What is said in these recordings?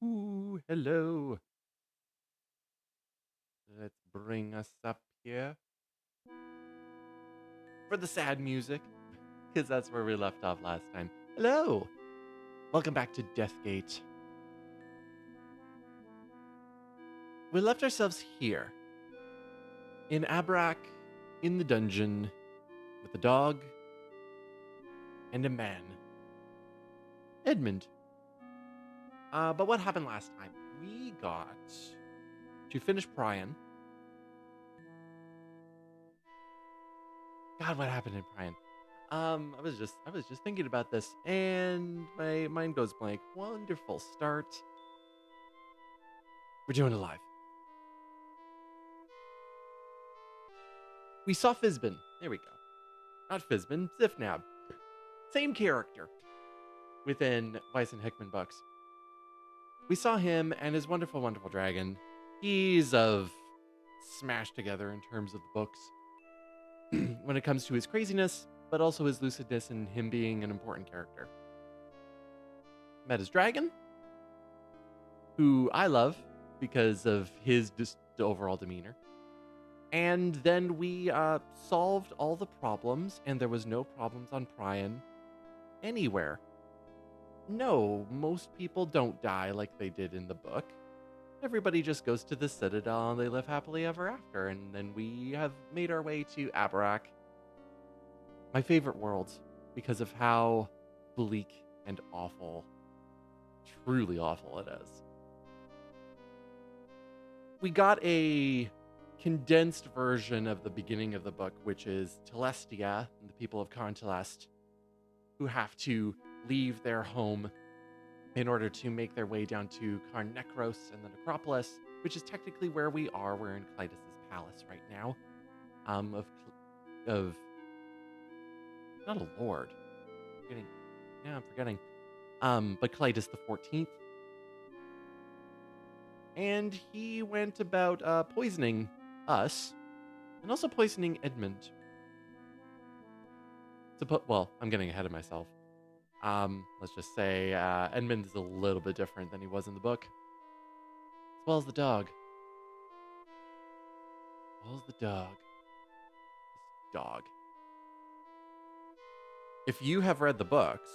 Ooh, hello. Let's bring us up here for the sad music, because that's where we left off last time. Hello. Welcome back to Deathgate. We left ourselves here in Abrak, in the dungeon, with a dog and a man, Edmund. But what happened last time? We got to finish Prion. God, what happened in Prion? I was just thinking about this, and my mind goes blank. Wonderful start. We're doing it live. We saw Fizbin. There we go. Not Fizbin, Zifnab. Same character within Weiss and Hickman books. We saw him and his wonderful, wonderful dragon. He's of smashed together in terms of the books when it comes to his craziness, but also his lucidness and him being an important character. Met his dragon, who I love because of his overall demeanor. And then we solved all the problems, and there was no problems on Prion anywhere. No, most people don't die like they did in the book. Everybody just goes to the Citadel and they live happily ever after. And then we have made our way to Abarak, my favorite world, because of how bleak and awful, truly awful it is. We got a condensed version of the beginning of the book, which is Telestia and the people of Karn Telest, who have to leave their home in order to make their way down to Karn Nekros and the Necropolis, which is technically where we are. We're in Clytus' palace right now. Of not a lord. I'm forgetting. But Clytus the 14th. And he went about poisoning us and also poisoning Edmund. I'm getting ahead of myself. Let's just say Edmund is a little bit different than he was in the book. As well as the dog. This dog. If you have read the books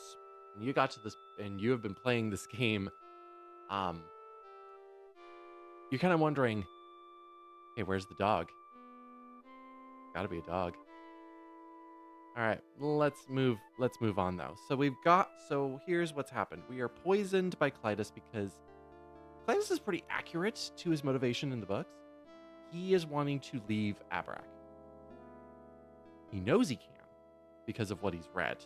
and you got to this and you have been playing this game, you're kind of wondering, hey, where's the dog? Gotta be a dog. All right, let's move on though. So here's what's happened. We are poisoned by Clytus because Clytus is pretty accurate to his motivation in the books. He is wanting to leave Abarak. He knows he can because of what he's read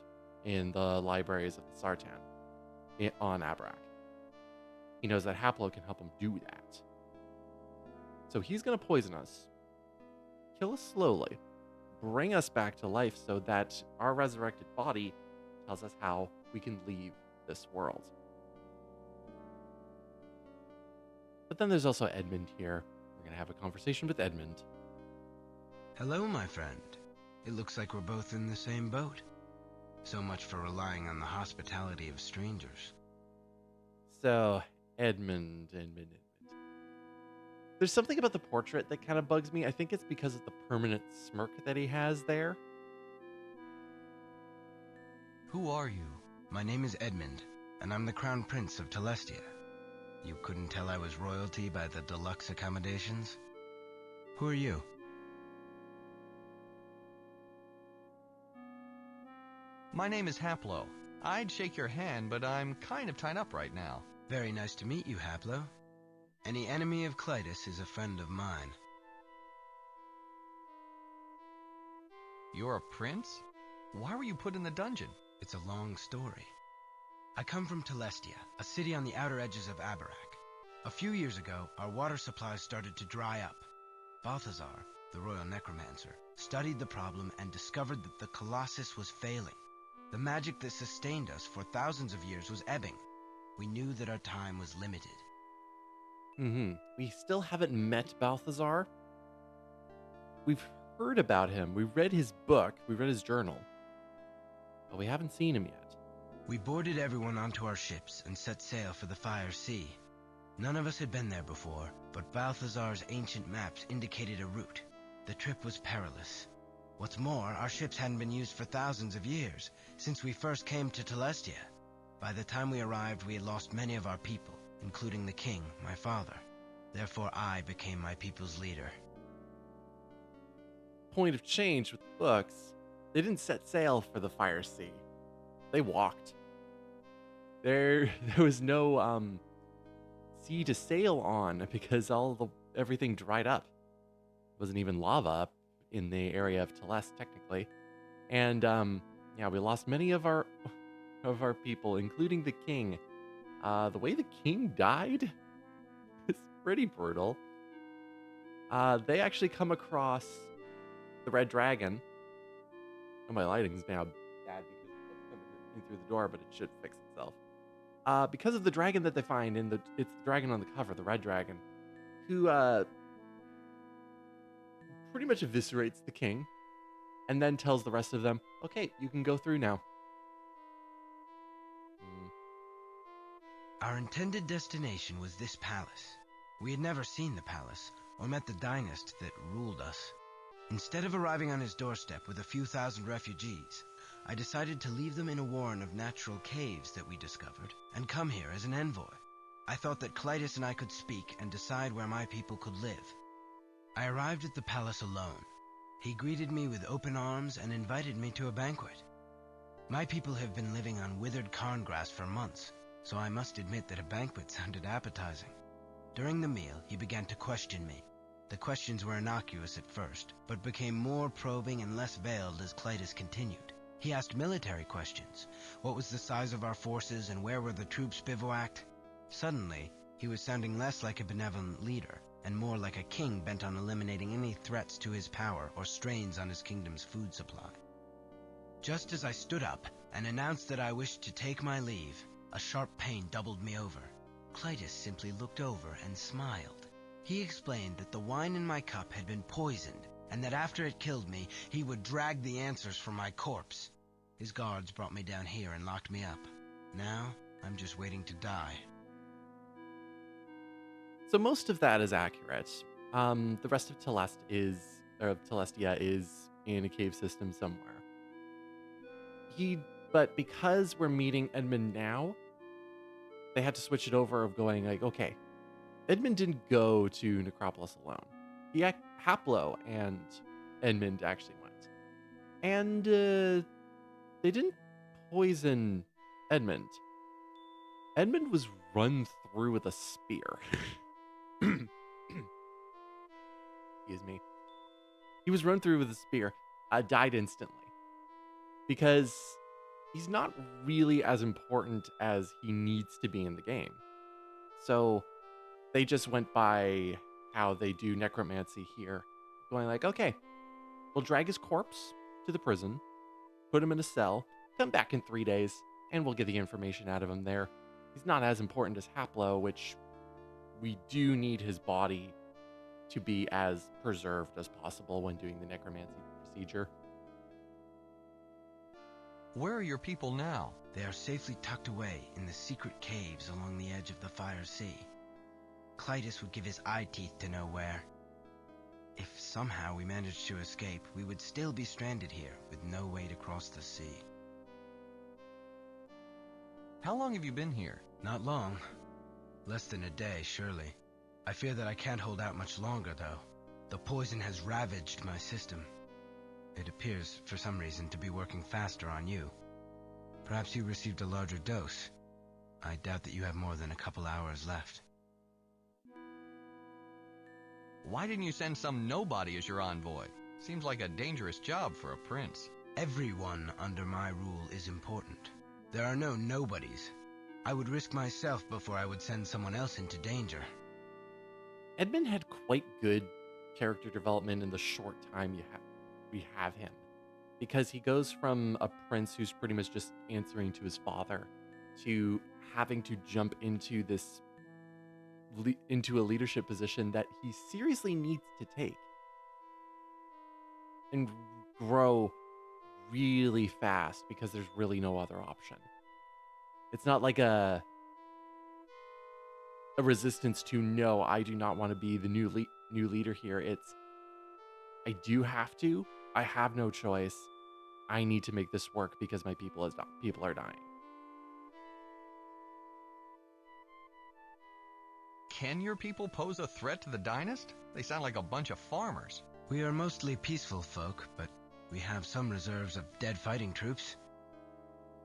in the libraries of the Sartan on Abarak. He knows that Haplo can help him do that. So he's going to poison us, kill us slowly, bring us back to life so that our resurrected body tells us how we can leave this world. But then there's also Edmund here. We're going to have a conversation with Edmund. Hello, my friend. It looks like we're both in the same boat. So much for relying on the hospitality of strangers. So, Edmund. There's something about the portrait that kind of bugs me. I think it's because of the permanent smirk that he has there. Who are you? My name is Edmund, and I'm the Crown Prince of Telestia. You couldn't tell I was royalty by the deluxe accommodations? Who are you? My name is Haplo. I'd shake your hand, but I'm kind of tied up right now. Very nice to meet you, Haplo. Any enemy of Clytus is a friend of mine. You're a prince? Why were you put in the dungeon? It's a long story. I come from Telestia, a city on the outer edges of Abarak. A few years ago, our water supplies started to dry up. Balthazar, the royal necromancer, studied the problem and discovered that the Colossus was failing. The magic that sustained us for thousands of years was ebbing. We knew that our time was limited. We still haven't met Balthazar. We've heard about him. We read his book. We read his journal. But we haven't seen him yet. We boarded everyone onto our ships and set sail for the Fire Sea. None of us had been there before, but Balthazar's ancient maps indicated a route. The trip was perilous. What's more, our ships hadn't been used for thousands of years, since we first came to Telestia. By the time we arrived, we had lost many of our people, including the king, my father. Therefore, I became my people's leader. Point of change with the books. They didn't set sail for the Fire Sea. They walked. There was no sea to sail on because everything dried up. Wasn't even lava up in the area of Telest technically, and yeah, we lost many of our people, including the king. The way the king died is pretty brutal. They actually come across the Red Dragon. And my lighting's now bad because it's coming in through the door, but it should fix itself. Because of the dragon that they find it's the dragon on the cover, the Red Dragon, who pretty much eviscerates the king, and then tells the rest of them, "Okay, you can go through now." Our intended destination was this palace. We had never seen the palace, or met the dynast that ruled us. Instead of arriving on his doorstep with a few thousand refugees, I decided to leave them in a warren of natural caves that we discovered, and come here as an envoy. I thought that Clytus and I could speak and decide where my people could live. I arrived at the palace alone. He greeted me with open arms and invited me to a banquet. My people have been living on withered cairn grass for months, so I must admit that a banquet sounded appetizing. During the meal, he began to question me. The questions were innocuous at first, but became more probing and less veiled as Clytus continued. He asked military questions. What was the size of our forces and where were the troops bivouacked? Suddenly, he was sounding less like a benevolent leader, and more like a king bent on eliminating any threats to his power or strains on his kingdom's food supply. Just as I stood up and announced that I wished to take my leave, a sharp pain doubled me over. Clytus simply looked over and smiled. He explained that the wine in my cup had been poisoned, and that after it killed me, he would drag the answers from my corpse. His guards brought me down here and locked me up. Now, I'm just waiting to die. So most of that is accurate. The rest of Telestia is in a cave system somewhere. But because we're meeting Edmund now, they had to switch it over of going like, okay, Edmund didn't go to Necropolis alone. Haplo and Edmund actually went. And they didn't poison Edmund. Edmund was run through with a spear. Excuse me. He was run through with a spear, died instantly. Because he's not really as important as he needs to be in the game. So they just went by how they do necromancy here. Going like, okay, we'll drag his corpse to the prison, put him in a cell, come back in 3 days, and we'll get the information out of him there. He's not as important as Haplo, which we do need his body to be as preserved as possible when doing the necromancy procedure. Where are your people now? They are safely tucked away in the secret caves along the edge of the Fire Sea. Clytus would give his eye teeth to know where. If somehow we managed to escape, we would still be stranded here with no way to cross the sea. How long have you been here? Not long. Less than a day, surely. I fear that I can't hold out much longer, though. The poison has ravaged my system. It appears, for some reason, to be working faster on you. Perhaps you received a larger dose. I doubt that you have more than a couple hours left. Why didn't you send some nobody as your envoy? Seems like a dangerous job for a prince. Everyone under my rule is important. There are no nobodies. I would risk myself before I would send someone else into danger. Edmund had quite good character development in the short time we have him, because he goes from a prince who's pretty much just answering to his father to having to jump into a leadership position that he seriously needs to take and grow really fast because there's really no other option. It's not like a a resistance to no, I do not want to be the new leader here. It's I do have to. I have no choice. I need to make this work because my people are dying. Can your people pose a threat to the Dynast? They sound like a bunch of farmers. We are mostly peaceful folk, but we have some reserves of dead fighting troops.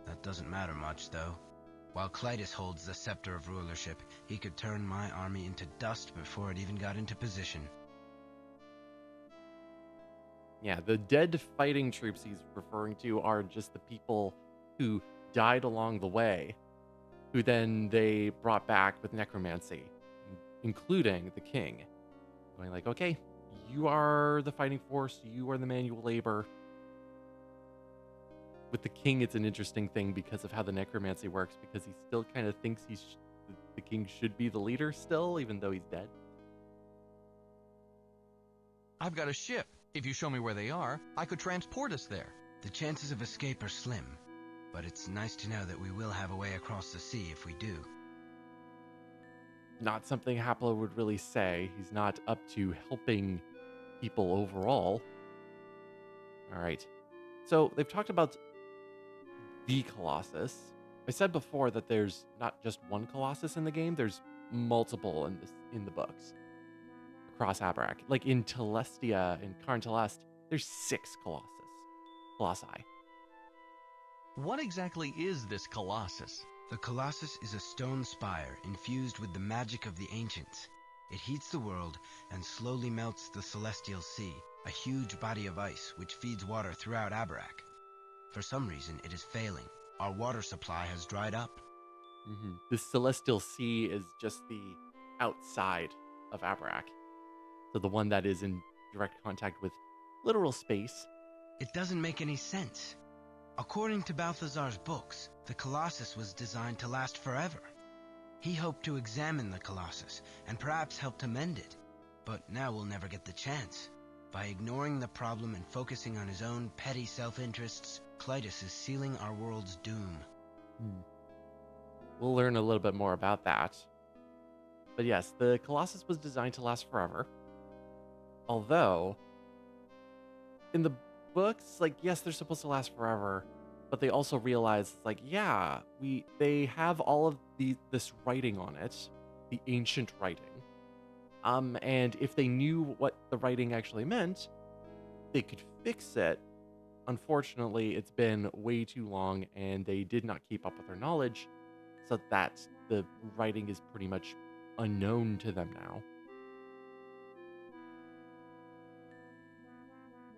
That doesn't matter much, though. While Clytus holds the scepter of rulership, he could turn my army into dust before it even got into position. Yeah, the dead fighting troops he's referring to are just the people who died along the way, who then they brought back with necromancy, including the king. Going like, okay, you are the fighting force, you are the manual labor. With the king, it's an interesting thing because of how the necromancy works, because he still kind of thinks the king should be the leader still, even though he's dead. I've got a ship. If you show me where they are, I could transport us there. The chances of escape are slim, but it's nice to know that we will have a way across the sea if we do. Not something Haplo would really say. He's not up to helping people overall. All right. So they've talked about the Colossus. I said before that there's not just one Colossus in the game. There's multiple in the books across Abarak. Like in Telestia and Karn Telest, there's 6 Colossi. What exactly is this Colossus? The Colossus is a stone spire infused with the magic of the ancients. It heats the world and slowly melts the Celestial Sea, a huge body of ice which feeds water throughout Abarak. For some reason, it is failing. Our water supply has dried up. The Celestial Sea is just the outside of Abarak. So the one that is in direct contact with literal space. It doesn't make any sense. According to Balthazar's books, the Colossus was designed to last forever. He hoped to examine the Colossus and perhaps help to mend it. But now we'll never get the chance. By ignoring the problem and focusing on his own petty self-interests, Clytus is sealing our world's doom. We'll learn a little bit more about that. But yes, the Colossus was designed to last forever. Although, in the books, like, yes, they're supposed to last forever, but they also realize, like, yeah, they have all of this writing on it, the ancient writing. And if they knew what the writing actually meant, they could fix it. Unfortunately, it's been way too long, and they did not keep up with their knowledge, so that the writing is pretty much unknown to them now.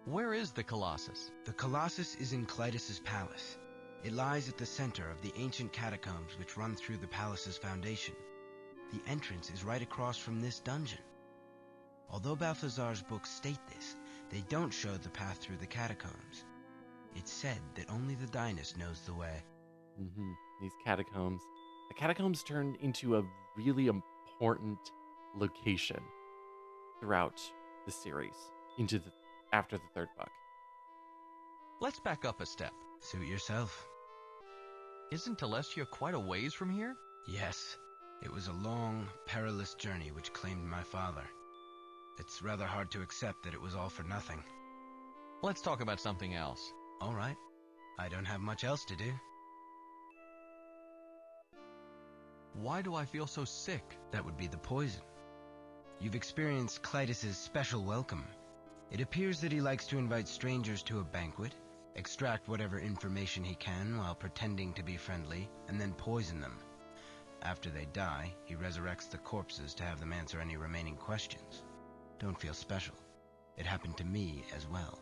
Where is the Colossus? The Colossus is in Clytus's palace. It lies at the center of the ancient catacombs which run through the palace's foundation. The entrance is right across from this dungeon. Although Balthazar's books state this, they don't show the path through the catacombs. It's said that only the Dynast knows the way. These catacombs. The catacombs turned into a really important location throughout the series, after the 3rd book. Let's back up a step. Suit yourself. Isn't Telestia quite a ways from here? Yes. It was a long, perilous journey which claimed my father. It's rather hard to accept that it was all for nothing. Let's talk about something else. All right. I don't have much else to do. Why do I feel so sick? That would be the poison. You've experienced Clytus's special welcome. It appears that he likes to invite strangers to a banquet, extract whatever information he can while pretending to be friendly, and then poison them. After they die, he resurrects the corpses to have them answer any remaining questions. Don't feel special. It happened to me as well.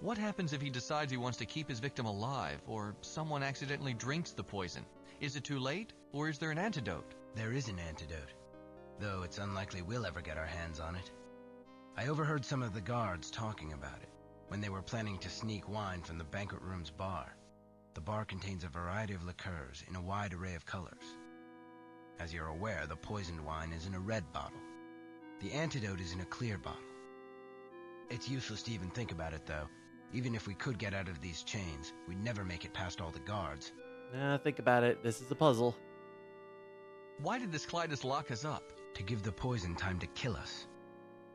What happens if he decides he wants to keep his victim alive, or someone accidentally drinks the poison? Is it too late, or is there an antidote? There is an antidote, though it's unlikely we'll ever get our hands on it. I overheard some of the guards talking about it, when they were planning to sneak wine from the banquet room's bar. The bar contains a variety of liqueurs in a wide array of colors. As you're aware, the poisoned wine is in a red bottle. The antidote is in a clear bottle. It's useless to even think about it, though. Even if we could get out of these chains, we'd never make it past all the guards. Nah, think about it. This is a puzzle. Why did this Clytus lock us up? To give the poison time to kill us.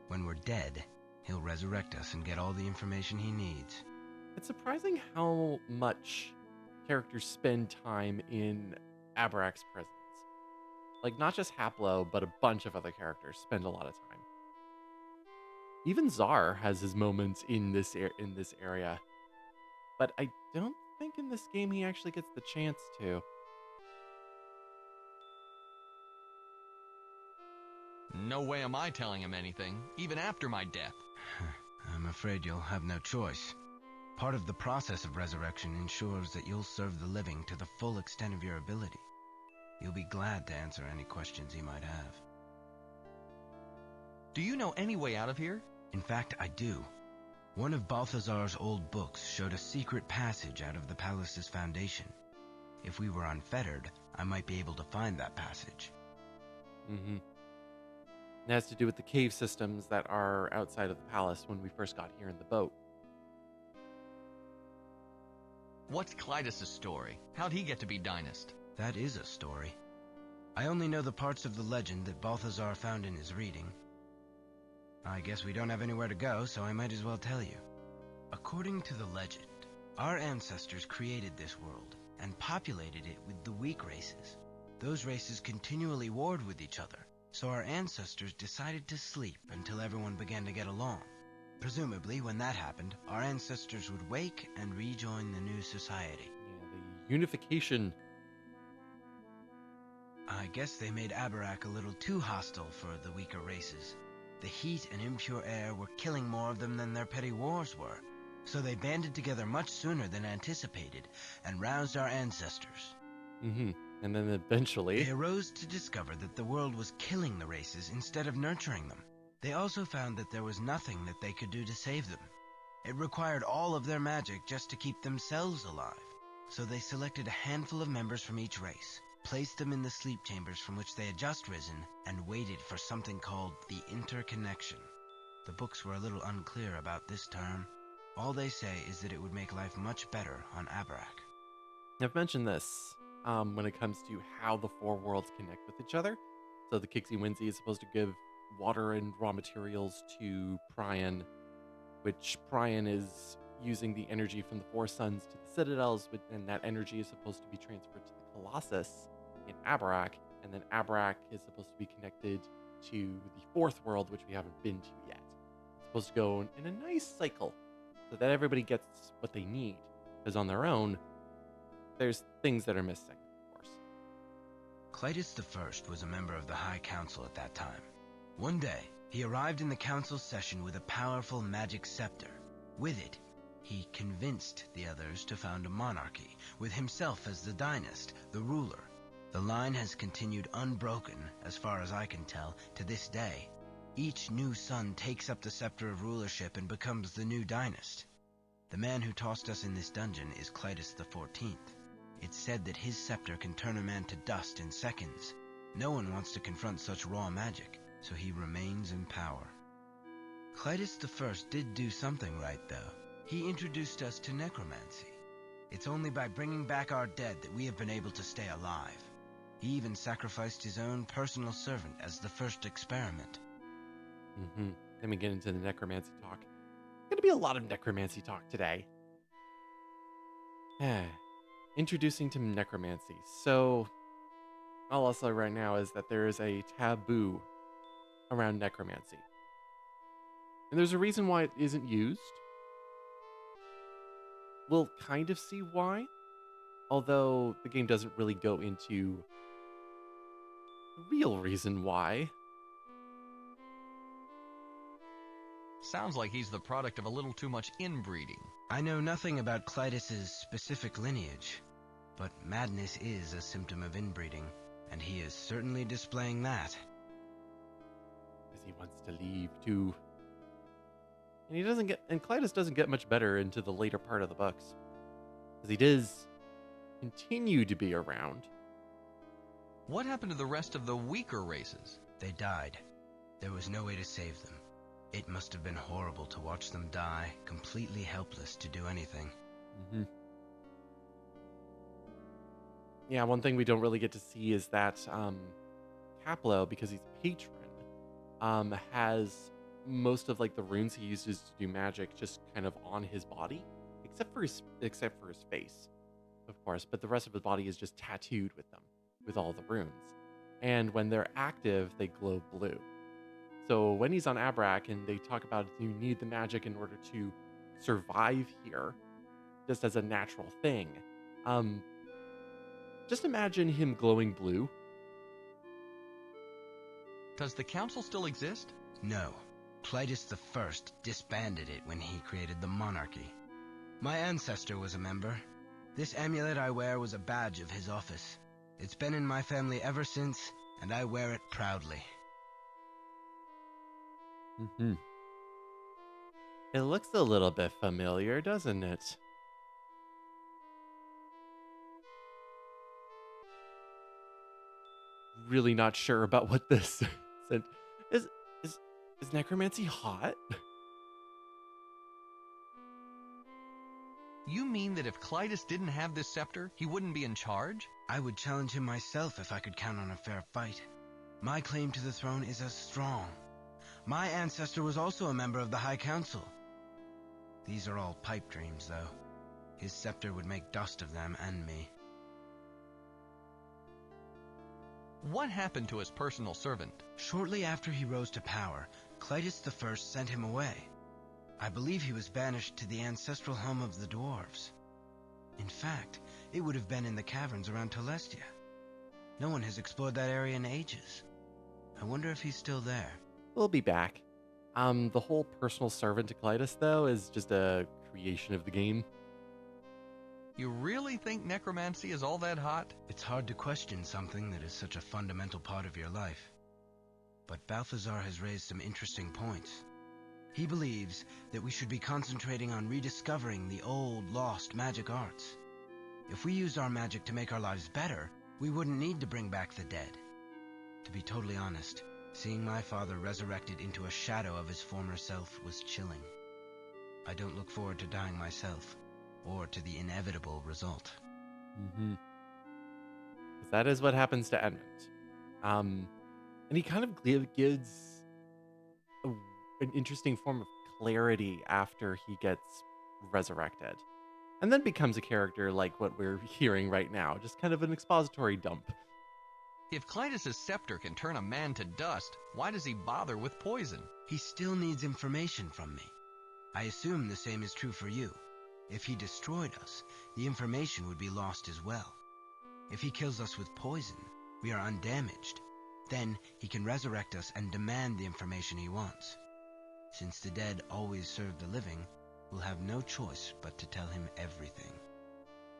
When we're dead, he'll resurrect us and get all the information he needs. It's surprising how much characters spend time in Abarak's presence. Like, not just Haplo, but a bunch of other characters spend a lot of time. Even Zar has his moments in this area, but I don't think in this game he actually gets the chance to. No way am I telling him anything, even after my death. I'm afraid you'll have no choice. Part of the process of resurrection ensures that you'll serve the living to the full extent of your ability. You'll be glad to answer any questions he might have. Do you know any way out of here? In fact, I do. One of Balthazar's old books showed a secret passage out of the palace's foundation. If we were unfettered, I might be able to find that passage. Mm-hmm. It has to do with the cave systems that are outside of the palace when we first got here in the boat. What's Clytus' story? How'd he get to be Dynast? That is a story. I only know the parts of the legend that Balthazar found in his reading. I guess we don't have anywhere to go, so I might as well tell you. According to the legend, our ancestors created this world and populated it with the weak races. Those races continually warred with each other, so our ancestors decided to sleep until everyone began to get along. Presumably, when that happened, our ancestors would wake and rejoin the new society. Yeah, the unification. I guess they made Abarak a little too hostile for the weaker races. The heat and impure air were killing more of them than their petty wars were, so they banded together much sooner than anticipated and roused our ancestors. Mm-hmm. And then eventually... They arose to discover that the world was killing the races instead of nurturing them. They also found that there was nothing that they could do to save them. It required all of their magic just to keep themselves alive. So they selected a handful of members from each race, placed them in the sleep chambers from which they had just risen, and waited for something called the interconnection. The books were a little unclear about this term. All they say is that it would make life much better on Abarak. I've mentioned this when it comes to how the four worlds connect with each other. So the Kixie Winzy is supposed to give water and raw materials to Prion, which Prion is using the energy from the four suns to the citadels, and that energy is supposed to be transferred to the Colossus in Abarak, and then Abarak is supposed to be connected to the fourth world, which we haven't been to yet. It's supposed to go in a nice cycle so that everybody gets what they need, because on their own, there's things that are missing, of course. Clytus I was a member of the High Council at that time. One day, he arrived in the council session with a powerful magic scepter. With it, he convinced the others to found a monarchy, with himself as the Dynast, the ruler. The line has continued unbroken, as far as I can tell, to this day. Each new son takes up the scepter of rulership and becomes the new Dynast. The man who tossed us in this dungeon is Clytus XIV. It's said that his scepter can turn a man to dust in seconds. No one wants to confront such raw magic, so he remains in power. Clytus I did do something right, though. He introduced us to necromancy. It's only by bringing back our dead that we have been able to stay alive. He even sacrificed his own personal servant as the first experiment. Mm-hmm. Then we get into the necromancy talk. Going to be a lot of necromancy talk today. Introducing to necromancy. So, all I'll say right now is that there is a taboo around necromancy. And there's a reason why it isn't used. We'll kind of see why, although the game doesn't really go into the real reason why. Sounds like he's the product of a little too much inbreeding. I know nothing about Clytus's specific lineage, but madness is a symptom of inbreeding, and he is certainly displaying that. Because he wants to leave too. And Clytus doesn't get much better into the later part of the books. Because he does continue to be around. What happened to the rest of the weaker races? They died. There was no way to save them. It must have been horrible to watch them die, completely helpless to do anything. Mm-hmm. Yeah, one thing we don't really get to see is that Caplo, because he's patron, has most of like the runes he uses to do magic just kind of on his body, except for his face, of course. But the rest of his body is just tattooed with them, with all the runes. And when they're active, they glow blue. So when he's on Abrak and they talk about you need the magic in order to survive here, just as a natural thing. Um, just imagine him glowing blue. Does the council still exist? No. Clytus the First disbanded it when he created the monarchy. My ancestor was a member. This amulet I wear was a badge of his office. It's been in my family ever since, and I wear it proudly. Mm-hmm. It looks a little bit familiar, doesn't it? Really not sure about what this is. Is is necromancy hot? You mean that if Clytus didn't have this scepter, he wouldn't be in charge? I would challenge him myself if I could count on a fair fight. My claim to the throne is as strong. My ancestor was also a member of the High Council. These are all pipe dreams, though. His scepter would make dust of them and me. What happened to his personal servant? Shortly after he rose to power, Clytus the First sent him away. I believe he was banished to the ancestral home of the dwarves. In fact, it would have been in the caverns around Telestia. No one has explored that area in ages. I wonder if he's still there. We'll be back. The whole personal servant to Clytus, though, is just a creation of the game. You really think necromancy is all that hot? It's hard to question something that is such a fundamental part of your life. But Balthazar has raised some interesting points. He believes that we should be concentrating on rediscovering the old, lost magic arts. If we used our magic to make our lives better, we wouldn't need to bring back the dead. To be totally honest, seeing my father resurrected into a shadow of his former self was chilling. I don't look forward to dying myself, or to the inevitable result. Mm-hmm. That is what happens to Edmund. And he kind of gives an interesting form of clarity after he gets resurrected. And then becomes a character like what we're hearing right now, just kind of an expository dump. If Clytus's scepter can turn a man to dust, why does he bother with poison? He still needs information from me. I assume the same is true for you. If he destroyed us, the information would be lost as well. If he kills us with poison, we are undamaged. Then he can resurrect us and demand the information he wants. Since the dead always serve the living, we'll have no choice but to tell him everything.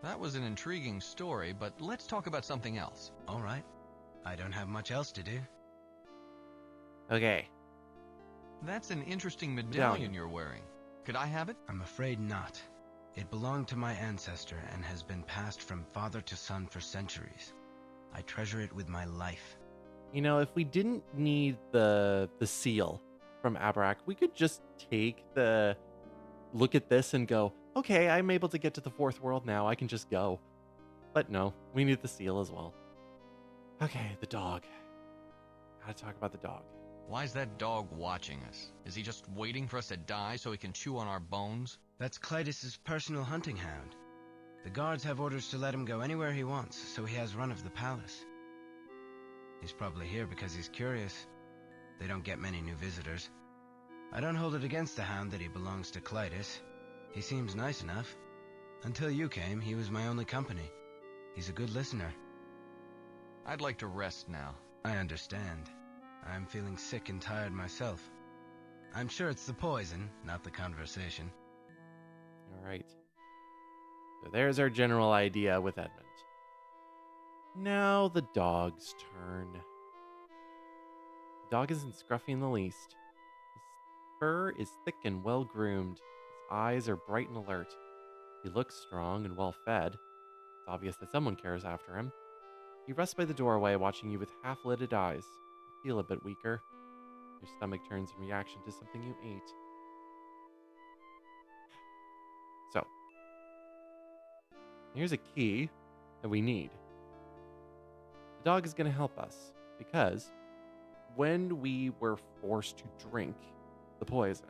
That was an intriguing story, but let's talk about something else. All right. I don't have much else to do. Okay. That's an interesting medallion you're wearing. Could I have it? I'm afraid not. It belonged to my ancestor and has been passed from father to son for centuries. I treasure it with my life. You know, if we didn't need the seal from Abarak, we could just look at this and go, okay, I'm able to get to the fourth world now. I can just go. But no, we need the seal as well. Okay, the dog. Gotta talk about the dog. Why is that dog watching us? Is he just waiting for us to die so he can chew on our bones? That's Clytus's personal hunting hound. The guards have orders to let him go anywhere he wants, so he has run of the palace. He's probably here because he's curious. They don't get many new visitors. I don't hold it against the hound that he belongs to Clytus. He seems nice enough. Until you came, he was my only company. He's a good listener. I'd like to rest now. I understand. I'm feeling sick and tired myself. I'm sure it's the poison, not the conversation. All right. So there's our general idea with Edmund. Now the dog's turn. The dog isn't scruffy in the least. His fur is thick and well groomed. His eyes are bright and alert. He looks strong and well fed. It's obvious that someone cares after him. He rests by the doorway, watching you with half-lidded eyes. You feel a bit weaker. Your stomach turns in reaction to something you ate. So, here's a key that we need. dog is going to help us because when we were forced to drink the poison,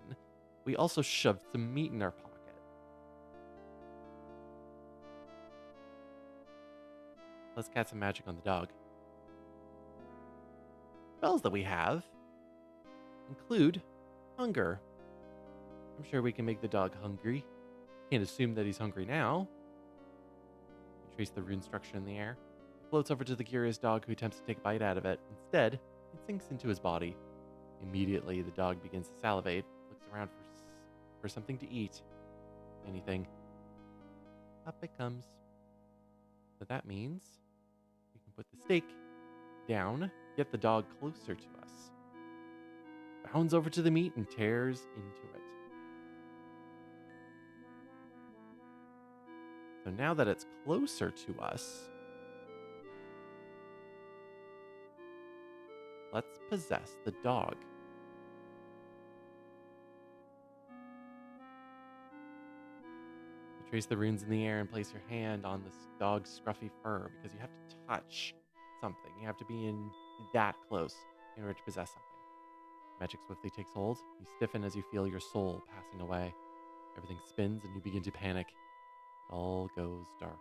we also shoved some meat in our pocket. Let's cast some magic on the dog. Spells that we have include hunger. I'm sure we can make the dog hungry. Can't assume that he's hungry now. You trace the rune structure in the air. It floats over to the curious dog who attempts to take a bite out of it. Instead, it sinks into his body. Immediately, the dog begins to salivate, looks around for something to eat. Anything. Up it comes. So that means we can put the stake down, get the dog closer to us. Bounds over to the meat and tears into it. So now that it's closer to us, let's possess the dog. You trace the runes in the air and place your hand on this dog's scruffy fur because you have to touch something. You have to be in that close in order to possess something. Magic swiftly takes hold. You stiffen as you feel your soul passing away. Everything spins and you begin to panic. All goes dark.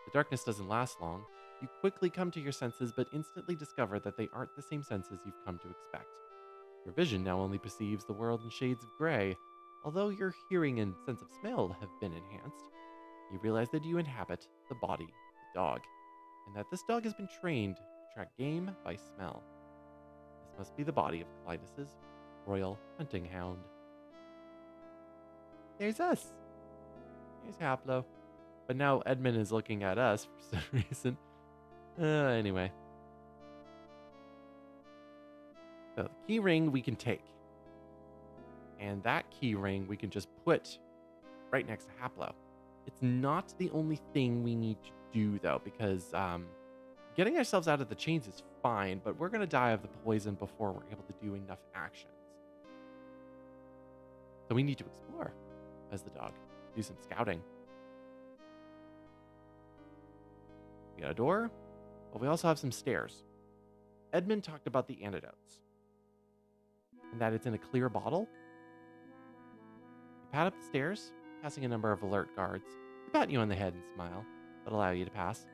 The darkness doesn't last long. You quickly come to your senses, but instantly discover that they aren't the same senses you've come to expect. Your vision now only perceives the world in shades of gray. Although your hearing and sense of smell have been enhanced, you realize that you inhabit the body of the dog, and that this dog has been trained to track game by smell. This must be the body of Calidus' royal hunting hound. There's us. Here's Haplo. But now Edmund is looking at us for some reason. Anyway. So the key ring we can take. And that key ring we can just put right next to Haplo. It's not the only thing we need to do, though, because getting ourselves out of the chains is fine, but we're going to die of the poison before we're able to do enough actions. So we need to explore as the dog. Do some scouting. We got a door, but we also have some stairs. Edmund talked about the antidotes, and that it's in a clear bottle. You pat up the stairs, passing a number of alert guards. They pat you on the head and smile, but allow you to pass.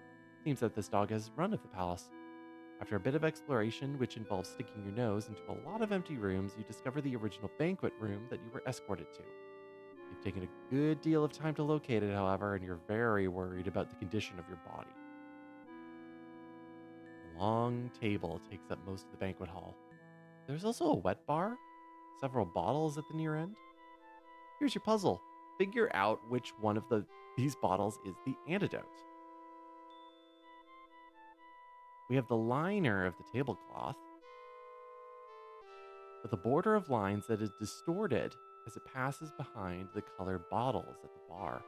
Seems that this dog has run of the palace. After a bit of exploration, which involves sticking your nose into a lot of empty rooms, you discover the original banquet room that you were escorted to. You've taken a good deal of time to locate it, however, and you're very worried about the condition of your body. A long table takes up most of the banquet hall. There's also a wet bar, several bottles at the near end. Here's your puzzle. Figure out which one of these bottles is the antidote. We have the liner of the tablecloth with a border of lines that is distorted as it passes behind the colored bottles at the bar.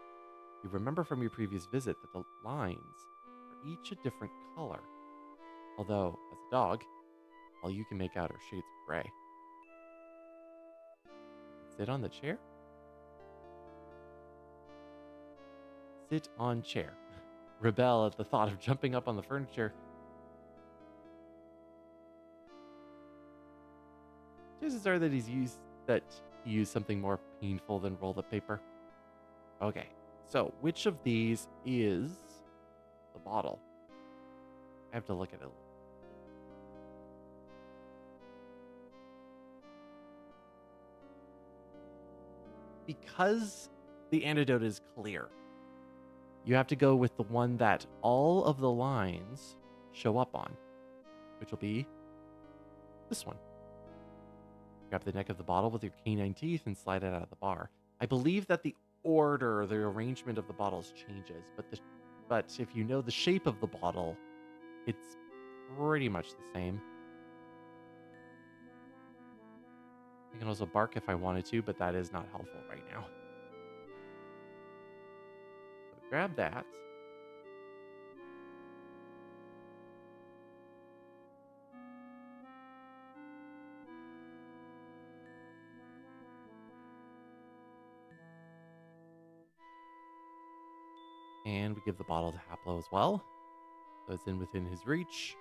You remember from your previous visit that the lines are each a different color. Although, as a dog, all you can make out are shades of gray. Sit on the chair? Sit on chair. Rebel at the thought of jumping up on the furniture. Chances are that he used something more painful than roll the paper. Okay, so which of these is the bottle? I have to look at it. Because the antidote is clear, you have to go with the one that all of the lines show up on, which will be this one. Grab the neck of the bottle with your canine teeth and slide it out of the bar. I believe that the order, the arrangement of the bottles changes, but if you know the shape of the bottle, it's pretty much the same. I can also bark if I wanted to, but that is not helpful right now. So grab that. And we give the bottle to Haplo as well. So it's in within his reach.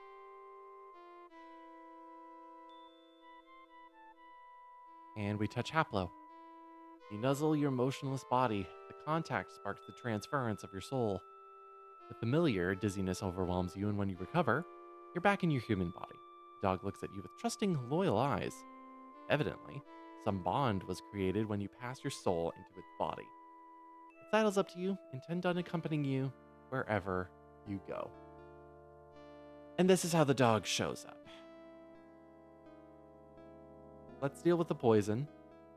And we touch Haplo. You nuzzle your motionless body. The contact sparks the transference of your soul. The familiar dizziness overwhelms you, and when you recover, you're back in your human body. The dog looks at you with trusting, loyal eyes. Evidently, some bond was created when you pass your soul into its body. It sidles up to you, intent on accompanying you wherever you go. And this is how the dog shows up. Let's deal with the poison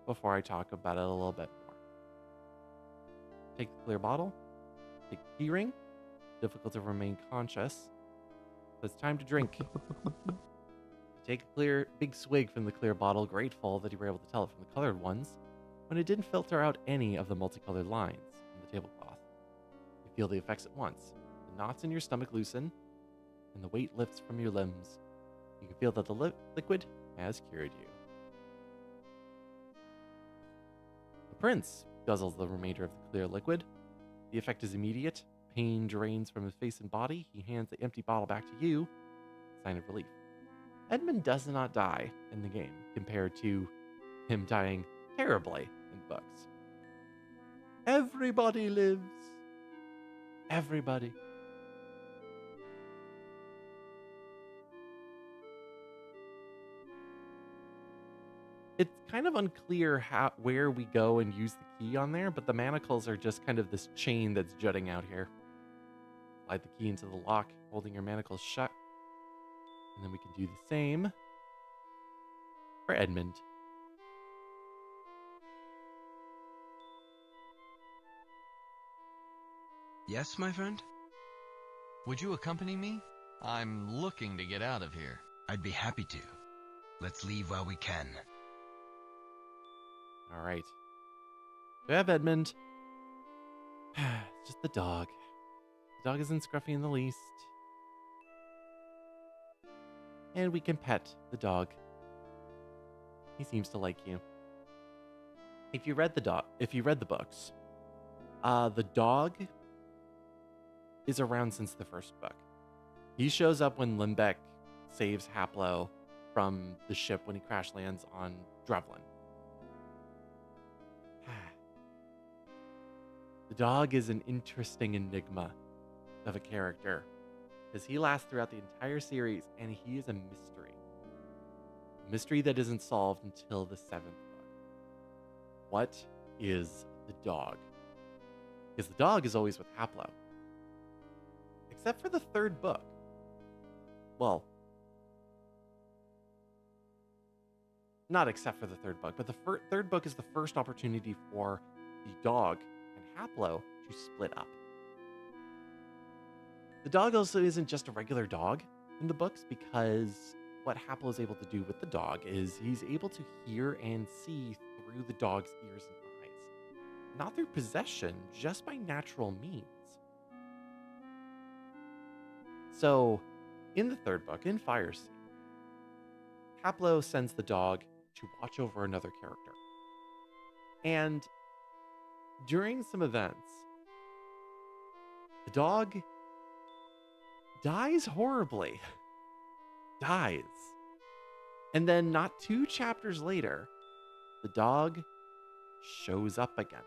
before I talk about it a little bit more. Take the clear bottle. Take the key ring. Difficult to remain conscious. So it's time to drink. You take a big swig from the clear bottle, grateful that you were able to tell it from the colored ones, when it didn't filter out any of the multicolored lines in the tablecloth. You feel the effects at once. The knots in your stomach loosen, and the weight lifts from your limbs. You can feel that the liquid has cured you. The prince guzzles the remainder of the clear liquid. The effect is immediate. Pain drains from his face and body. He hands the empty bottle back to you. Sign of relief. Edmund does not die in the game, compared to him dying terribly in the books. Everybody lives. Everybody. It's kind of unclear where we go and use the key on there, but the manacles are just kind of this chain that's jutting out here. Slide the key into the lock, holding your manacles shut. And then we can do the same for Edmund. Yes, my friend? Would you accompany me? I'm looking to get out of here. I'd be happy to. Let's leave while we can. All right. We have Edmund. It's just the dog. The dog isn't scruffy in the least. And we can pet the dog. He seems to like you. If you read the books, the dog is around since the first book. He shows up when Limbeck saves Haplo from the ship when he crash lands on Drevlin. The dog is an interesting enigma of a character, because he lasts throughout the entire series, and he is a mystery. A mystery that isn't solved until the 7th book. What is the dog? Because the dog is always with Haplo. Except for the 3rd book. Well, not except for the 3rd book, but the 3rd book is the first opportunity for the dog and Haplo to split up. The dog also isn't just a regular dog in the books, because what Haplo is able to do with the dog is he's able to hear and see through the dog's ears and eyes. Not through possession, just by natural means. So, in the 3rd book, in Firesea, Haplo sends the dog to watch over another character. And during some events, the dog dies horribly. Dies. And then not 2 chapters later, the dog shows up again.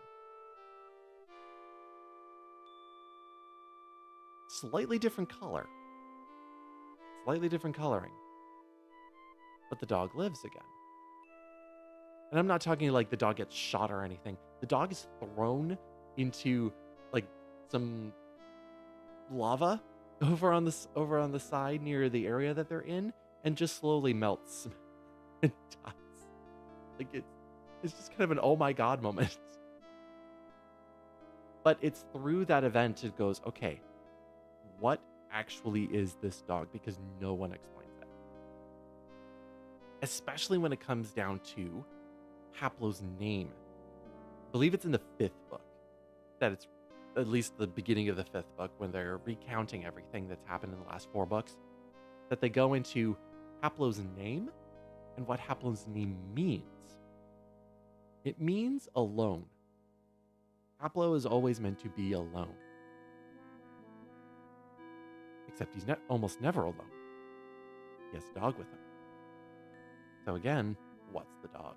Slightly different color. Slightly different coloring. But the dog lives again. And I'm not talking like the dog gets shot or anything. The dog is thrown into like some lava over on the side near the area that they're in, and just slowly melts and dies. Like it's just kind of an oh my god moment. But it's through that event it goes, okay, what actually is this dog? Because no one explains it. Especially when it comes down to Haplo's name. I believe it's in the 5th book that it's at least the beginning of the 5th book, when they're recounting everything that's happened in the last 4 books, that they go into Haplo's name and what Haplo's name means. It means alone. Haplo is always meant to be alone. Except he's almost never alone. He has a dog with him. So again, what's the dog?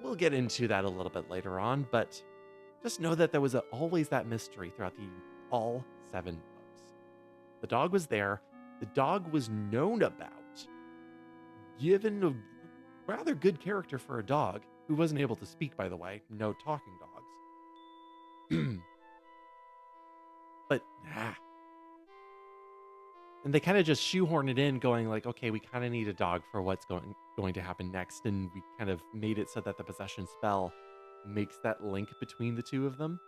We'll get into that a little bit later on, but just know that there was always that mystery throughout all 7 books. The dog was there. The dog was known about, given a rather good character for a dog, who wasn't able to speak, by the way. No talking dogs. But, And they kind of just shoehorn it in, going like, okay, we kind of need a dog for what's going to happen next. And we kind of made it so that the possession spell makes that link between the two of them.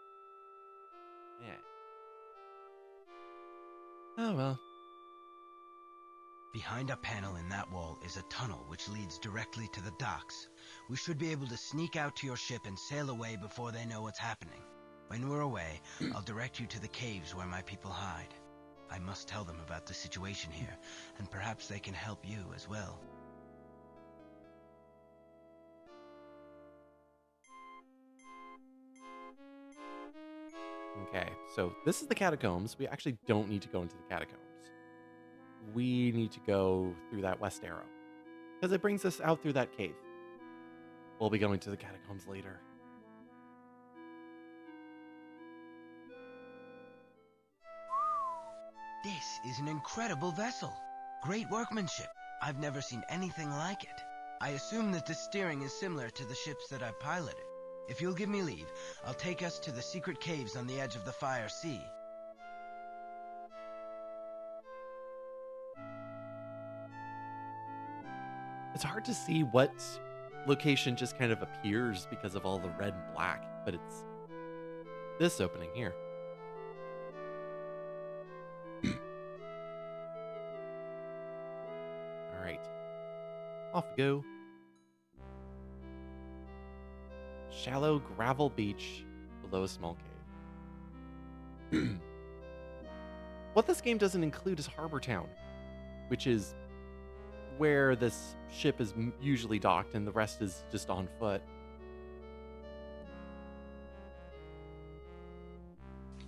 Yeah. Oh, well. Behind a panel in that wall is a tunnel which leads directly to the docks. We should be able to sneak out to your ship and sail away before they know what's happening. When we're away, I'll direct you to the caves where my people hide. I must tell them about the situation here, and perhaps they can help you as well. Okay, so this is the catacombs. We actually don't need to go into the catacombs. We need to go through that west arrow, because it brings us out through that cave. We'll be going to the catacombs later. This is an incredible vessel. Great workmanship. I've never seen anything like it. I assume that the steering is similar to the ships that I've piloted. If you'll give me leave, I'll take us to the secret caves on the edge of the Fire Sea. It's hard to see what location just kind of appears because of all the red and black, but it's this opening here. All right, off we go. Shallow gravel beach below a small cave. What this game doesn't include is Harbor Town, which is where this ship is usually docked, and the rest is just on foot.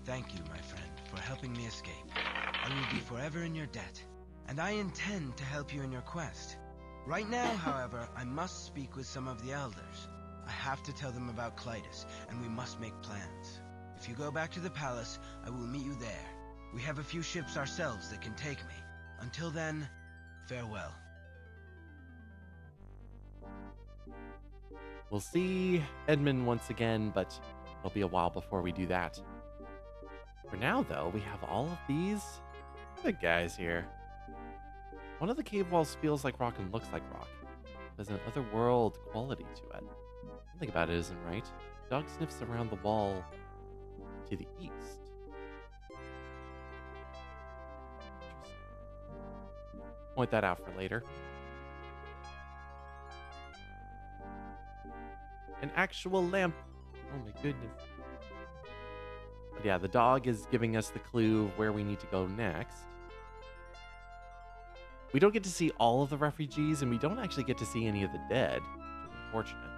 Thank you, my friend, for helping me escape. I will be forever in your debt, and I intend to help you in your quest. Right now, however, I must speak with some of the elders. I have to tell them about Clytus, and we must make plans. If you go back to the palace, I will meet you there. We have a few ships ourselves that can take me. Until then, farewell. We'll see Edmund once again, but it'll be a while before we do that. For now, though, we have all of these big guys here. One of the cave walls feels like rock and looks like rock. There's an otherworld quality to it. Something about it isn't right. The dog sniffs around the wall to the east. Point that out for later. An actual lamp. Oh my goodness. But yeah, the dog is giving us the clue of where we need to go next. We don't get to see all of the refugees, and we don't actually get to see any of the dead, which is unfortunate.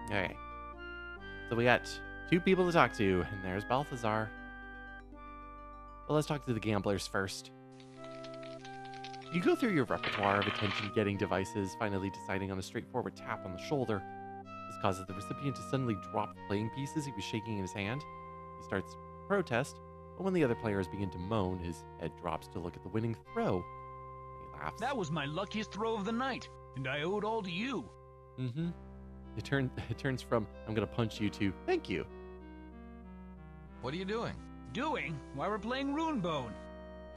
Okay. So we got 2 people to talk to, and there's Balthazar. Well, let's talk to the gamblers first. You go through your repertoire of attention-getting devices, finally deciding on a straightforward tap on the shoulder. This causes the recipient to suddenly drop the playing pieces he was shaking in his hand. He starts to protest, but when the other players begin to moan, his head drops to look at the winning throw. He laughs. That was my luckiest throw of the night, and I owe it all to you. Mm-hmm. It turns from, I'm gonna punch you, to, thank you. What are you doing? Doing? Why, we're playing Runebone.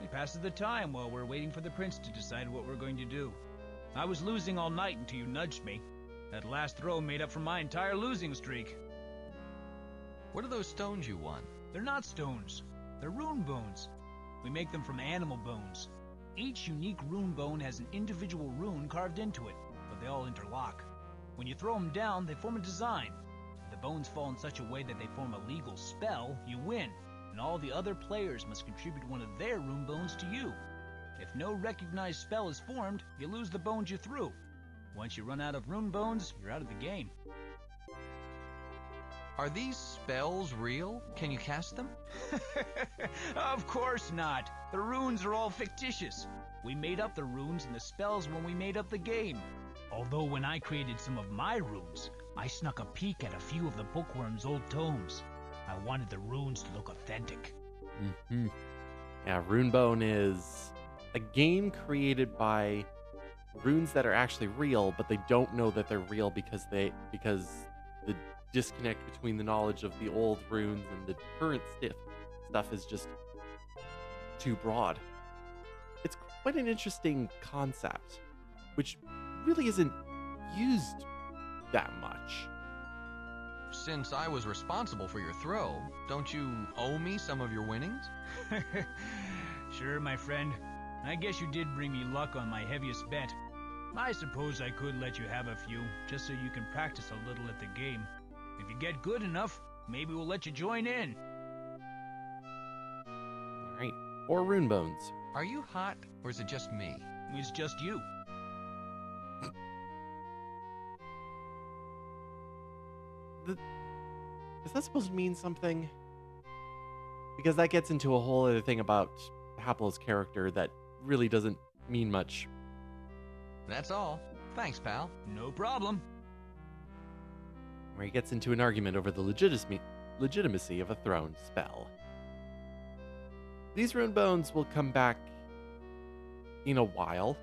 It passes the time while we're waiting for the prince to decide what we're going to do. I was losing all night until you nudged me. That last throw made up for my entire losing streak. What are those stones you won? They're not stones. They're rune bones. We make them from animal bones. Each unique rune bone has an individual rune carved into it, but they all interlock. When you throw them down, they form a design. If the bones fall in such a way that they form a legal spell, you win, and all the other players must contribute one of their rune bones to you. If no recognized spell is formed, you lose the bones you threw. Once you run out of rune bones, you're out of the game. Are these spells real? Can you cast them? Of course not. The runes are all fictitious. We made up the runes and the spells when we made up the game. Although when I created some of my runes, I snuck a peek at a few of the bookworm's old tomes. I wanted the runes to look authentic. Mm-hmm. Yeah, Runebone is a game created by runes that are actually real, but they don't know that they're real because the disconnect between the knowledge of the old runes and the current stuff is just too broad. It's quite an interesting concept, which really isn't used that much. Since I was responsible for your throw, don't you owe me some of your winnings? Sure, my friend. I guess you did bring me luck on my heaviest bet. I suppose I could let you have a few, just so you can practice a little at the game. If you get good enough, maybe we'll let you join in. Alright, 4 rune bones. Are you hot, or is it just me? It's just you. Is that supposed to mean something? Because that gets into a whole other thing about Haplo's character that really doesn't mean much. That's all. Thanks, pal. No problem. Where he gets into an argument over the legitimacy of a thrown spell. These rune bones will come back in a while,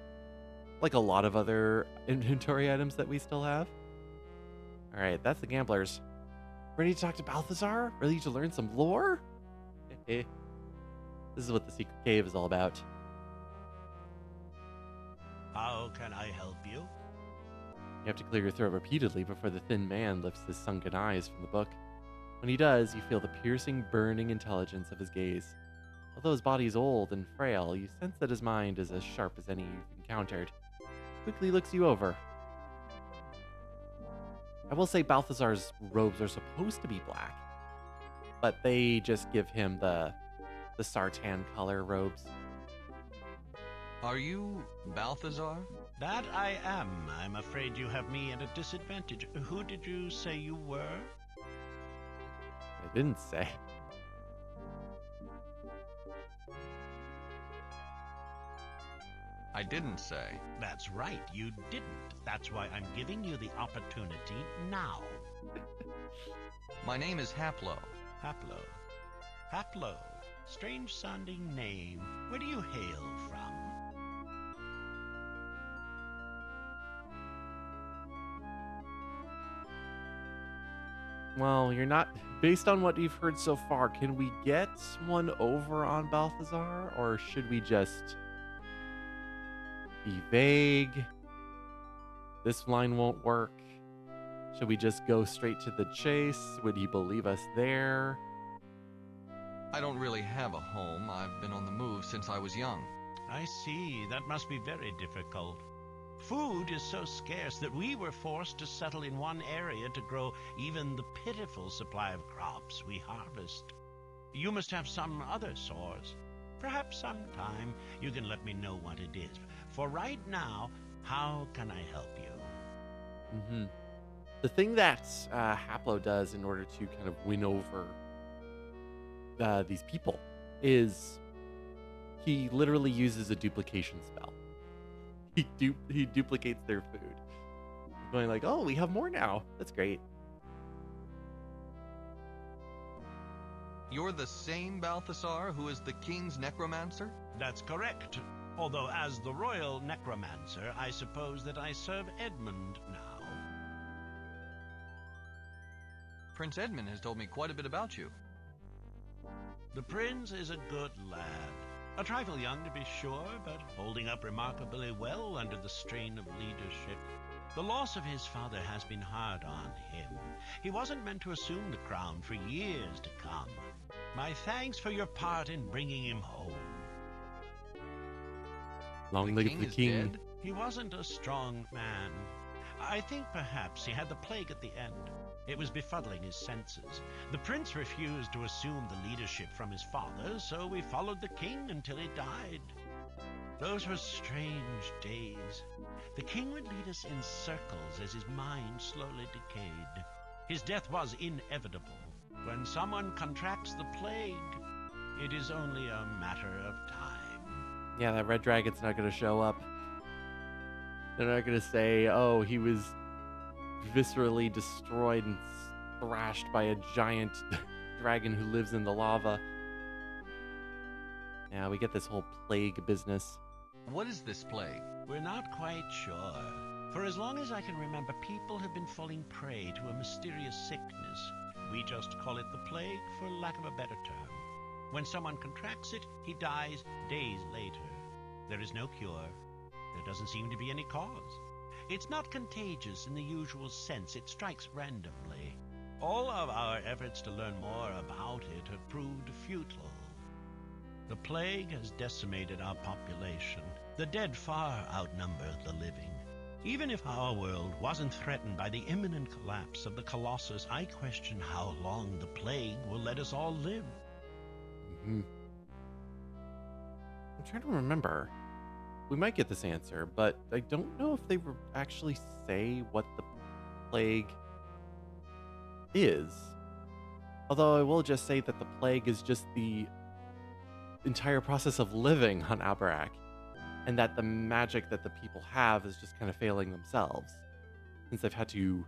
like a lot of other inventory items that we still have. Alright, that's the gamblers. Ready to talk to Balthazar? Ready to learn some lore? This is what the secret cave is all about. How can I help you? You have to clear your throat repeatedly before the thin man lifts his sunken eyes from the book. When he does, you feel the piercing, burning intelligence of his gaze. Although his body is old and frail, you sense that his mind is as sharp as any you've encountered. He quickly looks you over. I will say Balthazar's robes are supposed to be black, but they just give him the Sartan color robes. Are you Balthazar? That I am. I'm afraid you have me at a disadvantage. Who did you say you were? I didn't say. I didn't say. That's right, you didn't. That's why I'm giving you the opportunity now. My name is Haplo. Haplo. Haplo. Strange sounding name. Where do you hail from? Well, you're not... Based on what you've heard so far, can we get one over on Balthazar? Or should we just be vague? This line won't work. Should we just go straight to the chase? Would he believe us there? I don't really have a home. I've been on the move since I was young. I see. That must be very difficult. Food is so scarce that we were forced to settle in one area to grow even the pitiful supply of crops we harvest. You must have some other source. Perhaps sometime you can let me know what it is. For right now, how can I help you? The thing that Haplo does in order to kind of win over these people is he literally uses a duplication spell. He duplicates their food. Going like, oh, we have more now. That's great. You're the same Balthazar who is the king's necromancer? That's correct. Although as the royal necromancer, I suppose that I serve Edmund now. Prince Edmund has told me quite a bit about you. The prince is a good lad. A trifle young to be sure, but holding up remarkably well under the strain of leadership. The loss of his father has been hard on him. He wasn't meant to assume the crown for years to come. My thanks for your part in bringing him home. Long live the king. Dead? He wasn't a strong man. I think perhaps he had the plague at the end. It was befuddling his senses. The prince refused to assume the leadership from his father, so we followed the king until he died. Those were strange days. The king would lead us in circles as his mind slowly decayed. His death was inevitable. When someone contracts the plague, it is only a matter of time. Yeah, that red dragon's not going to show up. They're not going to say, oh, he was viscerally destroyed and thrashed by a giant dragon who lives in the lava. Yeah, we get this whole plague business. What is this plague? We're not quite sure. For as long as I can remember, people have been falling prey to a mysterious sickness. We just call it the plague for lack of a better term. When someone contracts it, he dies days later. There is no cure. There doesn't seem to be any cause. It's not contagious in the usual sense. It strikes randomly. All of our efforts to learn more about it have proved futile. The plague has decimated our population. The dead far outnumber the living. Even if our world wasn't threatened by the imminent collapse of the Colossus, I question how long the plague will let us all live. I'm trying to remember. We might get this answer, but I don't know if they actually say what the plague is. Although I will just say that the plague is just the entire process of living on Abarak, and that the magic that the people have is just kind of failing themselves, since they've had to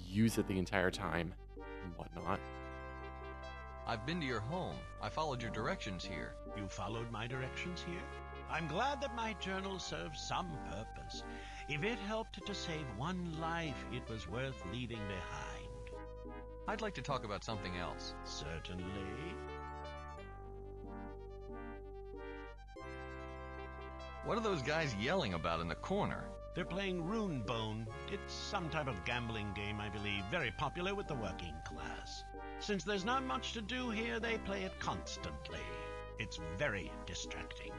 use it the entire time and whatnot. I've been to your home. I followed your directions here. You followed my directions here? I'm glad that my journal serves some purpose. If it helped to save one life, it was worth leaving behind. I'd like to talk about something else. Certainly. What are those guys yelling about in the corner? They're playing Runebone. It's some type of gambling game, I believe, very popular with the working class. Since there's not much to do here, they play it constantly. It's very distracting.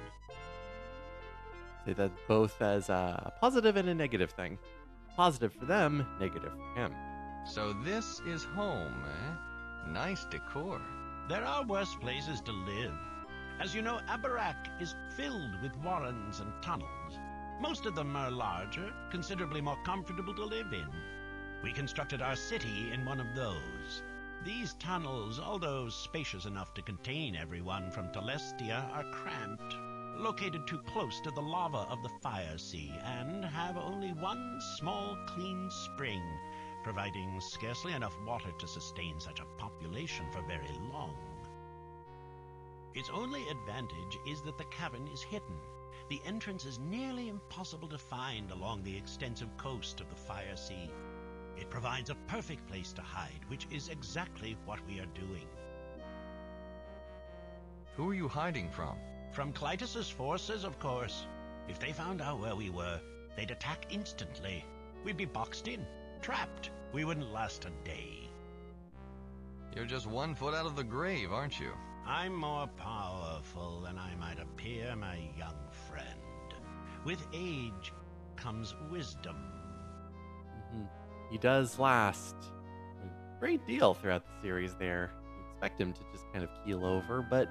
Say that both as a positive and a negative thing. Positive for them, negative for him. So this is home, eh? Nice decor. There are worse places to live. As you know, Abarak is filled with warrens and tunnels. Most of them are larger, considerably more comfortable to live in. We constructed our city in one of those. These tunnels, although spacious enough to contain everyone from Telestia, are cramped, located too close to the lava of the Fire Sea, and have only one small, clean spring, providing scarcely enough water to sustain such a population for very long. Its only advantage is that the cavern is hidden. The entrance is nearly impossible to find along the extensive coast of the Fire Sea. It provides a perfect place to hide, which is exactly what we are doing. Who are you hiding from? From Clytus's forces, of course. If they found out where we were, they'd attack instantly. We'd be boxed in, trapped. We wouldn't last a day. You're just 1 foot out of the grave, aren't you? I'm more powerful than I might appear, my young friend. With age comes wisdom. He does last a great deal throughout the series there. You expect him to just kind of keel over, but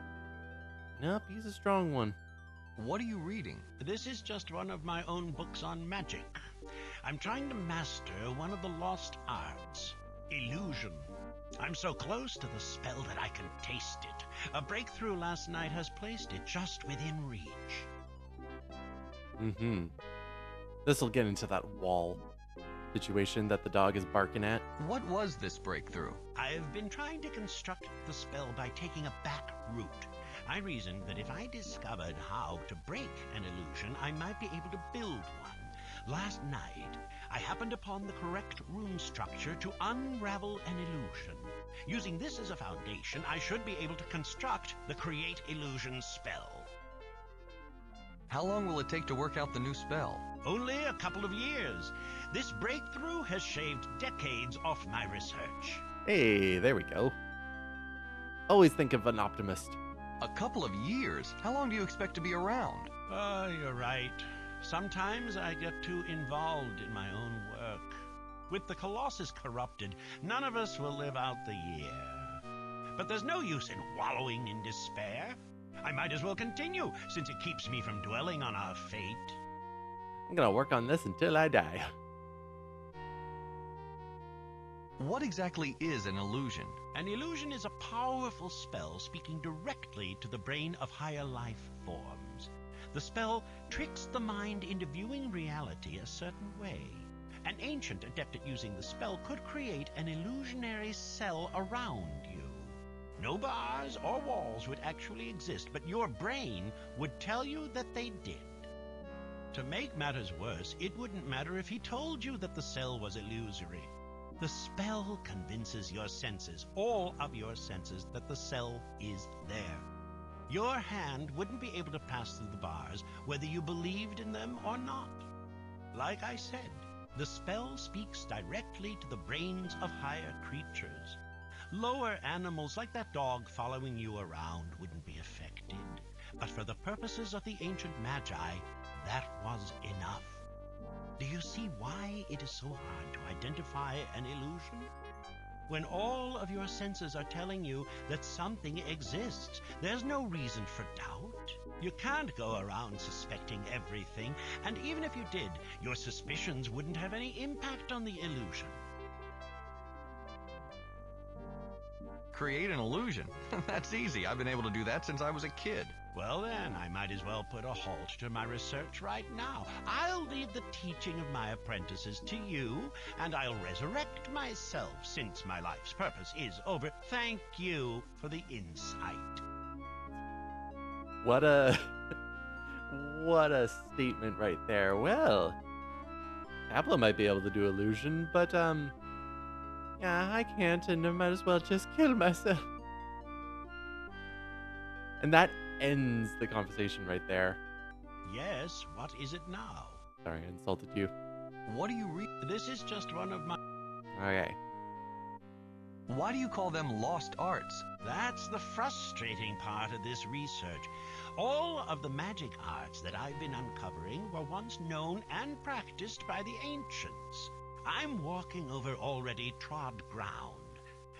nope, he's a strong one. What are you reading? This is just one of my own books on magic. I'm trying to master one of the lost arts, illusion. I'm so close to the spell that I can taste it. A breakthrough last night has placed it just within reach. This'll get into that wall situation that the dog is barking at. What was this breakthrough? I've been trying to construct the spell by taking a back route. I reasoned that if I discovered how to break an illusion, I might be able to build one. Last night, I happened upon the correct rune structure to unravel an illusion. Using this as a foundation, I should be able to construct the Create Illusion spell. How long will it take to work out the new spell? Only a couple of years. This breakthrough has shaved decades off my research. Hey, there we go. Always think of an optimist. A couple of years? How long do you expect to be around? You're right. Sometimes I get too involved in my own work. With the Colossus corrupted, none of us will live out the year. But there's no use in wallowing in despair. I might as well continue, since it keeps me from dwelling on our fate. I'm gonna work on this until I die. What exactly is an illusion? An illusion is a powerful spell speaking directly to the brain of higher life forms. The spell tricks the mind into viewing reality a certain way. An ancient adept at using the spell could create an illusionary cell around you. No bars or walls would actually exist, but your brain would tell you that they did. To make matters worse, it wouldn't matter if he told you that the cell was illusory. The spell convinces your senses, all of your senses, that the cell is there. Your hand wouldn't be able to pass through the bars, whether you believed in them or not. Like I said, the spell speaks directly to the brains of higher creatures. Lower animals like that dog following you around wouldn't be affected. But for the purposes of the ancient magi, that was enough. Do you see why it is so hard to identify an illusion? When all of your senses are telling you that something exists, there's no reason for doubt. You can't go around suspecting everything, and even if you did, your suspicions wouldn't have any impact on the illusion. Create an illusion? That's easy. I've been able to do that since I was a kid. Well then, I might as well put a halt to my research right now. I'll leave the teaching of my apprentices to you, and I'll resurrect myself since my life's purpose is over. Thank you for the insight. What a what a statement right there. Well, Pablo might be able to do illusion, but yeah, I can't, and I might as well just kill myself. And that ends the conversation right there. Yes, what is it now? Sorry, I insulted you. What do you read? This is just one of my... Okay. Why do you call them lost arts? That's the frustrating part of this research. All of the magic arts that I've been uncovering were once known and practiced by the ancients. I'm walking over already trod ground.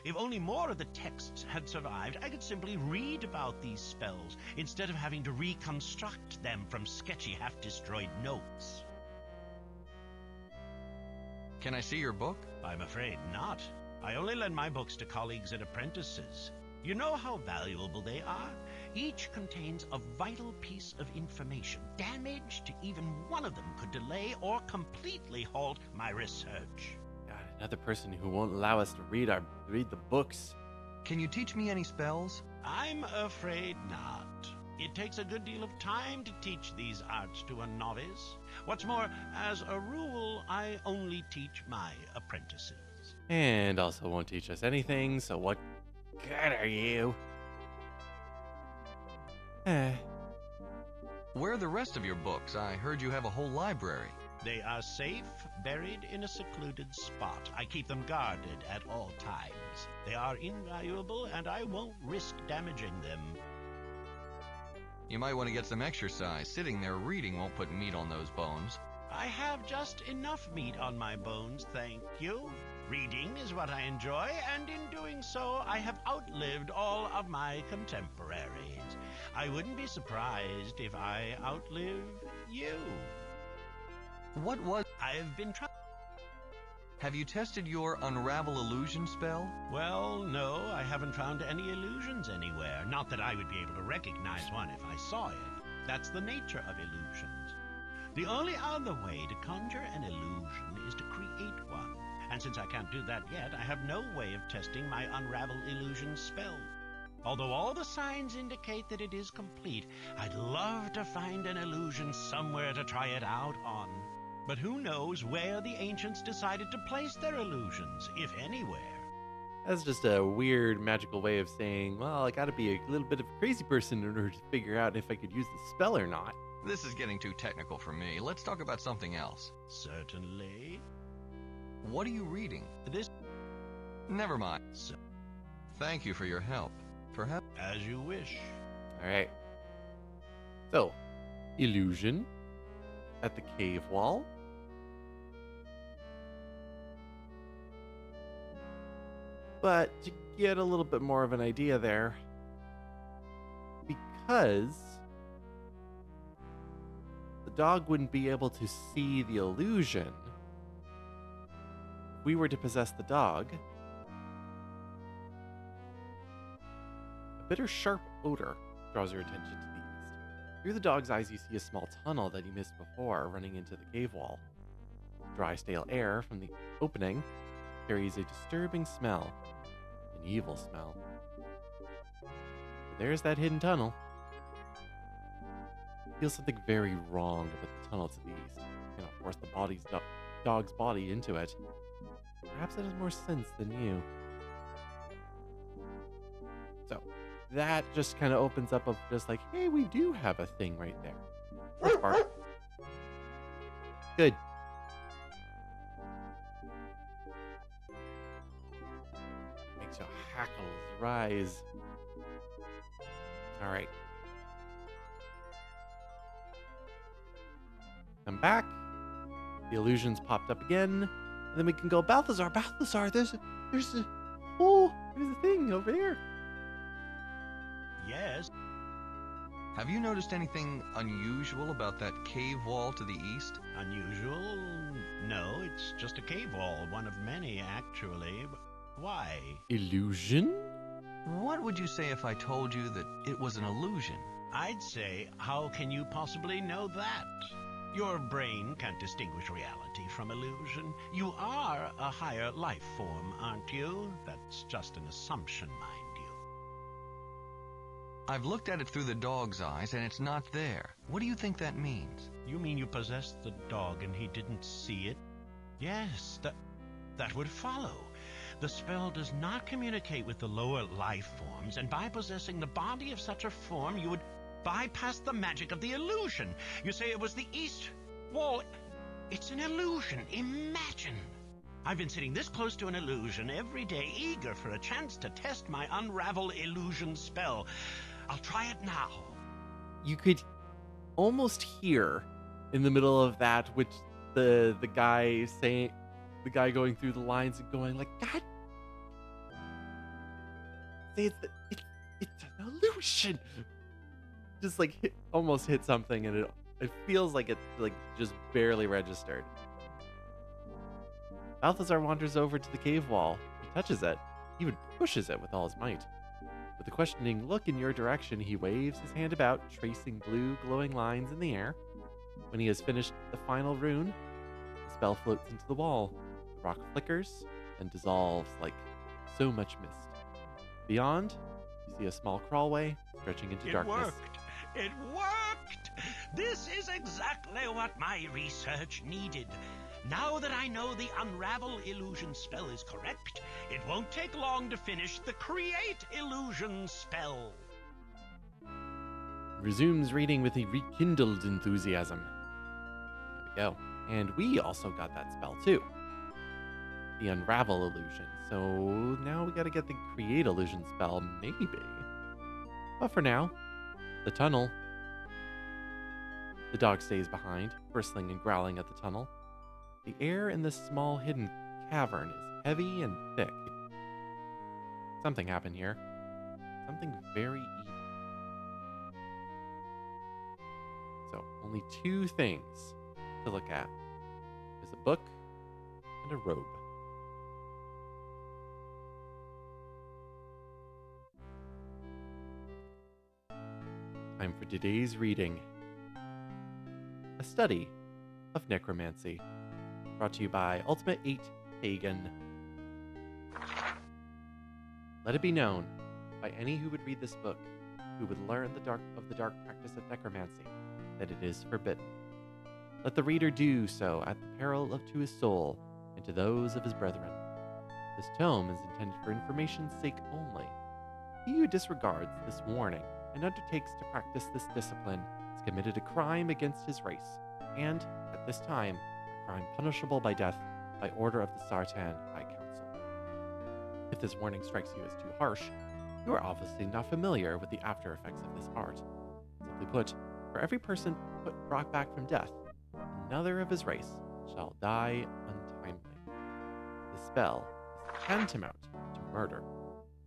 If only more of the texts had survived, I could simply read about these spells instead of having to reconstruct them from sketchy, half-destroyed notes. Can I see your book? I'm afraid not. I only lend my books to colleagues and apprentices. You know how valuable they are? Each contains a vital piece of information. Damage to even one of them could delay or completely halt my research. God, another person who won't allow us to read the books. Can you teach me any spells? I'm afraid not. It takes a good deal of time to teach these arts to a novice. What's more, as a rule, I only teach my apprentices. And also won't teach us anything, so what good are you? Where are the rest of your books? I heard you have a whole library. They are safe, buried in a secluded spot. I keep them guarded at all times. They are invaluable, and I won't risk damaging them. You might want to get some exercise. Sitting there reading won't put meat on those bones. I have just enough meat on my bones, thank you. Reading is what I enjoy, and in doing so, I have outlived all of my contemporaries. I wouldn't be surprised if I outlive you. What was... I've been trying... Have you tested your Unravel Illusion spell? Well, no, I haven't found any illusions anywhere. Not that I would be able to recognize one if I saw it. That's the nature of illusions. The only other way to conjure an illusion is to create one. And since I can't do that yet, I have no way of testing my Unravel Illusion spell. Although all the signs indicate that it is complete, I'd love to find an illusion somewhere to try it out on. But who knows where the ancients decided to place their illusions, if anywhere. That's just a weird magical way of saying, well, I gotta be a little bit of a crazy person in order to figure out if I could use the spell or not. This is getting too technical for me. Let's talk about something else. Certainly. What are you reading? This... Never mind. Thank you for your help. Perhaps... As you wish. Alright. So, illusion at the cave wall. But to get a little bit more of an idea there, because the dog wouldn't be able to see the illusion. If we were to possess the dog, a bitter, sharp odor draws your attention to the east. Through the dog's eyes, you see a small tunnel that you missed before running into the cave wall. Dry, stale air from the opening carries a disturbing smell, an evil smell. But there's that hidden tunnel. Feels something very wrong about the tunnel to the east. You cannot force the dog's body into it. Perhaps it has more sense than you. So, that just kind of opens up of just like, hey, we do have a thing right there. Let's bark. Good. Makes your hackles rise. All right. Come back. The illusions popped up again. And then we can go, Balthazar, there's a thing over there. Yes. Have you noticed anything unusual about that cave wall to the east? Unusual? No, it's just a cave wall, one of many, actually. Why? Illusion? What would you say if I told you that it was an illusion? I'd say, how can you possibly know that? Your brain can't distinguish reality from illusion. You are a higher life form, aren't you? That's just an assumption, mind you. I've looked at it through the dog's eyes, and it's not there. What do you think that means? You mean you possessed the dog and he didn't see it? Yes, that would follow. The spell does not communicate with the lower life forms, and by possessing the body of such a form, you would bypass the magic of the illusion. You say it was the east wall. It's an illusion. Imagine. I've been sitting this close to an illusion every day, eager for a chance to test my unravel illusion spell. I'll try it now. You could almost hear in the middle of that, which the guy saying, the guy going through the lines and going like, God, say it's an illusion. Just like almost hit something, and it feels like it like just barely registered. Balthazar wanders over to the cave wall. He touches it, even pushes it with all his might. With a questioning look in your direction, he waves his hand about, tracing blue glowing lines in the air. When he has finished the final rune, the spell floats into the wall. The rock flickers and dissolves like so much mist. Beyond, you see a small crawlway stretching into darkness. It worked! This is exactly what my research needed. Now that I know the Unravel Illusion spell is correct, it won't take long to finish the Create Illusion spell. Resumes reading with a rekindled enthusiasm. There we go. And we also got that spell too. The Unravel Illusion. So now we gotta get the Create Illusion spell, maybe. But for now, the tunnel. The dog stays behind, bristling and growling at the tunnel. The air in this small hidden cavern is heavy and thick. Something happened here. Something very evil. So, only two things to look at. There's a book and a robe. Time for today's reading. A study of necromancy. Brought to you by Ultimate 8 Pagan. Let it be known by any who would read this book, who would learn the dark practice of necromancy, that it is forbidden. Let the reader do so at the peril to his soul and to those of his brethren. This tome is intended for information's sake only. He who disregards this warning and undertakes to practice this discipline has committed a crime against his race, and, at this time, a crime punishable by death by order of the Sartan High Council. If this warning strikes you as too harsh, you are obviously not familiar with the after effects of this art. Simply put, for every person brought back from death, another of his race shall die untimely. This spell is tantamount to murder.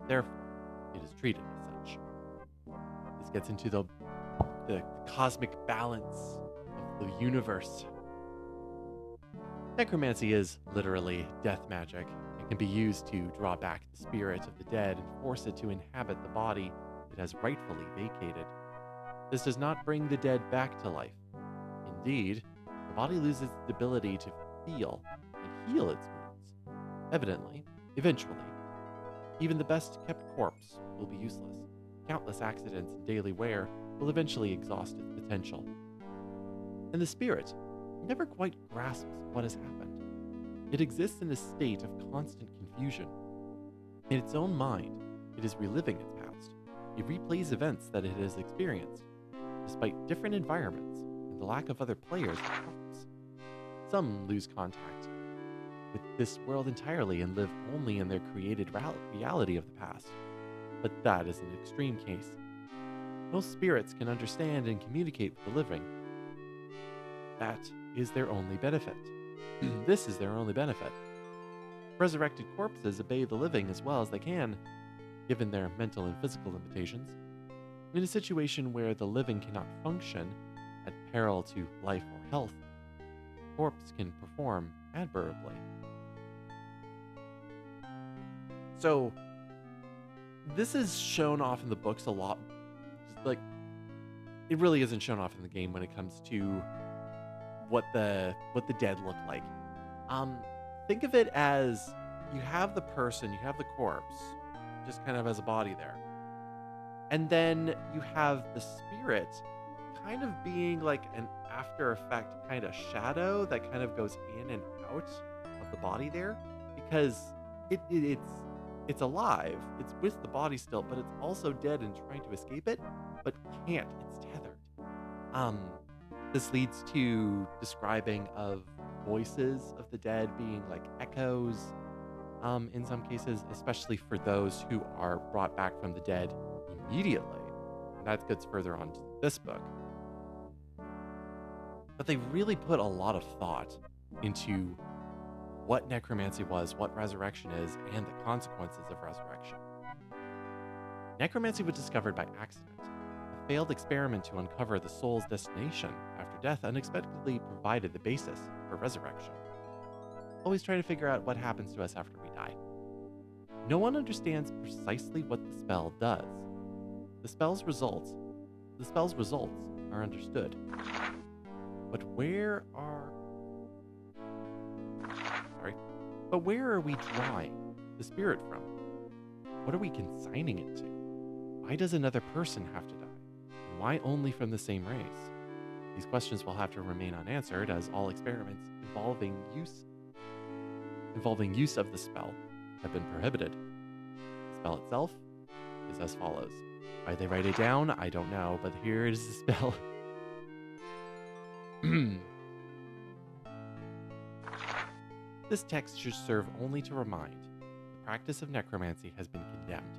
Therefore, it is treated as such. This gets into the cosmic balance of the universe. Necromancy is literally death magic. It can be used to draw back the spirit of the dead and force it to inhabit the body it has rightfully vacated. This does not bring the dead back to life. Indeed, the body loses its ability to feel and heal its wounds. Evidently, eventually, even the best kept corpse will be useless. Countless accidents and daily wear will eventually exhaust its potential. And the spirit never quite grasps what has happened. It exists in a state of constant confusion. In its own mind, it is reliving its past. It replays events that it has experienced, despite different environments and the lack of other players or parts. Some lose contact with this world entirely and live only in their created reality of the past. But that is an extreme case. Most spirits can understand and communicate with the living. That is their only benefit. This is their only benefit. Resurrected corpses obey the living as well as they can, given their mental and physical limitations. In a situation where the living cannot function at peril to life or health, the corpse can perform admirably. So, this is shown off in the books a lot. Like, it really isn't shown off in the game when it comes to what the dead look like. Think of it as you have the person, you have the corpse, just kind of as a body there. And then you have the spirit kind of being like an after effect kind of shadow that kind of goes in and out of the body there, because it's alive, it's with the body still, but it's also dead and trying to escape it, but can't, it's tethered. This leads to describing of voices of the dead being like echoes, in some cases, especially for those who are brought back from the dead immediately. And that gets further on to this book. But they really put a lot of thought into what necromancy was, what resurrection is, and the consequences of resurrection. Necromancy was discovered by accident. A failed experiment to uncover the soul's destination after death unexpectedly provided the basis for resurrection. Always try to figure out what happens to us after we die. No one understands precisely what the spell does. The spell's results are understood. But where are we drawing the spirit from? What are we consigning it to? Why does another person have to die? And why only from the same race? These questions will have to remain unanswered, as all experiments involving use of the spell have been prohibited. The spell itself is as follows. Why they write it down, I don't know, but here is the spell. This text should serve only to remind the practice of necromancy has been condemned.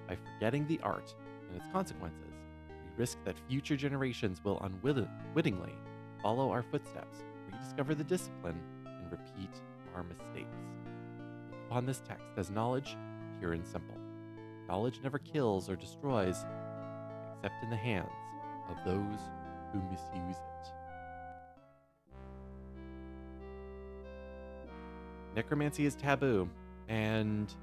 By forgetting the art and its consequences, we risk that future generations will unwittingly follow our footsteps, rediscover the discipline, and repeat our mistakes. Look upon this text as knowledge, pure and simple. Knowledge never kills or destroys, except in the hands of those who misuse it. Necromancy is taboo, and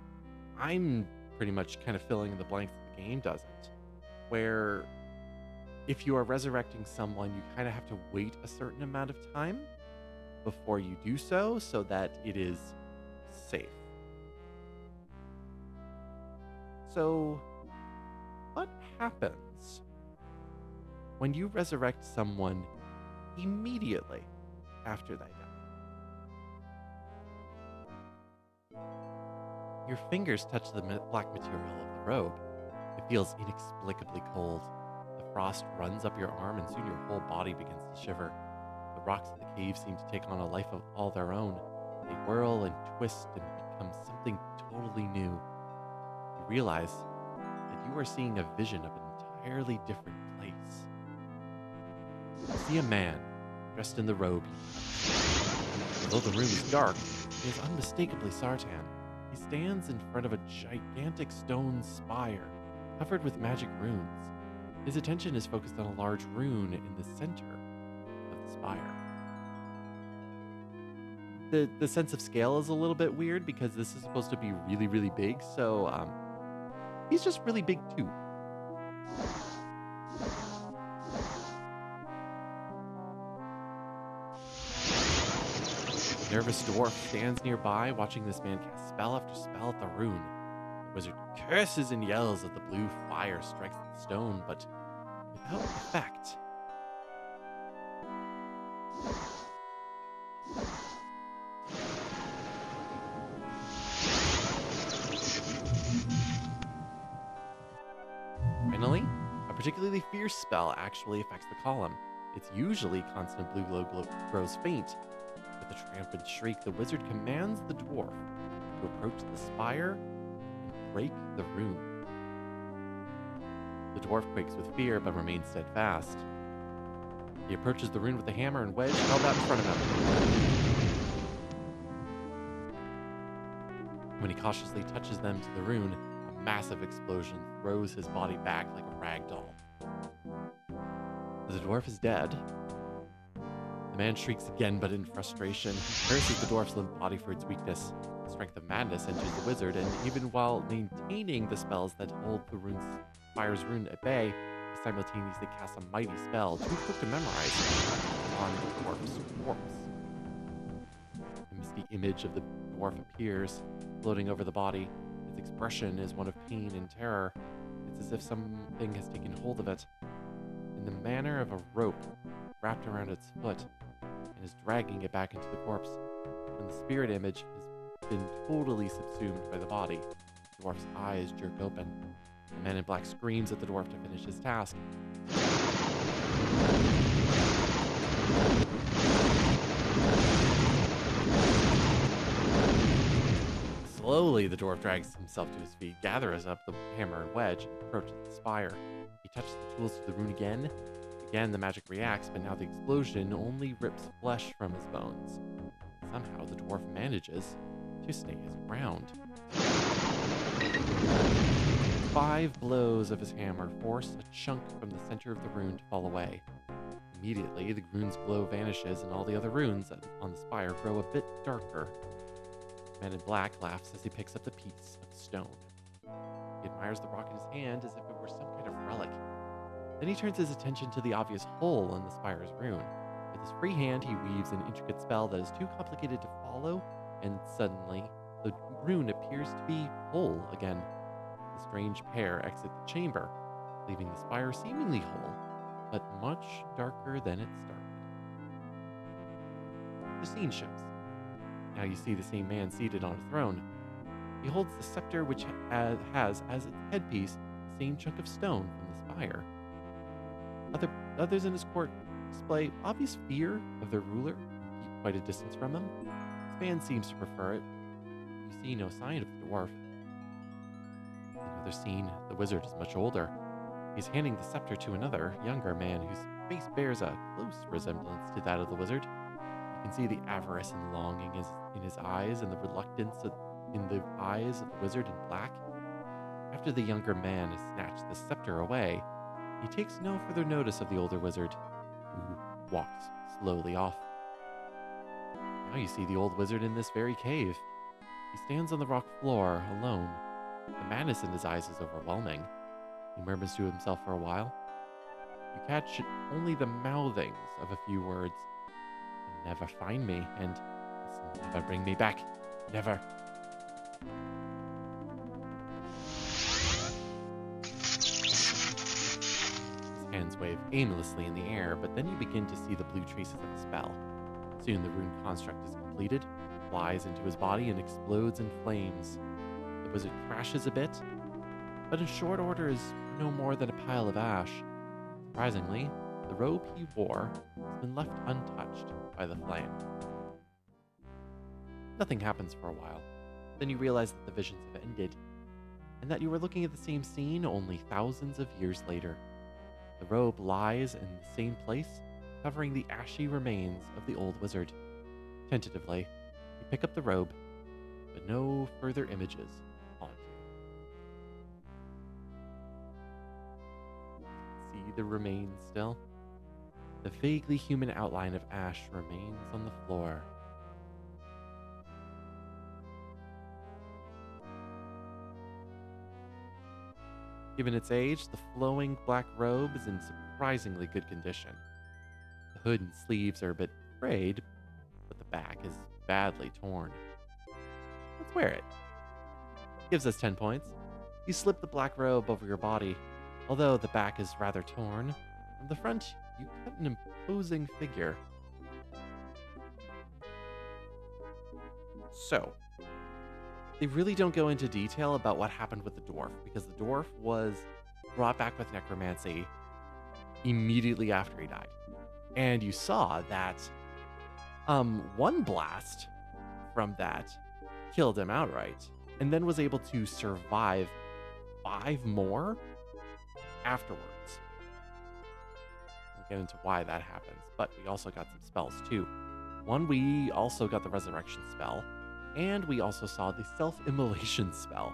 I'm pretty much kind of filling in the blanks that the game doesn't. Where if you are resurrecting someone, you kind of have to wait a certain amount of time before you do so that it is safe. So, what happens when you resurrect someone immediately after they die? Your fingers touch the black material of the robe. It feels inexplicably cold. The frost runs up your arm, and soon your whole body begins to shiver. The rocks of the cave seem to take on a life of all their own. They whirl and twist and become something totally new. You realize that you are seeing a vision of an entirely different place. You see a man dressed in the robe. Although the room is dark, it is unmistakably Sartan. He stands in front of a gigantic stone spire covered with magic runes. His attention is focused on a large rune in the center of the spire. The sense of scale is a little bit weird because this is supposed to be really, really big, so he's just really big too. A nervous dwarf stands nearby, watching this man cast spell after spell at the rune. The wizard curses and yells as the blue fire strikes the stone, but without effect. Finally, a particularly fierce spell actually affects the column. Its usually constant blue glow grows faint. With a triumphant shriek, the wizard commands the dwarf to approach the spire and break the rune. The dwarf quakes with fear but remains steadfast. He approaches the rune with the hammer and wedge held out in front of him. When he cautiously touches them to the rune, a massive explosion throws his body back like a rag doll. The dwarf is dead. The man shrieks again, but in frustration. He curses the dwarf's limp body for its weakness. The strength of madness enters the wizard, and even while maintaining the spells that hold the fire's rune at bay, he simultaneously casts a mighty spell, too quick to memorize, on the dwarf's corpse. A misty image of the dwarf appears, floating over the body. Its expression is one of pain and terror. It's as if something has taken hold of it, in the manner of a rope wrapped around its foot, and is dragging it back into the corpse. When the spirit image has been totally subsumed by the body, the dwarf's eyes jerk open. The man in black screams at the dwarf to finish his task. Slowly, the dwarf drags himself to his feet, gathers up the hammer and wedge, and approaches the spire. He touches the tools to the rune again. Again, the magic reacts, but now the explosion only rips flesh from his bones. Somehow, the dwarf manages to stay his ground. 5 blows of his hammer force a chunk from the center of the rune to fall away. Immediately, the rune's glow vanishes, and all the other runes on the spire grow a bit darker. The man in black laughs as he picks up the piece of stone. He admires the rock in his hand as if it were some kind of relic. Then he turns his attention to the obvious hole in the spire's rune. With his free hand, he weaves an intricate spell that is too complicated to follow, and suddenly, the rune appears to be whole again. The strange pair exit the chamber, leaving the spire seemingly whole, but much darker than it started. The scene shifts. Now you see the same man seated on a throne. He holds the scepter which has as its headpiece the same chunk of stone from the spire. Others in his court display obvious fear of their ruler and keep quite a distance from him. This man seems to prefer it. You see no sign of the dwarf. In another scene, the wizard is much older. He's handing the scepter to another, younger man whose face bears a close resemblance to that of the wizard. You can see the avarice and longing in his eyes and the reluctance in the eyes of the wizard in black. After the younger man has snatched the scepter away, he takes no further notice of the older wizard, who walks slowly off. Now you see the old wizard in this very cave. He stands on the rock floor, alone. The madness in his eyes is overwhelming. He murmurs to himself for a while. You catch only the mouthings of a few words. You'll never find me, and this will never bring me back. Never. Hands wave aimlessly in the air, but then you begin to see the blue traces of the spell. Soon the rune construct is completed, flies into his body, and explodes in flames. The wizard crashes a bit, but in short order is no more than a pile of ash. Surprisingly, the robe he wore has been left untouched by the flame. Nothing happens for a while. Then you realize that the visions have ended, and that you are looking at the same scene only thousands of years later. The robe lies in the same place, covering the ashy remains of the old wizard. Tentatively, you pick up the robe, but no further images haunt you. See the remains still. The vaguely human outline of Ash remains on the floor. Given its age, the flowing black robe is in surprisingly good condition. The hood and sleeves are a bit frayed, but the back is badly torn. Let's wear it. Gives us 10 points. You slip the black robe over your body. Although the back is rather torn, from the front you cut an imposing figure. So, they really don't go into detail about what happened with the dwarf, because the dwarf was brought back with necromancy immediately after he died. And you saw that one blast from that killed him outright, and then was able to survive 5 more afterwards. We'll get into why that happens, but we also got some spells too. One, we also got the resurrection spell, and we also saw the self-immolation spell.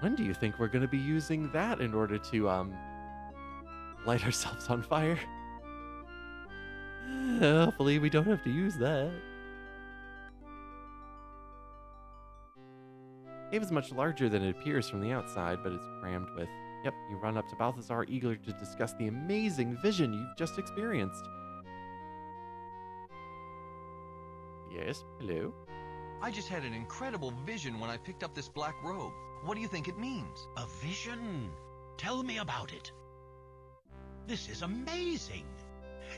When do you think we're going to be using that in order to light ourselves on fire? Hopefully we don't have to use that. The cave is much larger than it appears from the outside, but it's crammed with... Yep, you run up to Balthazar, eager to discuss the amazing vision you've just experienced. Yes, hello? I just had an incredible vision when I picked up this black robe. What do you think it means? A vision? Tell me about it. This is amazing.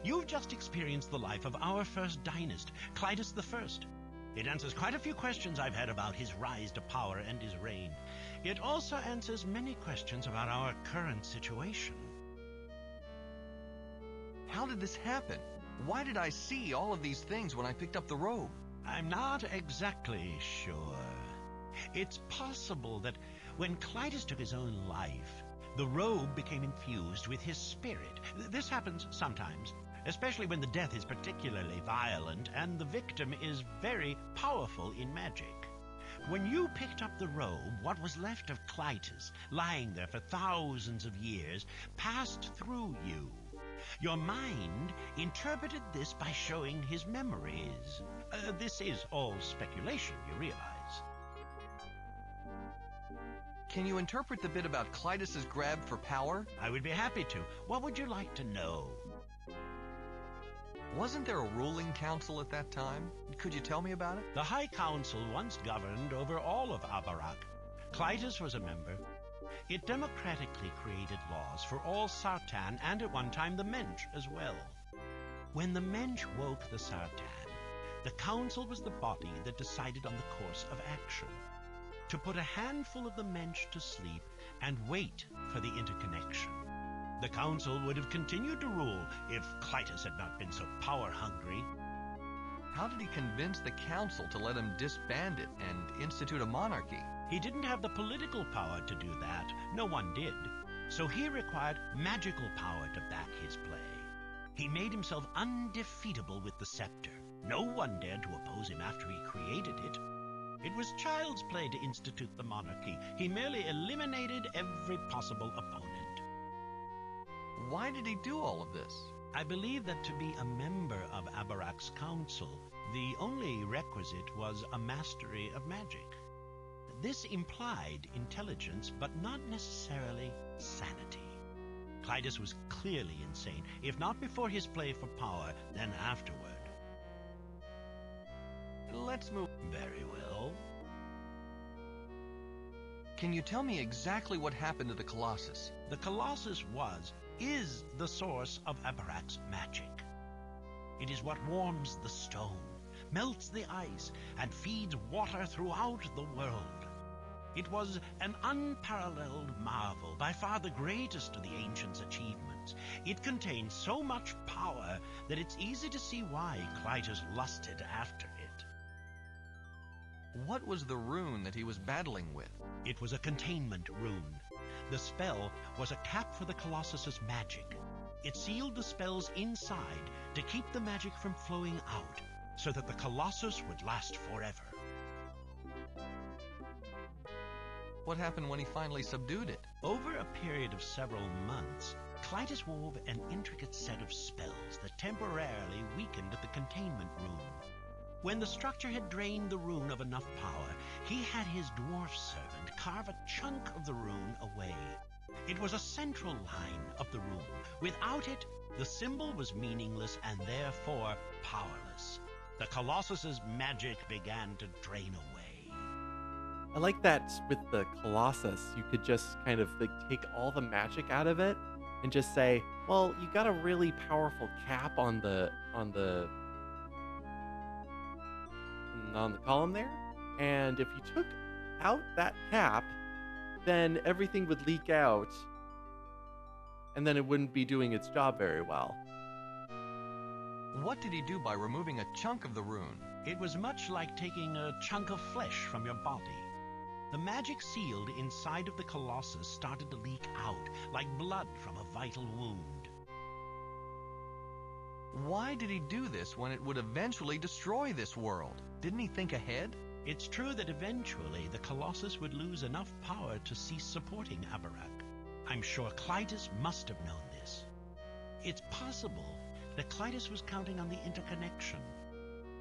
You've just experienced the life of our first dynast, Clitus I. It answers quite a few questions I've had about his rise to power and his reign. It also answers many questions about our current situation. How did this happen? Why did I see all of these things when I picked up the robe? I'm not exactly sure. It's possible that when Clitus took his own life, the robe became infused with his spirit. This happens sometimes, especially when the death is particularly violent and the victim is very powerful in magic. When you picked up the robe, what was left of Clitus, lying there for thousands of years, passed through you. Your mind interpreted this by showing his memories. This is all speculation, you realize. Can you interpret the bit about Clitus's grab for power? I would be happy to. What would you like to know? Wasn't there a ruling council at that time? Could you tell me about it? The High Council once governed over all of Abarak. Clitus was a member. It democratically created laws for all Sartan and at one time the Mensch as well. When the Mensch woke the Sartan, the council was the body that decided on the course of action. To put a handful of the Mensch to sleep and wait for the interconnection. The council would have continued to rule if Clitus had not been so power-hungry. How did he convince the council to let him disband it and institute a monarchy? He didn't have the political power to do that. No one did. So he required magical power to back his play. He made himself undefeatable with the scepter. No one dared to oppose him after he created it. It was child's play to institute the monarchy. He merely eliminated every possible opponent. Why did he do all of this? I believe that to be a member of Abarak's council, the only requisite was a mastery of magic. This implied intelligence, but not necessarily sanity. Clitus was clearly insane, if not before his play for power, then afterward. Let's move. Very well. Can you tell me exactly what happened to the Colossus? The Colossus is the source of Abarak's magic. It is what warms the stone, melts the ice, and feeds water throughout the world. It was an unparalleled marvel, by far the greatest of the ancients' achievements. It contained so much power that it's easy to see why Clitus lusted after it. What was the rune that he was battling with? It was a containment rune. The spell was a cap for the Colossus's magic. It sealed the spells inside to keep the magic from flowing out, so that the Colossus would last forever. What happened when he finally subdued it? Over a period of several months, Clytus wove an intricate set of spells that temporarily weakened the containment rune. When the structure had drained the rune of enough power, he had his dwarf servant carve a chunk of the rune away. It was a central line of the rune. Without it, the symbol was meaningless and therefore powerless. The Colossus's magic began to drain away. I like that with the Colossus, you could just kind of like take all the magic out of it and just say, well, you got a really powerful cap on the column there, and if you took out that cap, then everything would leak out, and then it wouldn't be doing its job very well. What did he do by removing a chunk of the rune? It was much like taking a chunk of flesh from your body. The magic sealed inside of the Colossus started to leak out, like blood from a vital wound. Why did he do this when it would eventually destroy this world? Didn't he think ahead? It's true that eventually the Colossus would lose enough power to cease supporting Abarak. I'm sure Clytus must have known this. It's possible that Clytus was counting on the interconnection.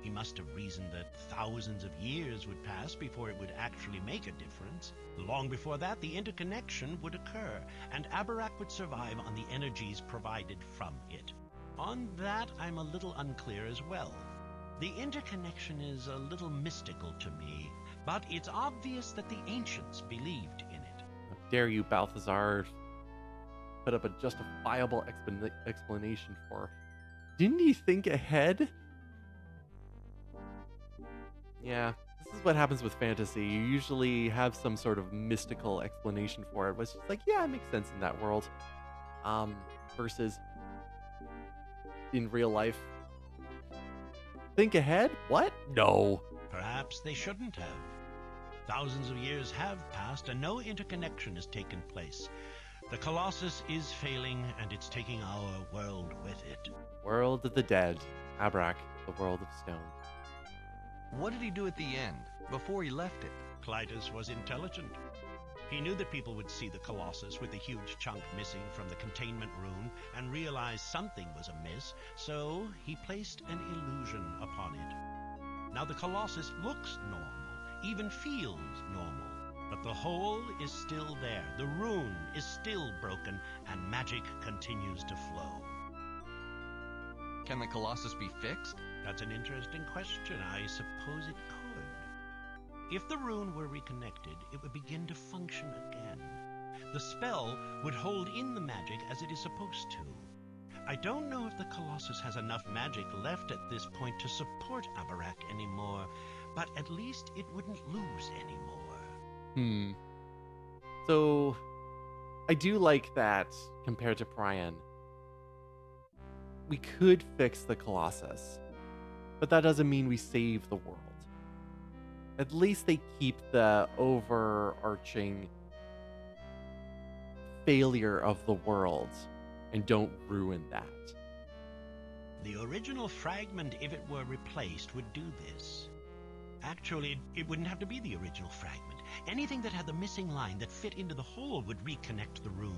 He must have reasoned that thousands of years would pass before it would actually make a difference. Long before that, the interconnection would occur, and Abarak would survive on the energies provided from it. On that, I'm a little unclear as well. The interconnection is a little mystical to me, but it's obvious that the ancients believed in it. How dare you, Balthazar, put up a justifiable explanation for. Didn't he think ahead? Yeah, this is what happens with fantasy. You usually have some sort of mystical explanation for it, which is like, yeah, it makes sense in that world. Versus in real life. Think ahead? What? No. Perhaps they shouldn't have. Thousands of years have passed and no interconnection has taken place. The Colossus is failing and it's taking our world with it. World of the dead. Abarak, the world of stone. What did he do at the end, before he left it? Clytus was intelligent. He knew that people would see the Colossus with a huge chunk missing from the containment rune and realize something was amiss, so he placed an illusion upon it. Now the Colossus looks normal, even feels normal, but the hole is still there, the rune is still broken, and magic continues to flow. Can the Colossus be fixed? That's an interesting question. I suppose it could. If the rune were reconnected, it would begin to function again. The spell would hold in the magic as it is supposed to. I don't know if the Colossus has enough magic left at this point to support Abarak anymore, but at least it wouldn't lose anymore. So, I do like that compared to Prion. We could fix the Colossus, but that doesn't mean we save the world. At least they keep the overarching failure of the world and don't ruin that. The original fragment, if it were replaced, would do this. Actually, it wouldn't have to be the original fragment. Anything that had the missing line that fit into the hole would reconnect the rune.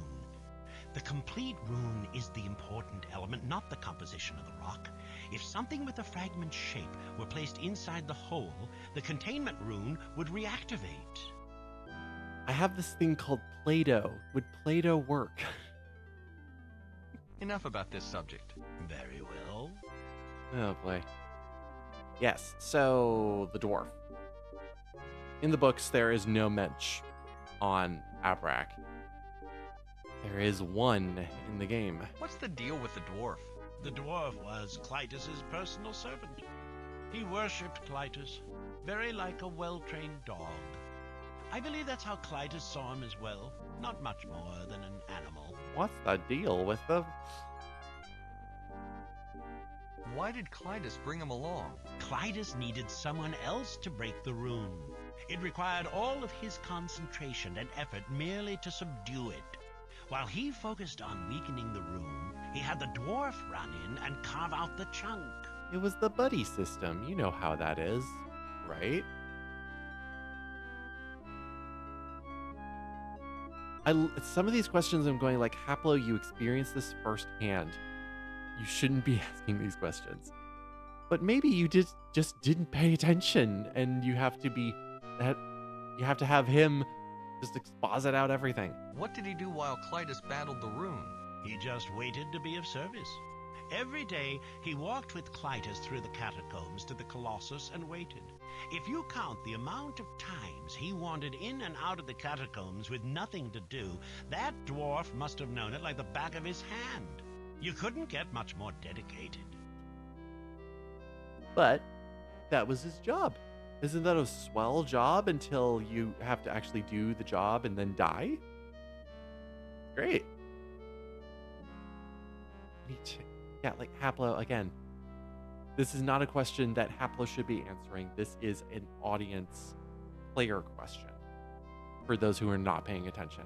The complete rune is the important element, not the composition of the rock. If something with the fragment shape were placed inside the hole, the containment rune would reactivate. I have this thing called Play-Doh. Would Play-Doh work? Enough about this subject. Very well. Oh boy. Yes, so the dwarf. In the books, there is no mensch on Abarak. There is one in the game. What's the deal with the dwarf? The dwarf was Clytus's personal servant. He worshipped Clytus, very like a well-trained dog. I believe that's how Clytus saw him as well, not much more than an animal. What's the deal with the... Why did Clytus bring him along? Clytus needed someone else to break the rune. It required all of his concentration and effort merely to subdue it. While he focused on weakening the rune, he had the dwarf run in and carve out the chunk. It was the buddy system. You know how that is, right? Some of these questions I'm going like, Haplo, you experienced this firsthand. You shouldn't be asking these questions. But maybe you just didn't pay attention, and you have to have him just exposit out everything. What did he do while Clytus battled the rune? He just waited to be of service. Every day, he walked with Clytus through the catacombs to the Colossus and waited. If you count the amount of times he wandered in and out of the catacombs with nothing to do, that dwarf must have known it like the back of his hand. You couldn't get much more dedicated. But that was his job. Isn't that a swell job until you have to actually do the job and then die? Great. Yeah, like Haplo, again, this is not a question that Haplo should be answering. This is an audience player question for those who are not paying attention.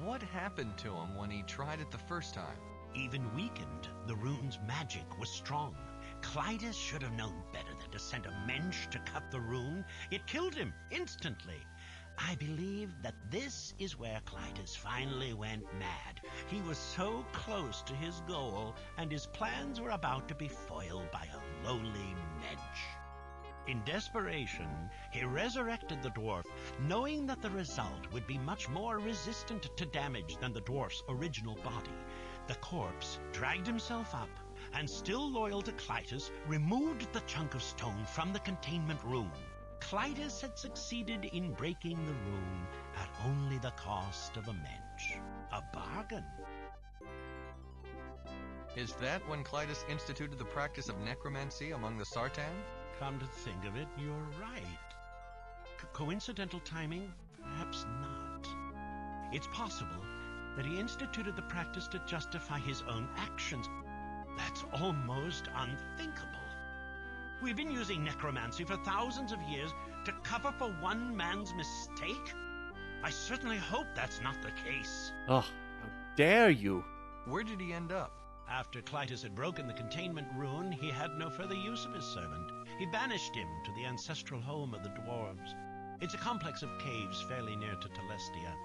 What happened to him when he tried it the first time? Even weakened, the rune's magic was strong. Clytus should have known better than to send a mensch to cut the rune. It killed him instantly. I believe that this is where Clytus finally went mad. He was so close to his goal, and his plans were about to be foiled by a lowly mensch. In desperation, he resurrected the dwarf, knowing that the result would be much more resistant to damage than the dwarf's original body. The corpse dragged himself up, and still loyal to Clytus, removed the chunk of stone from the containment rune. Clytus had succeeded in breaking the rune at only the cost of a mensch. A bargain. Is that when Clytus instituted the practice of necromancy among the Sartan? Come to think of it, you're right. Coincidental timing? Perhaps not. It's possible that he instituted the practice to justify his own actions. That's almost unthinkable. We've been using necromancy for thousands of years to cover for one man's mistake? I certainly hope that's not the case. Oh, how dare you! Where did he end up? After Clytus had broken the containment rune, he had no further use of his servant. He banished him to the ancestral home of the dwarves. It's a complex of caves fairly near to Telestia.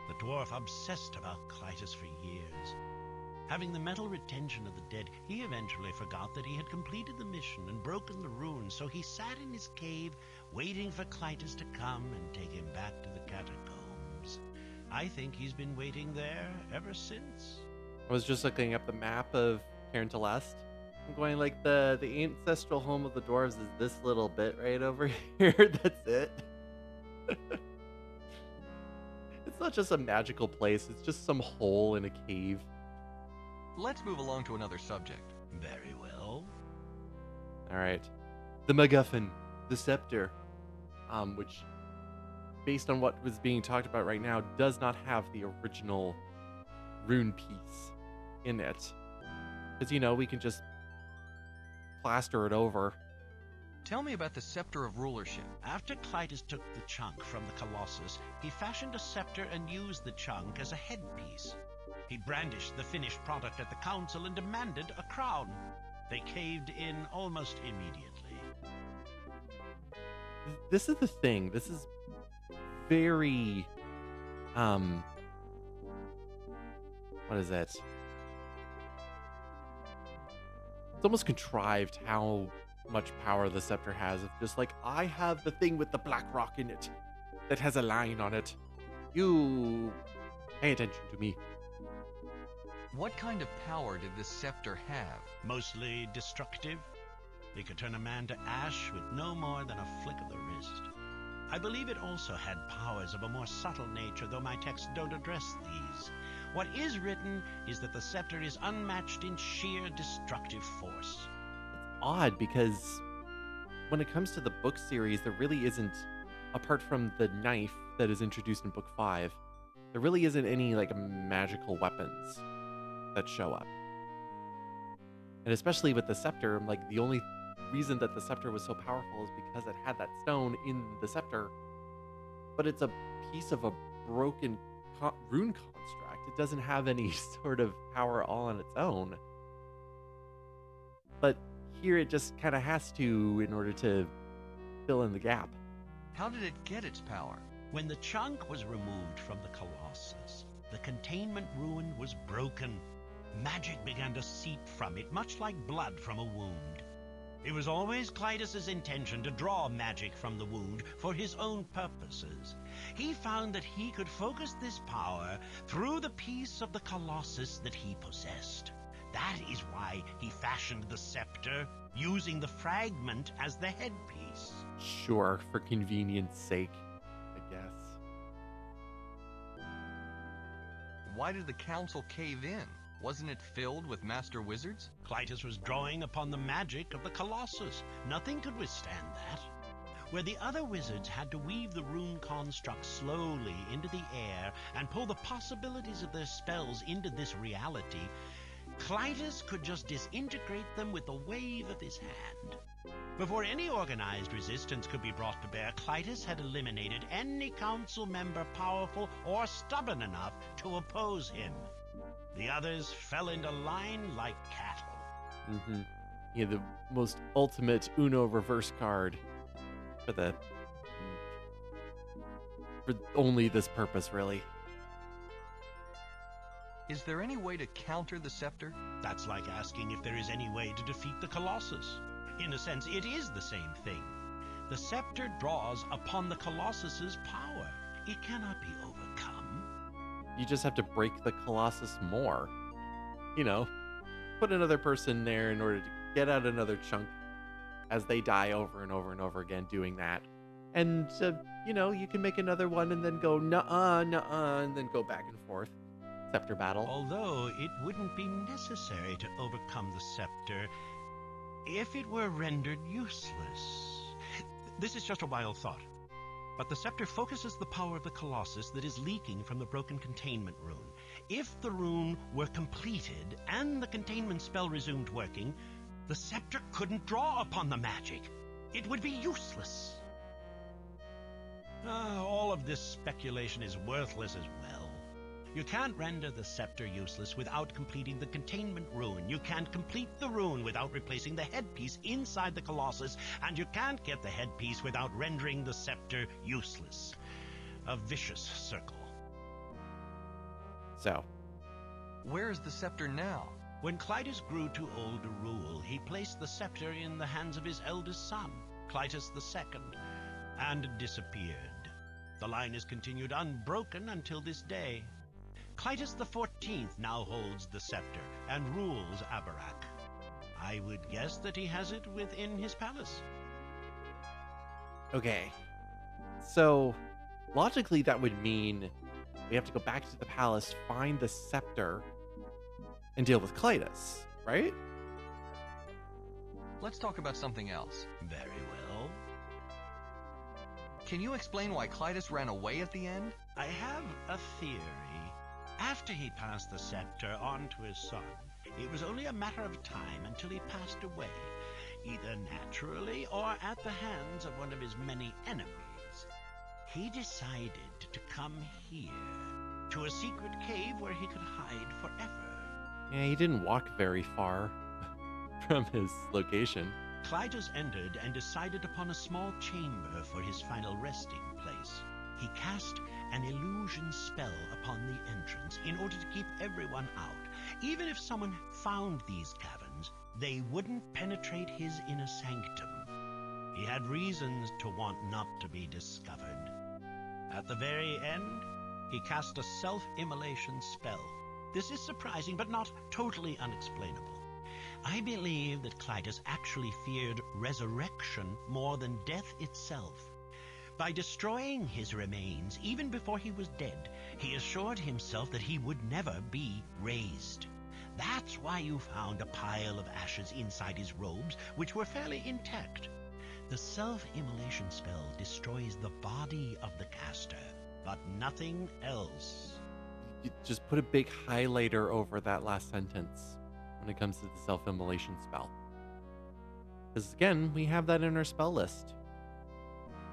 The dwarf obsessed about Clytus for years. Having the mental retention of the dead, he eventually forgot that he had completed the mission and broken the rune, so he sat in his cave, waiting for Clytus to come and take him back to the catacombs. I think he's been waiting there ever since. I was just looking up the map of Cairn Telest. I'm going like the ancestral home of the dwarves is this little bit right over here. That's it. It's not just a magical place, it's just some hole in a cave. Let's move along to another subject. Very well. All right. The MacGuffin, the scepter, which, based on what was being talked about right now, does not have the original rune piece in it. Because, we can just plaster it over. Tell me about the Scepter of Rulership. After Clytus took the chunk from the Colossus, he fashioned a scepter and used the chunk as a headpiece. He brandished the finished product at the council and demanded a crown. They caved in almost immediately. This is the thing. This is very, what is it? It's almost contrived how much power the scepter has. Of just like, I have the thing with the black rock in it that has a line on it. You pay attention to me. What kind of power did this scepter have? Mostly destructive. It could turn a man to ash with no more than a flick of the wrist. I believe it also had powers of a more subtle nature, though my texts don't address these. What is written is that the scepter is unmatched in sheer destructive force. It's odd because when it comes to the book series, there really isn't, apart from the knife that is introduced in book 5, there really isn't any like magical weapons that show up. And especially with the scepter, like the only reason that the scepter was so powerful is because it had that stone in the scepter, but it's a piece of a broken rune construct. It doesn't have any sort of power all on its own. But here it just kind of has to in order to fill in the gap. How did it get its power? When the chunk was removed from the Colossus, the containment ruin was broken. Magic began to seep from it, much like blood from a wound. It was always Clytus's intention to draw magic from the wound for his own purposes. He found that he could focus this power through the piece of the Colossus that he possessed. That is why he fashioned the scepter, using the fragment as the headpiece. Sure, for convenience sake, I guess. Why did the council cave in? Wasn't it filled with master wizards? Clytus was drawing upon the magic of the Colossus. Nothing could withstand that. Where the other wizards had to weave the rune construct slowly into the air and pull the possibilities of their spells into this reality, Clytus could just disintegrate them with a wave of his hand. Before any organized resistance could be brought to bear, Clytus had eliminated any council member powerful or stubborn enough to oppose him. The others fell into line like cattle. Mm-hmm. Yeah, the most ultimate Uno reverse card for only this purpose, really. Is there any way to counter the scepter? That's like asking if there is any way to defeat the Colossus. In a sense, it is the same thing. The scepter draws upon the Colossus's power. It cannot be overcome. You just have to break the Colossus more. You know, put another person there in order to get out another chunk as they die over and over and over again doing that. And, you know, you can make another one and then go nuh-uh, nuh-uh, and then go back and forth. Scepter battle. Although it wouldn't be necessary to overcome the scepter if it were rendered useless. This is just a wild thought. But the scepter focuses the power of the Colossus that is leaking from the broken containment rune. If the rune were completed and the containment spell resumed working, the scepter couldn't draw upon the magic. It would be useless. All of this speculation is worthless as well. You can't render the scepter useless without completing the containment rune. You can't complete the rune without replacing the headpiece inside the Colossus, and you can't get the headpiece without rendering the scepter useless. A vicious circle. So, where is the scepter now? When Clytus grew too old to rule, he placed the scepter in the hands of his eldest son, Clytus II, and disappeared. The line is continued unbroken until this day. Clytus XIV now holds the scepter and rules Abarak. I would guess that he has it within his palace. okay. So, logically that would mean we have to go back to the palace, find the scepter, and deal with Clytus, right? Let's talk about something else. Very well. Can you explain why Clytus ran away at the end? I have a theory. After he passed the scepter on to his son, it was only a matter of time until he passed away, either naturally or at the hands of one of his many enemies. He decided to come here, to a secret cave where he could hide forever. Yeah, he didn't walk very far from his location. Clytus entered and decided upon a small chamber for his final resting place. He cast an illusion spell upon the entrance in order to keep everyone out. Even if someone found these caverns, they wouldn't penetrate his inner sanctum. He had reasons to want not to be discovered. At the very end, he cast a self-immolation spell. This is surprising, but not totally unexplainable. I believe that Clytus actually feared resurrection more than death itself. By destroying his remains, even before he was dead, he assured himself that he would never be raised. That's why you found a pile of ashes inside his robes, which were fairly intact. The self-immolation spell destroys the body of the caster, but nothing else. You just put a big highlighter over that last sentence when it comes to the self-immolation spell. Because again, we have that in our spell list,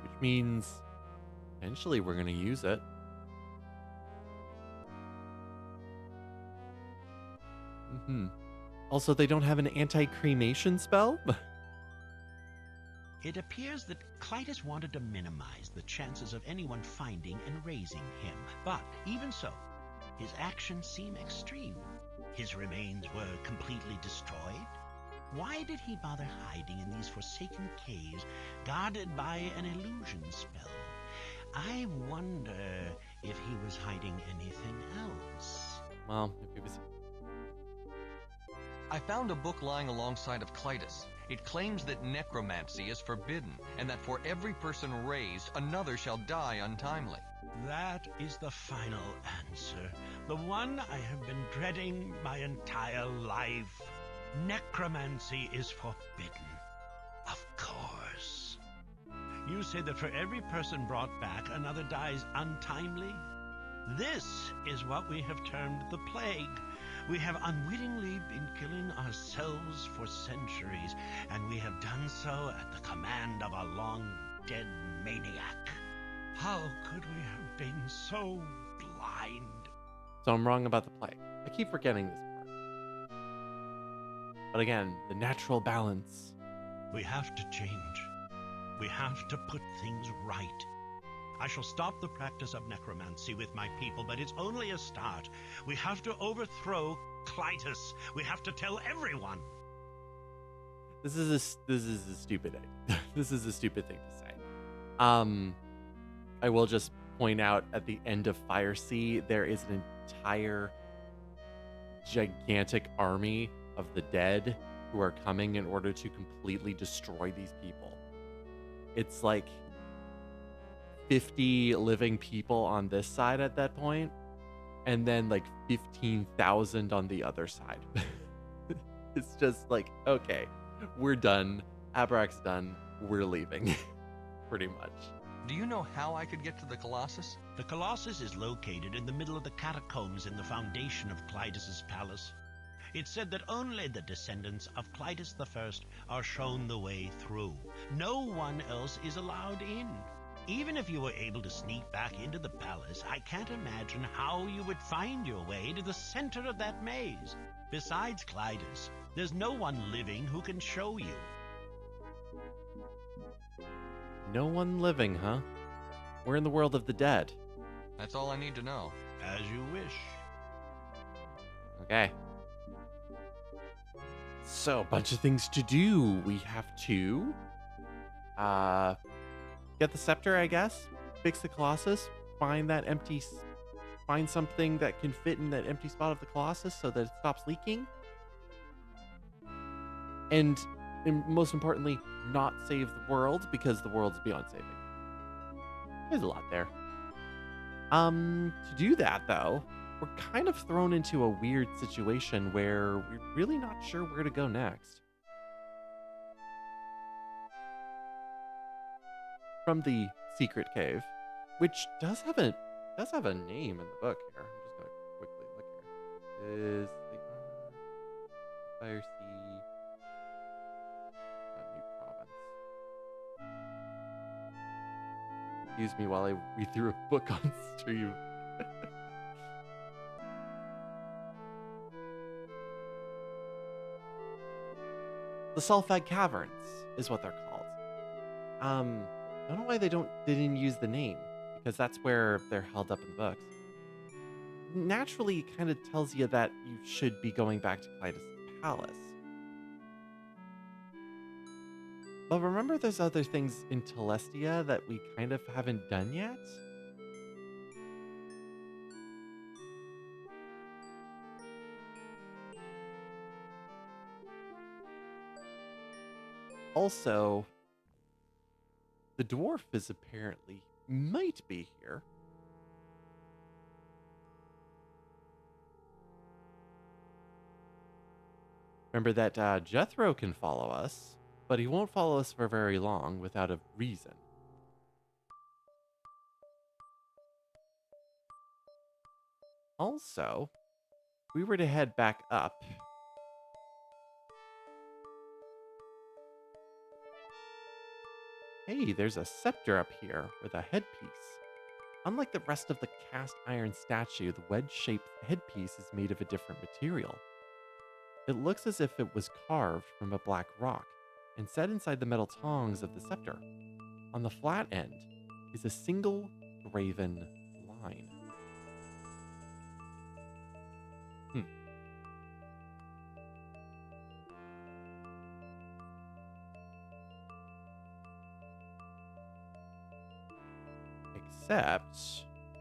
which means eventually we're going to use it. Also, they don't have an anti-cremation spell? It appears that Clytus wanted to minimize the chances of anyone finding and raising him. But even so, his actions seem extreme. His remains were completely destroyed. Why did he bother hiding in these forsaken caves guarded by an illusion spell? I wonder if he was hiding anything else. Well, if he was... I found a book lying alongside of Clytus. It claims that necromancy is forbidden, and that for every person raised, another shall die untimely. That is the final answer. The one I have been dreading my entire life. Necromancy is forbidden. Of course. You say that for every person brought back, another dies untimely? This is what we have termed the plague. We have unwittingly been killing ourselves for centuries, and we have done so at the command of a long-dead maniac. How could we have been so blind? So I'm wrong about the plague. I keep forgetting this part. But again, the natural balance. We have to change. We have to put things right. I shall stop the practice of necromancy with my people, but it's only a start. We have to overthrow Clytus. We have to tell everyone. This is a stupid this is a stupid thing to say. I will just point out at the end of Fire Sea, there is an entire gigantic army of the dead who are coming in order to completely destroy these people. It's like 50 living people on this side at that point, and then like 15,000 on the other side. It's just like, okay, we're done. Abarak's done. We're leaving. Pretty much. Do you know how I could get to the Colossus? The Colossus is located in the middle of the catacombs in the foundation of Clytus's palace. It's said that only the descendants of Clytus I are shown the way through. No one else is allowed in. Even if you were able to sneak back into the palace, I can't imagine how you would find your way to the center of that maze. Besides Clytus, there's no one living who can show you. No one living, huh? We're in the world of the dead. That's all I need to know. As you wish. Okay. So, a bunch of things to do. We have to get the scepter, I guess. Fix the Colossus. Find something that can fit in that empty spot of the Colossus so that it stops leaking. And most importantly, not save the world, because the world's beyond saving. There's a lot there. To do that, though, we're kind of thrown into a weird situation where we're really not sure where to go next. From the secret cave, which does have a name in the book here. I'm just gonna quickly look here. Is the Fire Sea New Province? Excuse me while I read through a book on stream. The Sulfag Caverns is what they're called. I don't know why they didn't use the name, because that's where they're held up in the books. Naturally, it kind of tells you that you should be going back to Clytus' palace. But remember, there's other things in Telestia that we kind of haven't done yet? Also, the dwarf might be here. Remember that Jethro can follow us, but he won't follow us for very long without a reason. Also, if we were to head back up, hey, there's a scepter up here with a headpiece. Unlike the rest of the cast iron statue, the wedge-shaped headpiece is made of a different material. It looks as if it was carved from a black rock, and set inside the metal tongs of the scepter. On the flat end is a single graven line. Except,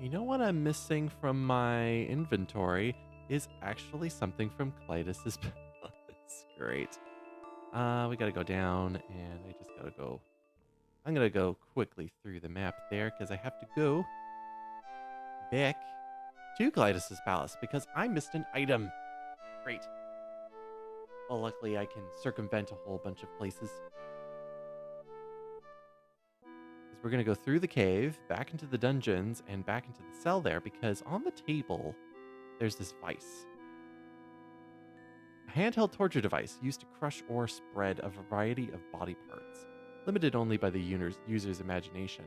you know what I'm missing from my inventory is actually something from Clytus's palace. Great. We gotta go down, and I just gotta go. I'm gonna go quickly through the map there because I have to go back to Clytus's palace because I missed an item. Great. Well, luckily I can circumvent a whole bunch of places. We're going to go through the cave, back into the dungeons, and back into the cell there, because on the table, there's this vice. A handheld torture device used to crush or spread a variety of body parts, limited only by the user's imagination.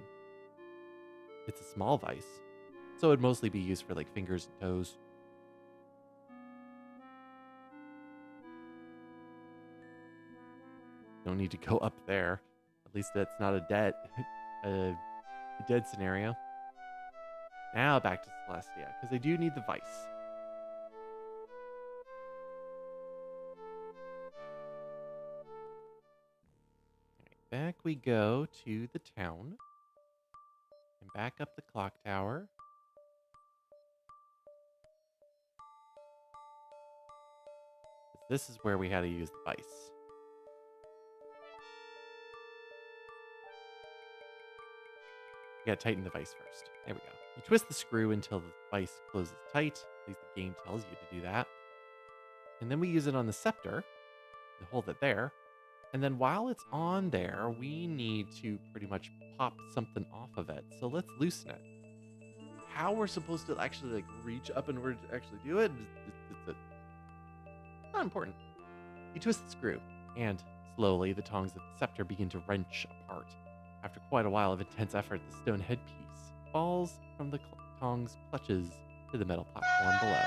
It's a small vice, so it'd mostly be used for, like, fingers and toes. Don't need to go up there. At least that's not a dead scenario. Now back to Celestia, because I do need the vice. Alright, back we go to the town. And back up the clock tower. This is where we had to use the vice. You gotta tighten the vice first. There we go. You twist the screw until the vice closes tight. At least the game tells you to do that. And then we use it on the scepter to hold it there. And then while it's on there, we need to pretty much pop something off of it. So let's loosen it. How we're supposed to actually like reach up in order to actually do it, it's not important. You twist the screw, and slowly the tongs of the scepter begin to wrench apart. After quite a while of intense effort, the stone headpiece falls from the tongs' clutches to the metal platform below.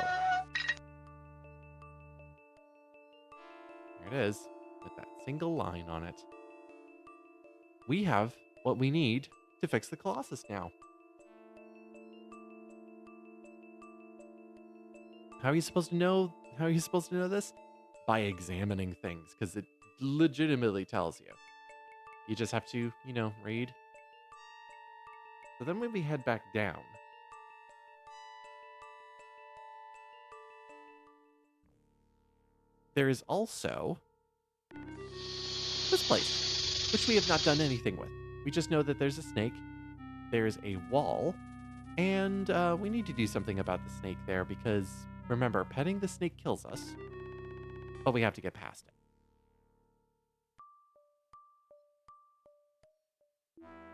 There it is, with that single line on it. We have what we need to fix the Colossus now. How are you supposed to know? How are you supposed to know this? By examining things, because it legitimately tells you. You just have to, read. So then when we head back down, there is also this place, which we have not done anything with. We just know that there's a snake, there's a wall, and we need to do something about the snake there because, remember, petting the snake kills us, but we have to get past it.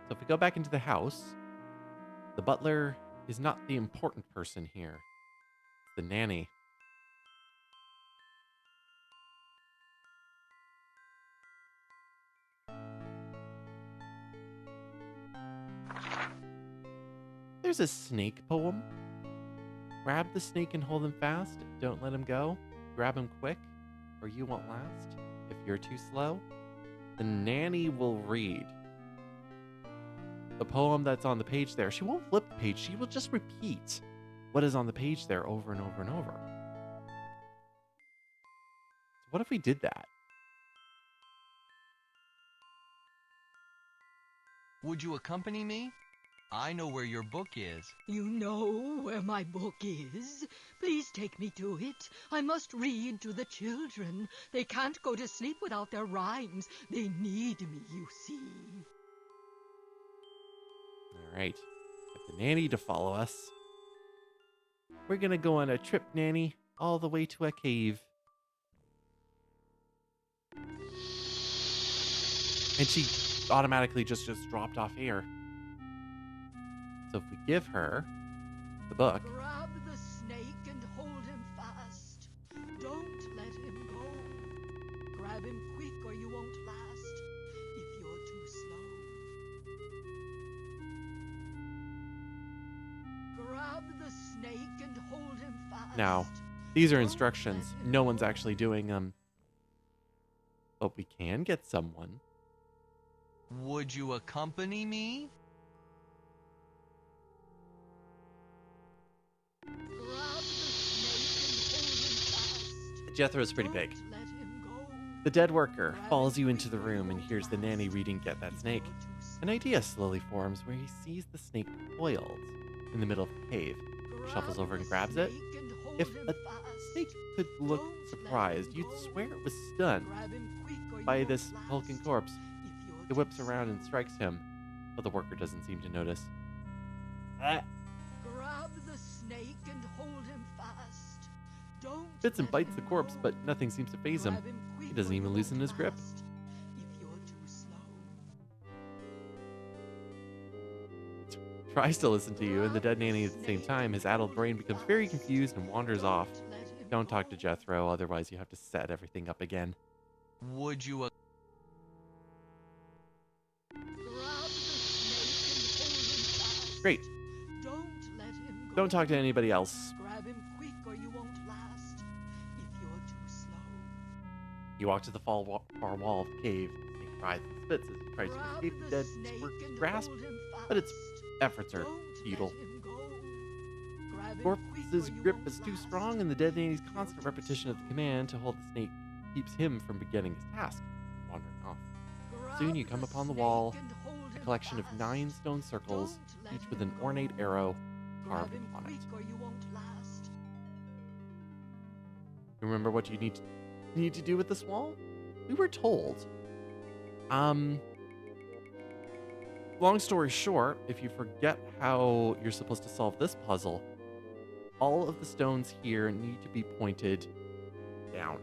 So if we go back into the house, the butler is not the important person here. It's the nanny. There's a snake poem. Grab the snake and hold him fast. Don't let him go. Grab him quick, or you won't last. If you're too slow, the nanny will read the poem that's on the page there. She won't flip the page. She will just repeat what is on the page there over and over and over. So what if we did that? Would you accompany me? I know where your book is. You know where my book is? Please take me to it. I must read to the children. They can't go to sleep without their rhymes. They need me, you see. All right. Get the nanny to follow us. We're going to go on a trip, nanny, all the way to a cave. And she automatically just dropped off here. So if we give her the book. Grab the snake and hold him fast. Don't let him go. Grab him quick or you won't last if you're too slow. Grab the snake and hold him fast. Now, these are instructions. No one's actually doing them. Oh, we can get someone. Would you accompany me? Grab the snake and hold him fast. Jethro's pretty big. Don't let him go. The dead worker follows you into the room and hears the nanny reading Get That Snake. An idea slowly forms where he sees the snake coiled in the middle of the cave. Shuffles over and grabs it. If a snake could look surprised, you'd swear it was stunned by this hulking corpse. It whips around and strikes him, but the worker doesn't seem to notice. Grab the snake and hold him fast. Don't Bits and let bites the him corpse, go. but nothing seems to faze him. Grab quick He doesn't or even you loosen won't his grip. last if you're too slow. Tries to listen to you, and the dead nanny at the same time. His addled brain becomes very confused and wanders off. Don't let him Don't talk to go. Jethro, otherwise you have to set everything up again. Would you Grab the snake and hold him fast. Great. Don't let him go. Don't talk to anybody else. Grab him quick or you won't last if you're too slow. You walk to the far wall of the cave. The snake cries and spits as he tries to Grab escape the dead snake squirt's and grasp, hold him but its fast. efforts are Don't futile. let him go. Grab him Corpse's quick or you grip won't is too last. strong, and the dead nanny's constant repetition of the command to hold the snake keeps him from beginning his task and wandering off. Soon you come upon the wall, a collection of 9 stone circles, each with an ornate arrow carved on it. Remember what you need to do with this wall? We were told. Long story short, if you forget how you're supposed to solve this puzzle, all of the stones here need to be pointed down.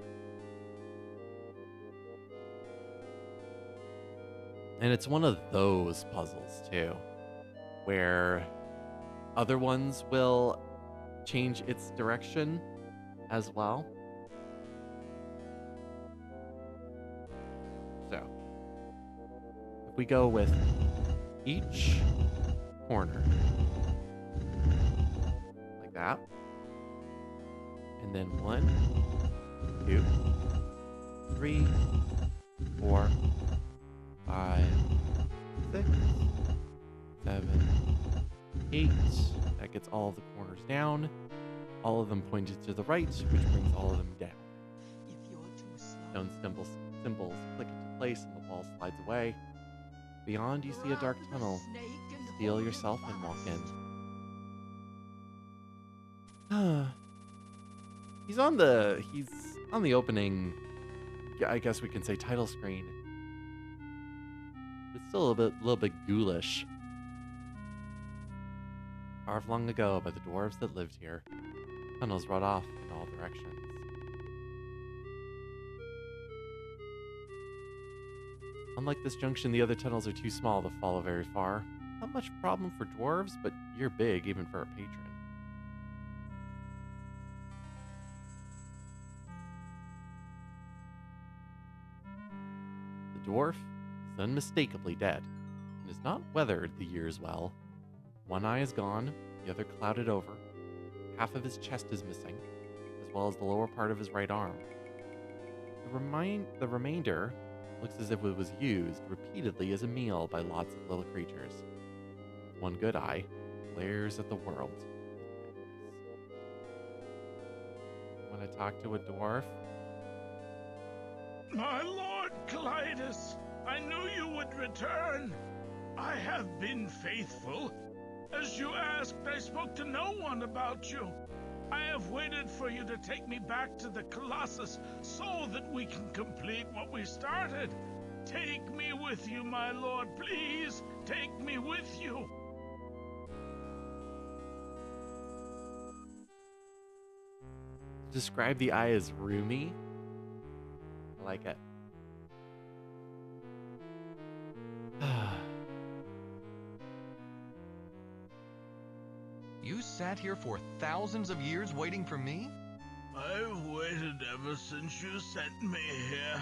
And it's one of those puzzles too, where other ones will change its direction as well. So, if we go with each corner, like that, and then 1, 2, 3, 4, 5, 6, 7, 8. That gets all of the corners down. All of them pointed to the right, which brings all of them down. Stone symbols click into place and the wall slides away. Beyond, you see a dark tunnel. Steel yourself and walk in. He's on the opening, I guess we can say, title screen. It's still a little bit ghoulish. Carved long ago by the dwarves that lived here. Tunnels run off in all directions. Unlike this junction, the other tunnels are too small to follow very far. Not much problem for dwarves, but you're big even for a patron. The dwarf is unmistakably dead, and has not weathered the years well. One eye is gone, the other clouded over. Half of his chest is missing, as well as the lower part of his right arm. The remainder looks as if it was used repeatedly as a meal by lots of little creatures. One good eye glares at the world. Want to talk to a dwarf? My lord Clytus, I knew you would return. I have been faithful. As you asked, I spoke to no one about you. I have waited for you to take me back to the Colossus so that we can complete what we started. Take me with you, my lord. Please, take me with you. Describe the eye as roomy. I like it. You sat here for thousands of years waiting for me? I've waited ever since you sent me here.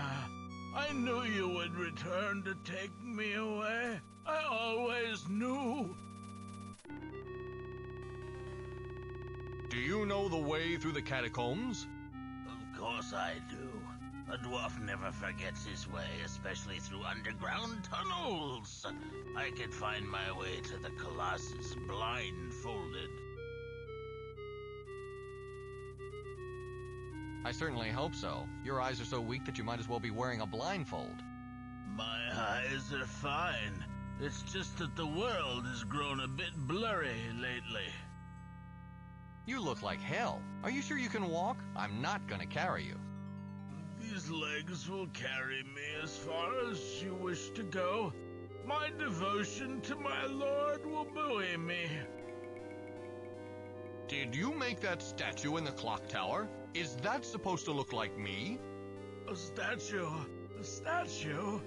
I knew you would return to take me away. I always knew. Do you know the way through the catacombs? Of course I do. A dwarf never forgets his way, especially through underground tunnels. I could find my way to the Colossus blindfolded. I certainly hope so. Your eyes are so weak that you might as well be wearing a blindfold. My eyes are fine. It's just that the world has grown a bit blurry lately. You look like hell. Are you sure you can walk? I'm not gonna carry you. These legs will carry me as far as you wish to go. My devotion to my lord will buoy me. Did you make that statue in the clock tower? Is that supposed to look like me? A statue? A statue?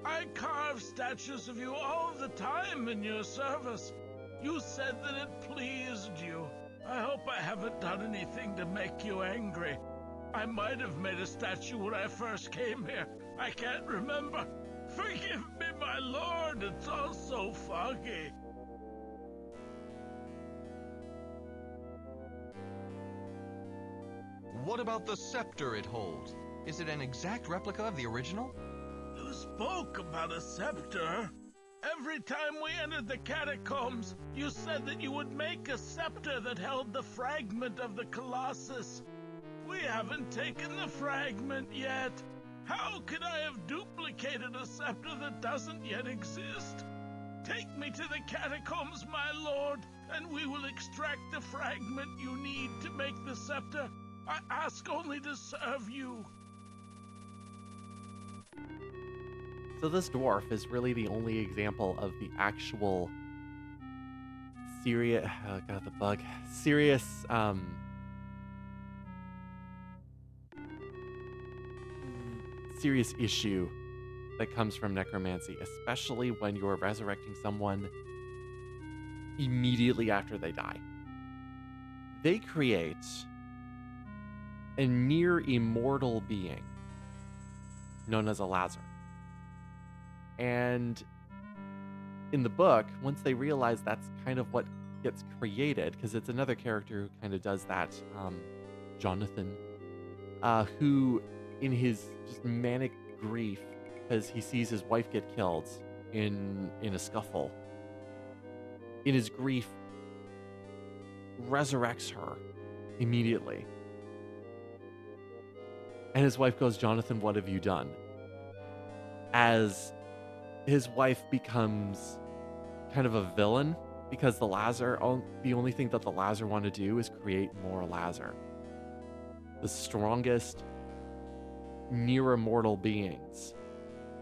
I carve statues of you all the time in your service. You said that it pleased you. I hope I haven't done anything to make you angry. I might have made a statue when I first came here. I can't remember. Forgive me, my lord. It's all so foggy. What about the scepter it holds? Is it an exact replica of the original? You spoke about a scepter. Every time we entered the catacombs, you said that you would make a scepter that held the fragment of the Colossus. We haven't taken the fragment yet. How could I have duplicated a scepter that doesn't yet exist? Take me to the catacombs, my lord, and we will extract the fragment you need to make the scepter. I ask only to serve you. So this dwarf is really the only example of the actual serious, oh god, the bug, serious, serious issue that comes from necromancy, especially when you're resurrecting someone immediately after they die. They create a near immortal being known as a Lazar. And in the book, once they realize that's kind of what gets created, because it's another character who kind of does that, Jonathan, who in his just manic grief, because he sees his wife get killed in a scuffle, in his grief, resurrects her immediately. And his wife goes, "Jonathan, what have you done?" As his wife becomes kind of a villain, because the only thing that the Lazar want to do is create more Lazar. The strongest, near immortal beings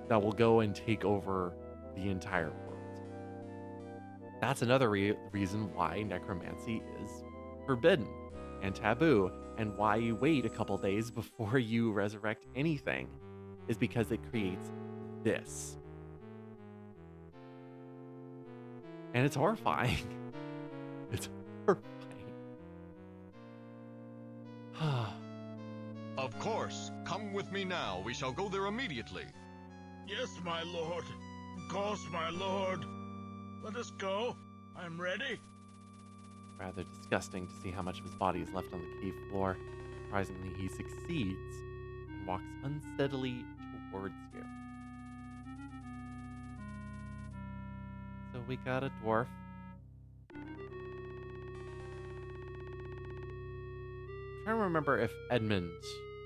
that will go and take over the entire world. That's another reason why necromancy is forbidden and taboo, and why you wait a couple days before you resurrect anything, is because it creates this. And it's horrifying. It's horrifying. Of course. Come with me now. We shall go there immediately. Yes, my lord. Of course, my lord. Let us go. I'm ready. Rather disgusting to see how much of his body is left on the cave floor. Surprisingly, he succeeds and walks unsteadily towards you. So we got a dwarf. I'm trying to remember if Edmund,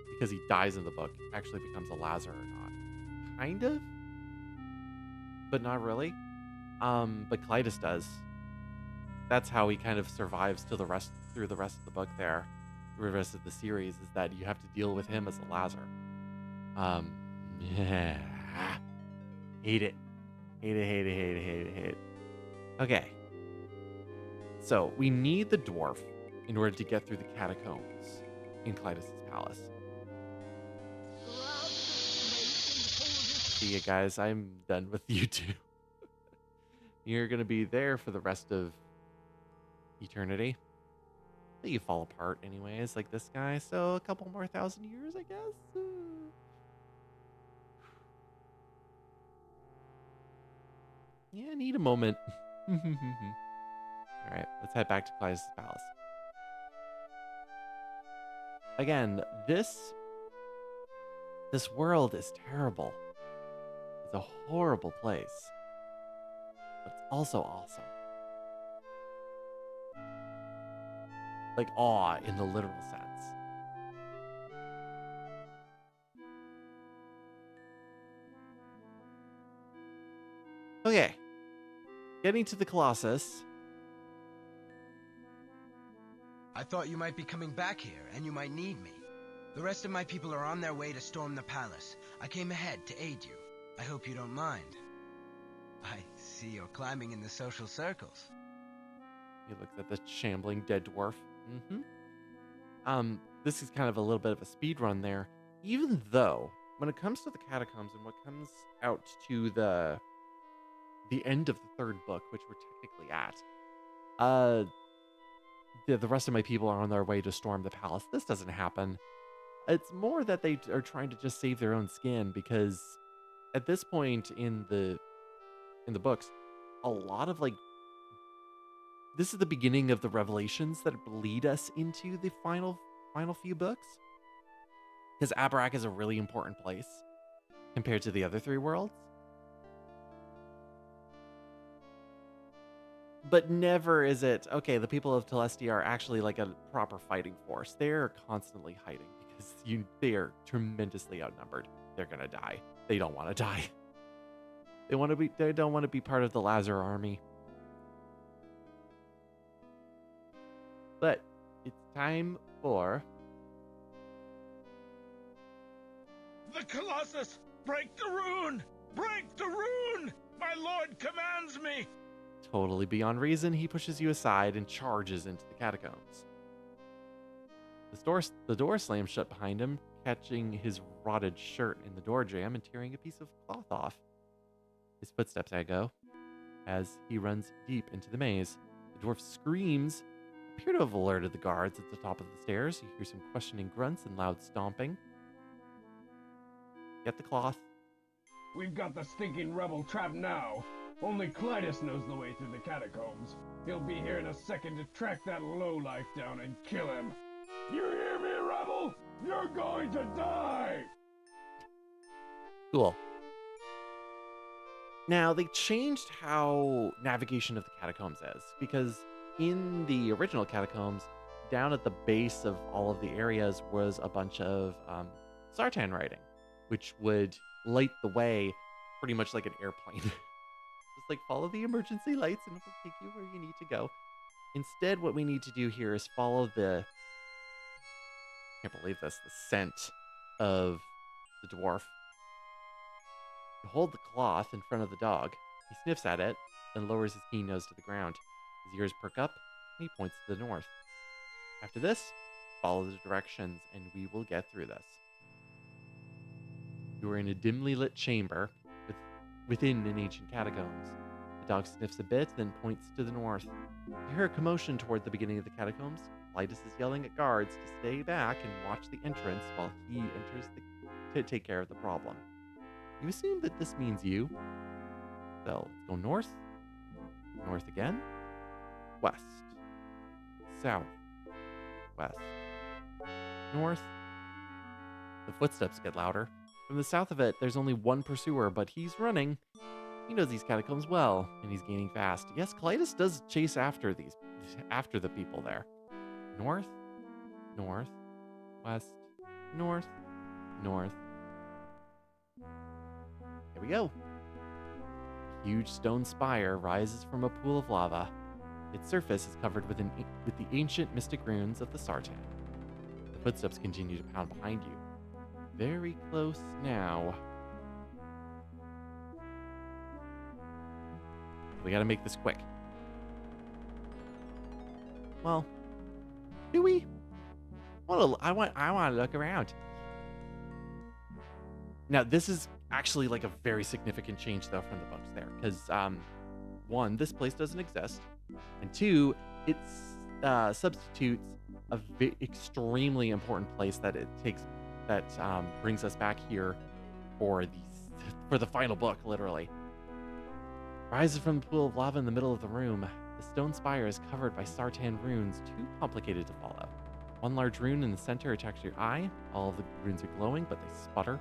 because he dies in the book, actually becomes a Lazar or not. Kind of, but not really. But Clytus does. That's how he kind of survives through the rest of the book there. The rest of the series is that you have to deal with him as a Lazar. Yeah. Hate it. Hate it. Okay. So, we need the dwarf in order to get through the catacombs in Clytus' palace. See you guys, I'm done with you two. You're gonna be there for the rest of eternity. You fall apart anyways, like this guy, so a couple more 1,000 years, I guess. Yeah, I need a moment. Alright, let's head back to Clytus' palace. Again, this This world is terrible. It's a horrible place. But it's also awesome. Like awe in the literal sense. Okay. Getting to the Colossus. I thought you might be coming back here, and you might need me. The rest of my people are on their way to storm the palace. I came ahead to aid you. I hope you don't mind. I see you're climbing in the social circles. He looks at the shambling dead dwarf. This is kind of a little bit of a speed run there. Even though, when it comes to the catacombs and what comes out to the end of the third book, which we're technically at, the rest of my people are on their way to storm the palace. This doesn't happen. It's more that they are trying to just save their own skin, because at this point in the books, a lot of this is the beginning of the revelations that lead us into the final few books. Because Abarak is a really important place compared to the other three worlds. But never is it, okay, the people of Telestia are actually like a proper fighting force. They're constantly hiding because they are tremendously outnumbered. They're gonna die. They don't want to die. They don't want to be part of the Lazar army. But it's time for The Colossus! Break the rune! Break the rune! My lord commands me! totally beyond reason. He pushes you aside and charges into the catacombs. The door slams shut behind him, catching his rotted shirt in the door jamb and tearing a piece of cloth off. His footsteps echo as he runs deep into the maze. The dwarf's screams appear to have alerted the guards at the top of the stairs. You hear some questioning grunts and loud stomping. Get the cloth. We've got the stinking rebel trapped now. Only Clytus knows the way through the catacombs. He'll be here in a second to track that lowlife down and kill him. You hear me, rebel? You're going to die! Cool. Now, they changed how navigation of the catacombs is, because in the original catacombs, down at the base of all of the areas was a bunch of Sartan writing, which would light the way pretty much like an airplane. Just like follow the emergency lights and it will take you where you need to go. Instead, what we need to do here is follow the, I can't believe this, the scent of the dwarf. You hold the cloth in front of the dog. He sniffs at it, then lowers his keen nose to the ground. His ears perk up, and he points to the north. After this, follow the directions, and we will get through this. You are in a dimly lit chamber within an ancient catacombs. The dog sniffs a bit, then points to the north. You hear a commotion toward the beginning of the catacombs. Lytus is yelling at guards to stay back and watch the entrance while he enters to take care of the problem. You assume that this means you. So let's go north, north again, west, south, west, north. The footsteps get louder. From the south of it, there's only one pursuer, but he's running. He knows these catacombs well, and he's gaining fast. Yes, Clytus does chase after the people there. North, north, west, north, north. Here we go. A huge stone spire rises from a pool of lava. Its surface is covered with the ancient mystic runes of the Sartan. The footsteps continue to pound behind you. Very close now. We gotta make this quick. Well, do we? I want to look around. Now, this is actually like a very significant change though from the books there, because one, this place doesn't exist, and two, it substitutes a extremely important place that brings us back here for the final book, literally. Rises from the pool of lava in the middle of the room. The stone spire is covered by Sartan runes, too complicated to follow. One large rune in the center attacks your eye. All of the runes are glowing, but they sputter.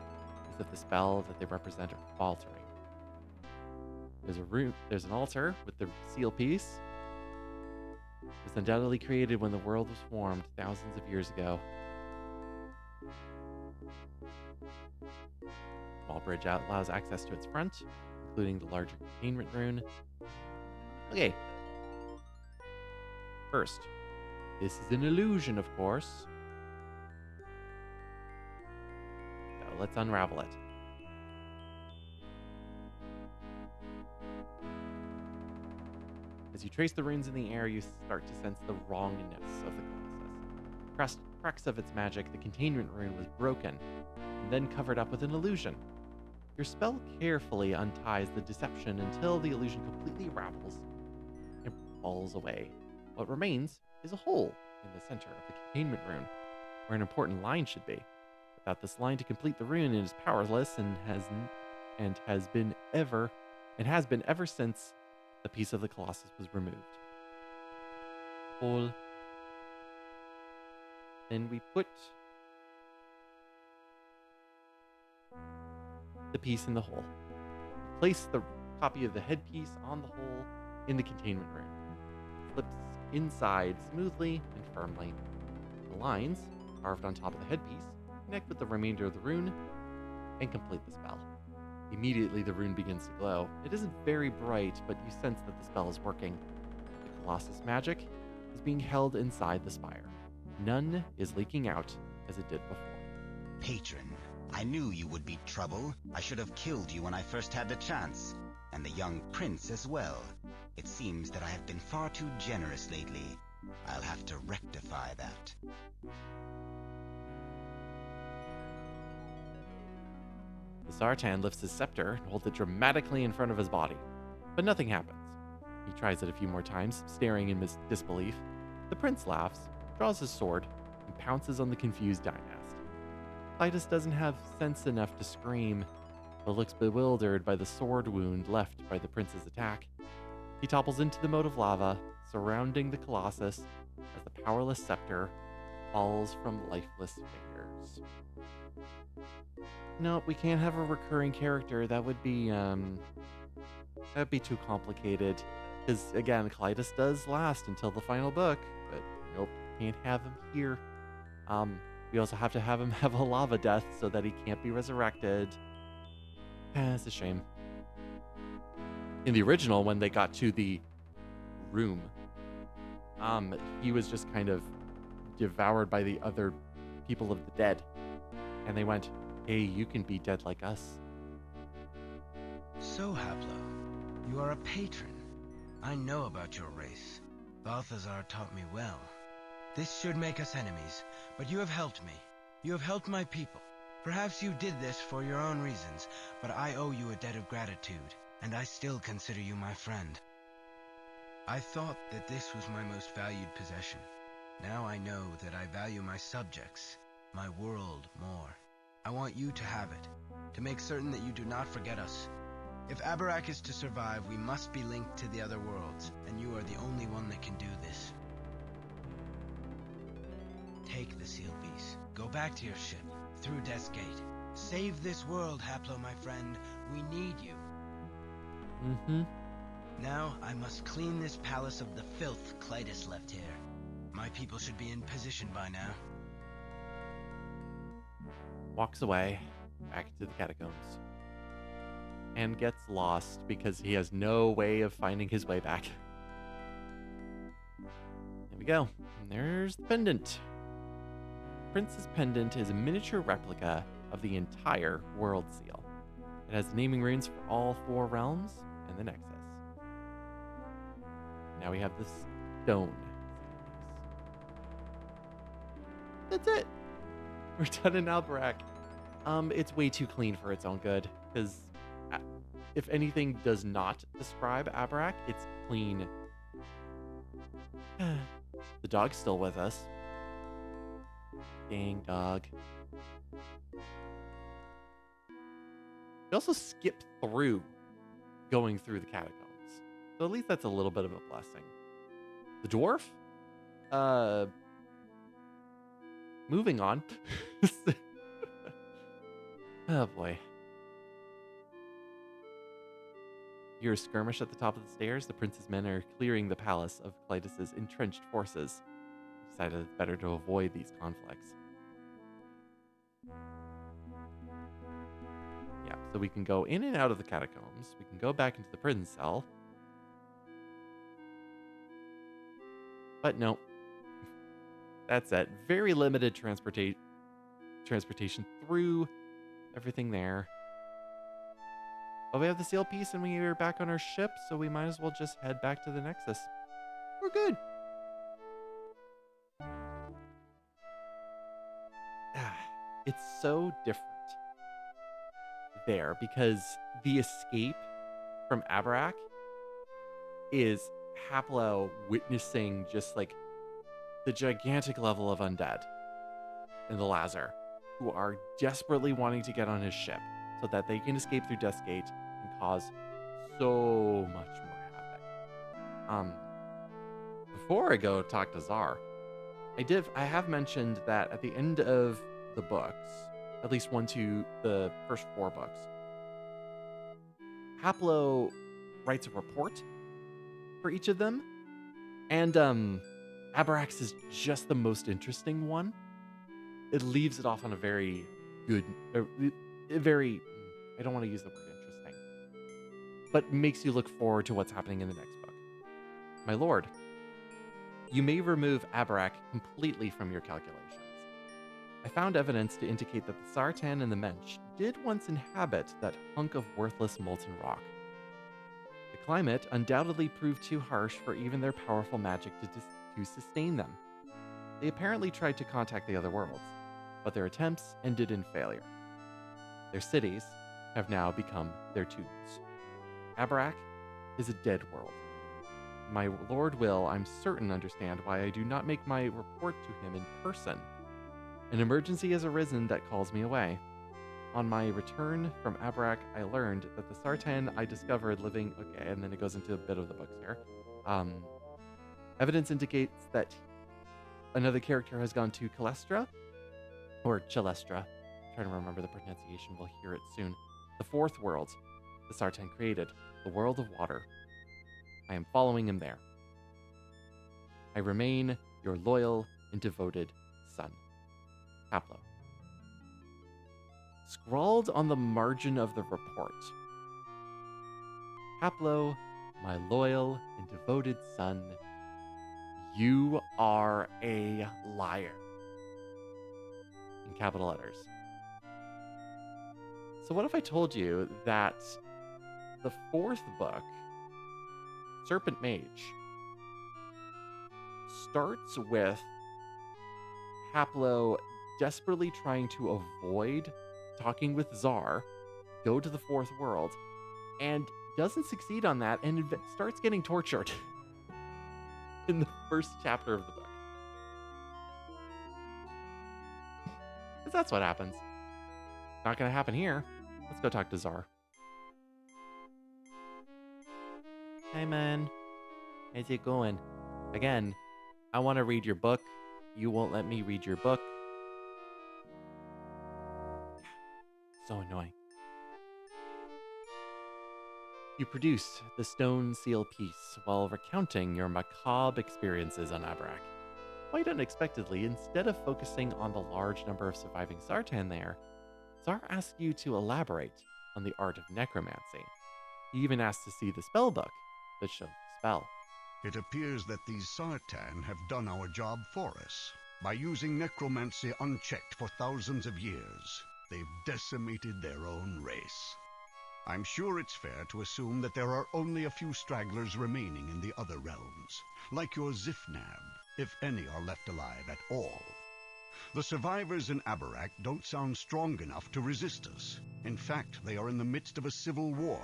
as if the spell that they represent are faltering. There's an altar with the seal piece. It was undoubtedly created when the world was formed thousands of years ago. Small bridge allows access to its front, including the larger containment rune. Okay. First, this is an illusion, of course. So let's unravel it. As you trace the runes in the air, you start to sense the wrongness of the Colossus. Crux of its magic, the containment rune was broken, and then covered up with an illusion. Your spell carefully unties the deception until the illusion completely unravels and falls away. What remains is a hole in the center of the containment rune, where an important line should be. Without this line to complete the rune, it is powerless and has been ever since the piece of the Colossus was removed. Hole. Then we put the piece in the hole. Place the copy of the headpiece on the hole in the containment rune. It slips inside smoothly and firmly. The lines, carved on top of the headpiece, connect with the remainder of the rune and complete the spell. Immediately, the rune begins to glow. It isn't very bright, but you sense that the spell is working. The Colossus magic is being held inside the spire. None is leaking out as it did before. Patron, I knew you would be trouble. I should have killed you when I first had the chance. And the young prince as well. It seems that I have been far too generous lately. I'll have to rectify that. The Zartan lifts his scepter and holds it dramatically in front of his body. But nothing happens. He tries it a few more times, staring in disbelief. The prince laughs, draws his sword, and pounces on the confused Dynast. Clitus doesn't have sense enough to scream, but looks bewildered by the sword wound left by the prince's attack. He topples into the moat of lava, surrounding the Colossus, as the powerless scepter falls from lifeless fingers. Nope, we can't have a recurring character. That'd be too complicated. Because, again, Clitus does last until the final book, but nope, can't have him here. We also have to have him have a lava death so that he can't be resurrected. It's a shame. In the original, when they got to the room, he was just kind of devoured by the other people of the dead. And they went, hey, you can be dead like us. So, Haplo, you are a patron. I know about your race. Balthazar taught me well. This should make us enemies, but you have helped me. You have helped my people. Perhaps you did this for your own reasons, but I owe you a debt of gratitude, and I still consider you my friend. I thought that this was my most valued possession. Now I know that I value my subjects, my world, more. I want you to have it, to make certain that you do not forget us. If Abarak is to survive, we must be linked to the other worlds, and you are the only one that can do this. Take the seal piece. Go back to your ship, through Death's Gate. Save this world, Haplo, my friend. We need you. Now, I must clean this palace of the filth Clitus left here. My people should be in position by now. Walks away, back to the catacombs. And gets lost because he has no way of finding his way back. There we go. And there's the pendant. Prince's pendant is a miniature replica of the entire world seal. It has naming runes for all 4 realms and the Nexus. Now we have the stone. That's it. We're done in Abarak. It's way too clean for its own good, because if anything does not describe Abarak, it's clean. The dog's still with us. Dang dog. We also skipped through going through the catacombs. So at least that's a little bit of a blessing. The dwarf? Moving on. Oh boy. You hear a skirmish at the top of the stairs. The prince's men are clearing the palace of Clytus's entrenched forces. Decided it's better to avoid these conflicts. Yeah, so we can go in and out of the catacombs. We can go back into the prison cell. But no. That's it. Very limited transportation through everything there. But we have the seal piece and we are back on our ship, so we might as well just head back to the Nexus. We're good. It's so different there because the escape from Abarak is Haplo witnessing just like the gigantic level of undead in the Lazar who are desperately wanting to get on his ship so that they can escape through Death's Gate and cause so much more havoc. Before I go talk to Zar, I have mentioned that at the end of the books, at least 1 to the first 4 books, Haplo writes a report for each of them, and Abarax is just the most interesting one. It leaves it off on a very good, very, I don't want to use the word interesting, but makes you look forward to what's happening in the next book. My lord, you may remove Abarak completely from your calculations. I found evidence to indicate that the Sartan and the Mensch did once inhabit that hunk of worthless molten rock. The climate undoubtedly proved too harsh for even their powerful magic to sustain them. They apparently tried to contact the other worlds, but their attempts ended in failure. Their cities have now become their tombs. Abarak is a dead world. My lord will, I'm certain, understand why I do not make my report to him in person. An emergency has arisen that calls me away. On my return from Abarak, I learned that the Sartan I discovered living... Okay, and then it goes into a bit of the books here. Evidence indicates that another character has gone to Calestra, or Chalestra. I'm trying to remember the pronunciation. We'll hear it soon. The 4th world the Sartan created, the world of water. I am following him there. I remain your loyal and devoted son. Haplo. Scrawled on the margin of the report. Haplo, my loyal and devoted son, you are a liar. In capital letters. So what if I told you that the 4th book, Serpent Mage, starts with Haplo desperately trying to avoid talking with Zar, go to the 4th world, and doesn't succeed on that and starts getting tortured in the first chapter of the book. Because that's what happens. Not going to happen here. Let's go talk to Zar. Hey man, how's it going? Again, I want to read your book. You won't let me read your book. So annoying. You produce the stone seal piece while recounting your macabre experiences on Abarak. Quite unexpectedly, instead of focusing on the large number of surviving Sartan there, Zar asks you to elaborate on the art of necromancy. He even asks to see the spell book that shows the spell. It appears that these Sartan have done our job for us. By using necromancy unchecked for thousands of years, they've decimated their own race. I'm sure it's fair to assume that there are only a few stragglers remaining in the other realms, like your Zifnab, if any are left alive at all. The survivors in Abarak don't sound strong enough to resist us. In fact, they are in the midst of a civil war.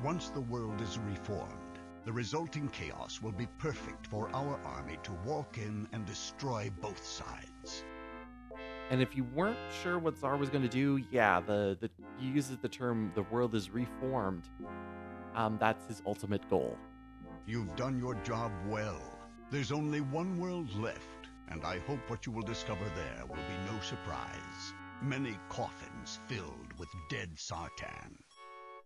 Once the world is reformed, the resulting chaos will be perfect for our army to walk in and destroy both sides. And if you weren't sure what Zar was going to do, yeah, he uses the term "the world is reformed." That's his ultimate goal. You've done your job well. There's only one world left, and I hope what you will discover there will be no surprise. Many coffins filled with dead Sartan.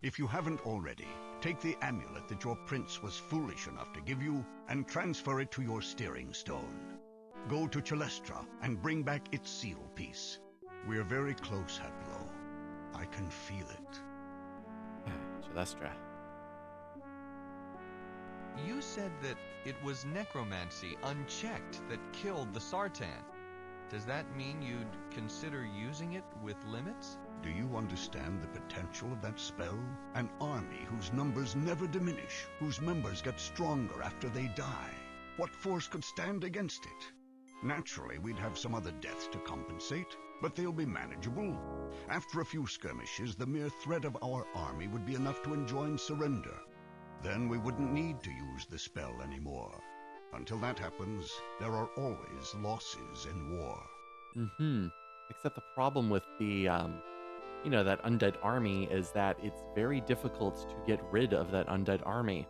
If you haven't already, take the amulet that your prince was foolish enough to give you and transfer it to your steering stone. Go to Chalestra and bring back its seal piece. We're very close, Haplo. I can feel it. Chalestra. You said that it was necromancy unchecked that killed the Sartan. Does that mean you'd consider using it with limits? Do you understand the potential of that spell? An army whose numbers never diminish, whose members get stronger after they die. What force could stand against it? Naturally, we'd have some other deaths to compensate, but they'll be manageable. After a few skirmishes, the mere threat of our army would be enough to enjoin surrender. Then we wouldn't need to use the spell anymore. Until that happens, there are always losses in war. Except the problem with the, that undead army is that it's very difficult to get rid of that undead army.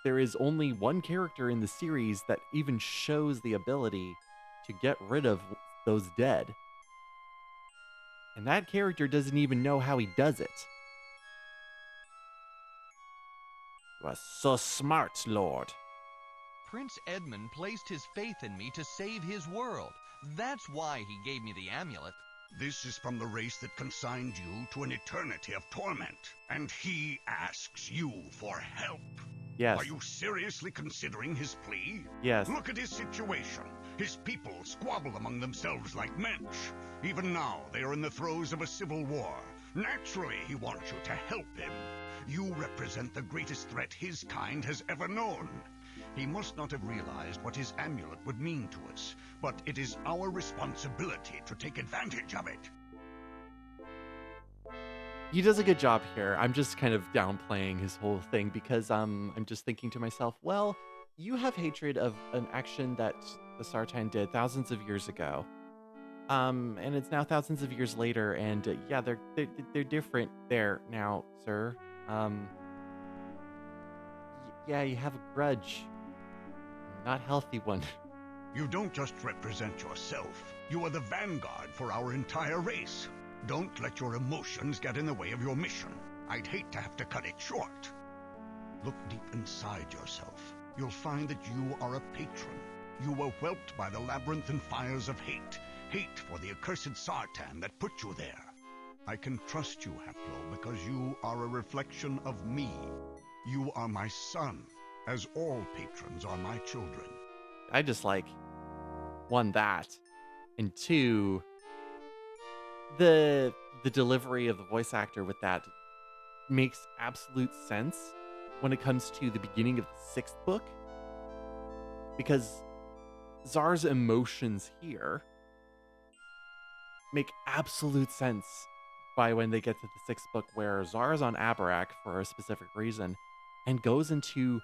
There is only one character in the series that even shows the ability to get rid of those dead. And that character doesn't even know how he does it. You are so smart, Lord. Prince Edmund placed his faith in me to save his world. That's why he gave me the amulet. This is from the race that consigned you to an eternity of torment, and he asks you for help. Yes. Are you seriously considering his plea? Yes. Look at his situation. His people squabble among themselves like mensch. Even now, they are in the throes of a civil war. Naturally, he wants you to help him. You represent the greatest threat his kind has ever known. He must not have realized what his amulet would mean to us, but it is our responsibility to take advantage of it. He does a good job here. I'm just kind of downplaying his whole thing because I'm just thinking to myself, well, you have hatred of an action that the Sartan did thousands of years ago. And it's now thousands of years later, and yeah, they're different there now, sir. Yeah, you have a grudge. Not healthy one. You don't just represent yourself. You are the vanguard for our entire race. Don't let your emotions get in the way of your mission. I'd hate to have to cut it short. Look deep inside yourself. You'll find that you are a patron. You were whelped by the labyrinthine fires of hate. Hate for the accursed Sartan that put you there. I can trust you, Haplo, because you are a reflection of me. You are my son, as all patrons are my children. I just one, that, and two, the delivery of the voice actor with that makes absolute sense when it comes to the beginning of the 6th book, because Zar's emotions here make absolute sense by when they get to the 6th book, where Zar's on Abarak for a specific reason and goes into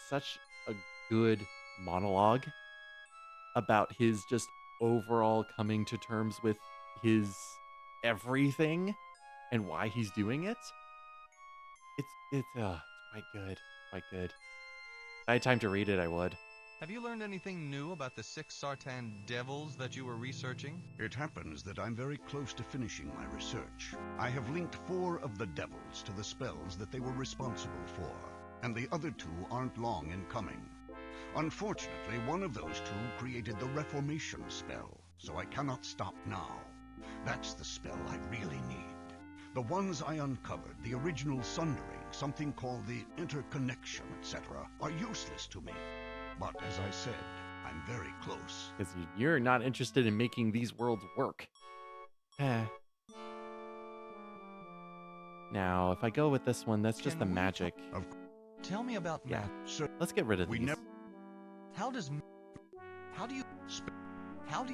such a good monologue about his just overall coming to terms with his everything and why he's doing it. It's quite good. Quite good. If I had time to read it, I would. Have you learned anything new about the 6 Sartan devils that you were researching? It happens that I'm very close to finishing my research. I have linked 4 of the devils to the spells that they were responsible for, and the other 2 aren't long in coming. Unfortunately, one of those 2 created the Reformation spell, so I cannot stop now. That's the spell I really need. The ones I uncovered, the original Sundering, something called the Interconnection, etc., are useless to me. But as I said, I'm very close. Because you're not interested in making these worlds work. Now, if I go with this one, that's just the magic. Tell me about magic. So let's get rid of these. How do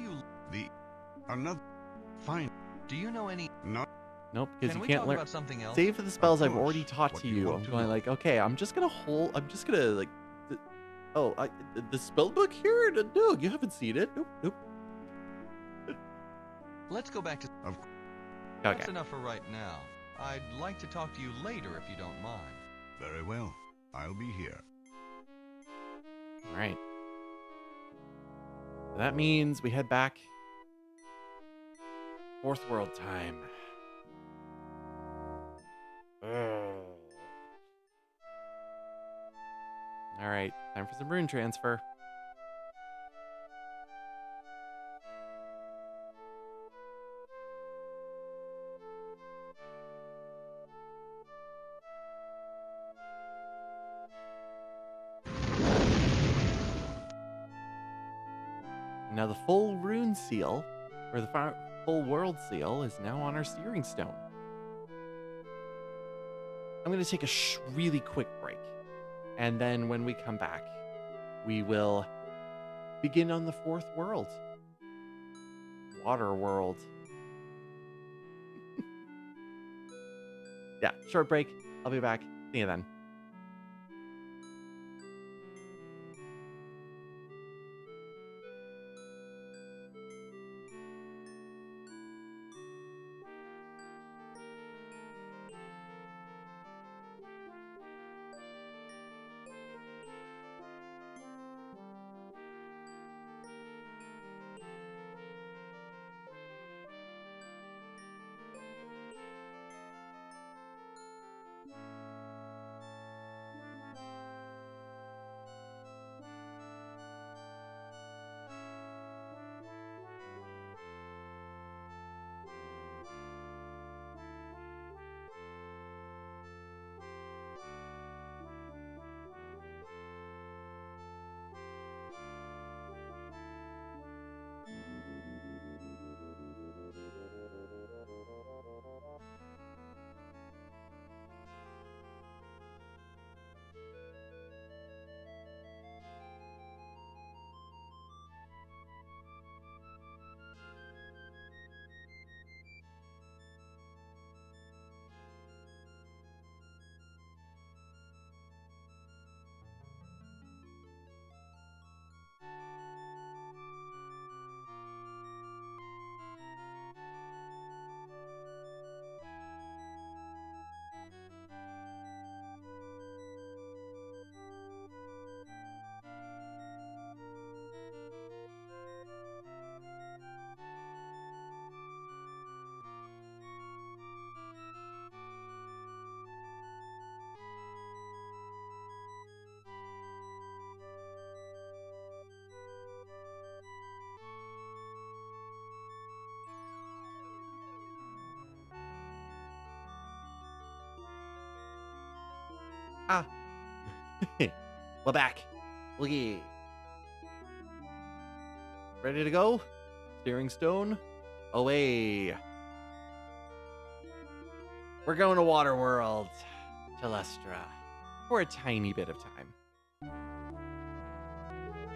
you another fine. Do you know any? No. Nope, because Can you we can't talk learn. about something else? Save for the spells Of I've already course. taught What to do you you. want I'm to going know? like, okay, I'm just gonna the spell book here? No, you haven't seen it. Nope. Let's go back to. Okay. That's enough for right now. I'd like to talk to you later if you don't mind. Very well. I'll be here. All right. So that means we head back Fourth world time. All right, time for some rune transfer. Now the full rune seal, or the full world seal, is now on our steering stone. I'm going to take a really quick break. And then when we come back, we will begin on the fourth world. Water world. Yeah, short break. I'll be back. See you then. Ah. We're back. Looky. Ready to go? Steering stone away. We're going to Waterworld, Celestra, for a tiny bit of time.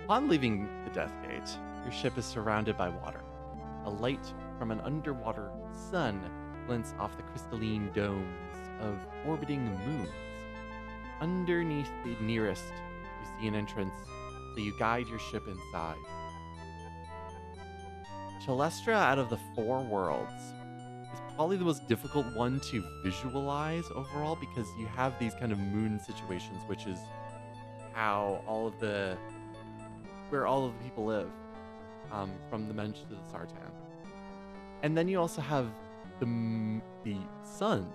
Upon leaving the Death Gate, your ship is surrounded by water. A light from an underwater sun glints off the crystalline domes of orbiting moons. Underneath the nearest, you see an entrance, so you guide your ship inside. Celestra, out of the 4 worlds, is probably the most difficult one to visualize overall because you have these kind of moon situations, which is how where all of the people live, from the Mensch to the Sartan. And then you also have the suns,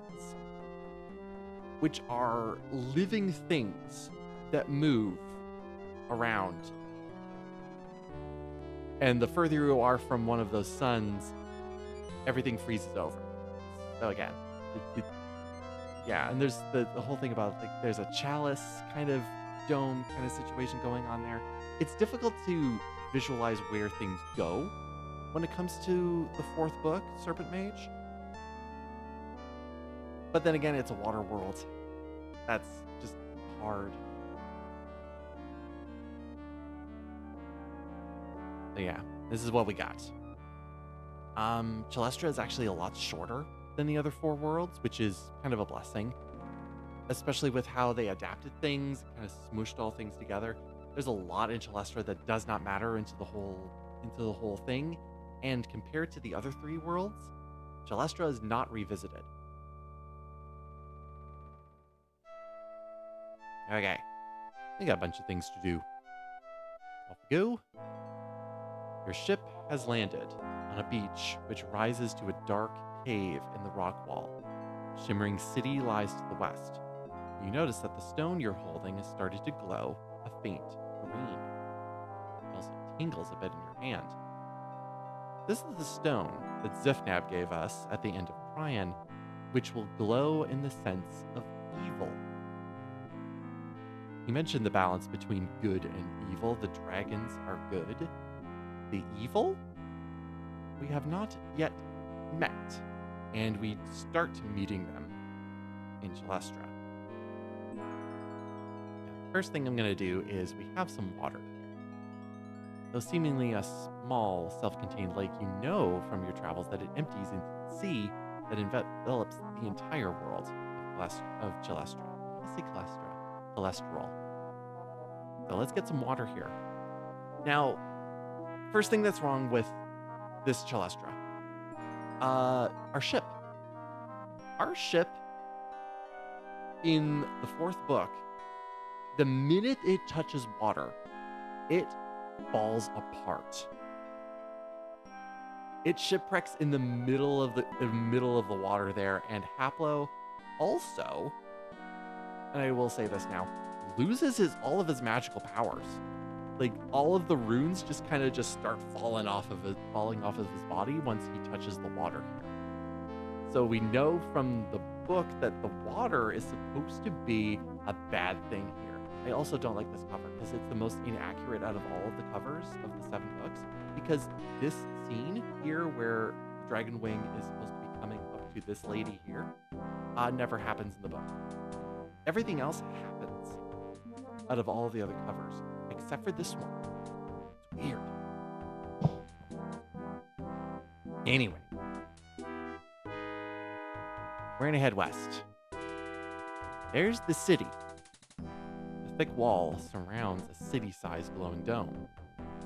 which are living things that move around. And the further you are from one of those suns, everything freezes over. So again, yeah, and there's the whole thing about, like, there's a chalice kind of dome kind of situation going on there. It's difficult to visualize where things go when it comes to the 4th book, Serpent Mage. But then again, it's a water world. That's just hard. So yeah, this is what we got. Celestra is actually a lot shorter than the other 4 worlds, which is kind of a blessing. Especially with how they adapted things, kind of smooshed all things together. There's a lot in Celestra that does not matter into the whole thing. And compared to the other 3 worlds, Celestra is not revisited. Okay, we got a bunch of things to do. Off we go. Your ship has landed on a beach which rises to a dark cave in the rock wall. A shimmering city lies to the west. You notice that the stone you're holding has started to glow a faint green. It also tingles a bit in your hand. This is the stone that Zifnab gave us at the end of Prion, which will glow in the sense of evil. He mentioned the balance between good and evil. The dragons are good. The evil? We have not yet met, and we start meeting them in Celestra. First thing I'm going to do is we have some water here. Though seemingly a small, self-contained lake, you know from your travels that it empties into the sea that envelops the entire world of Celestra. Let's say Celestra. Celestial. So let's get some water here. Now, first thing that's wrong with this Celestra. Our ship. Our ship in the 4th book, the minute it touches water, it falls apart. It shipwrecks in the middle of the water there, and Haplo also, and I will say this now, loses all of his magical powers. Like, all of the runes just kind of start falling off of his body once he touches the water here. So we know from the book that the water is supposed to be a bad thing here. I also don't like this cover because it's the most inaccurate out of all of the covers of the 7 books, because this scene here where Dragon Wing is supposed to be coming up to this lady here never happens in the book. Everything else happens out of all of the other covers, except for this one. It's weird. Anyway, we're gonna head west. There's the city. A thick wall surrounds a city-sized glowing dome.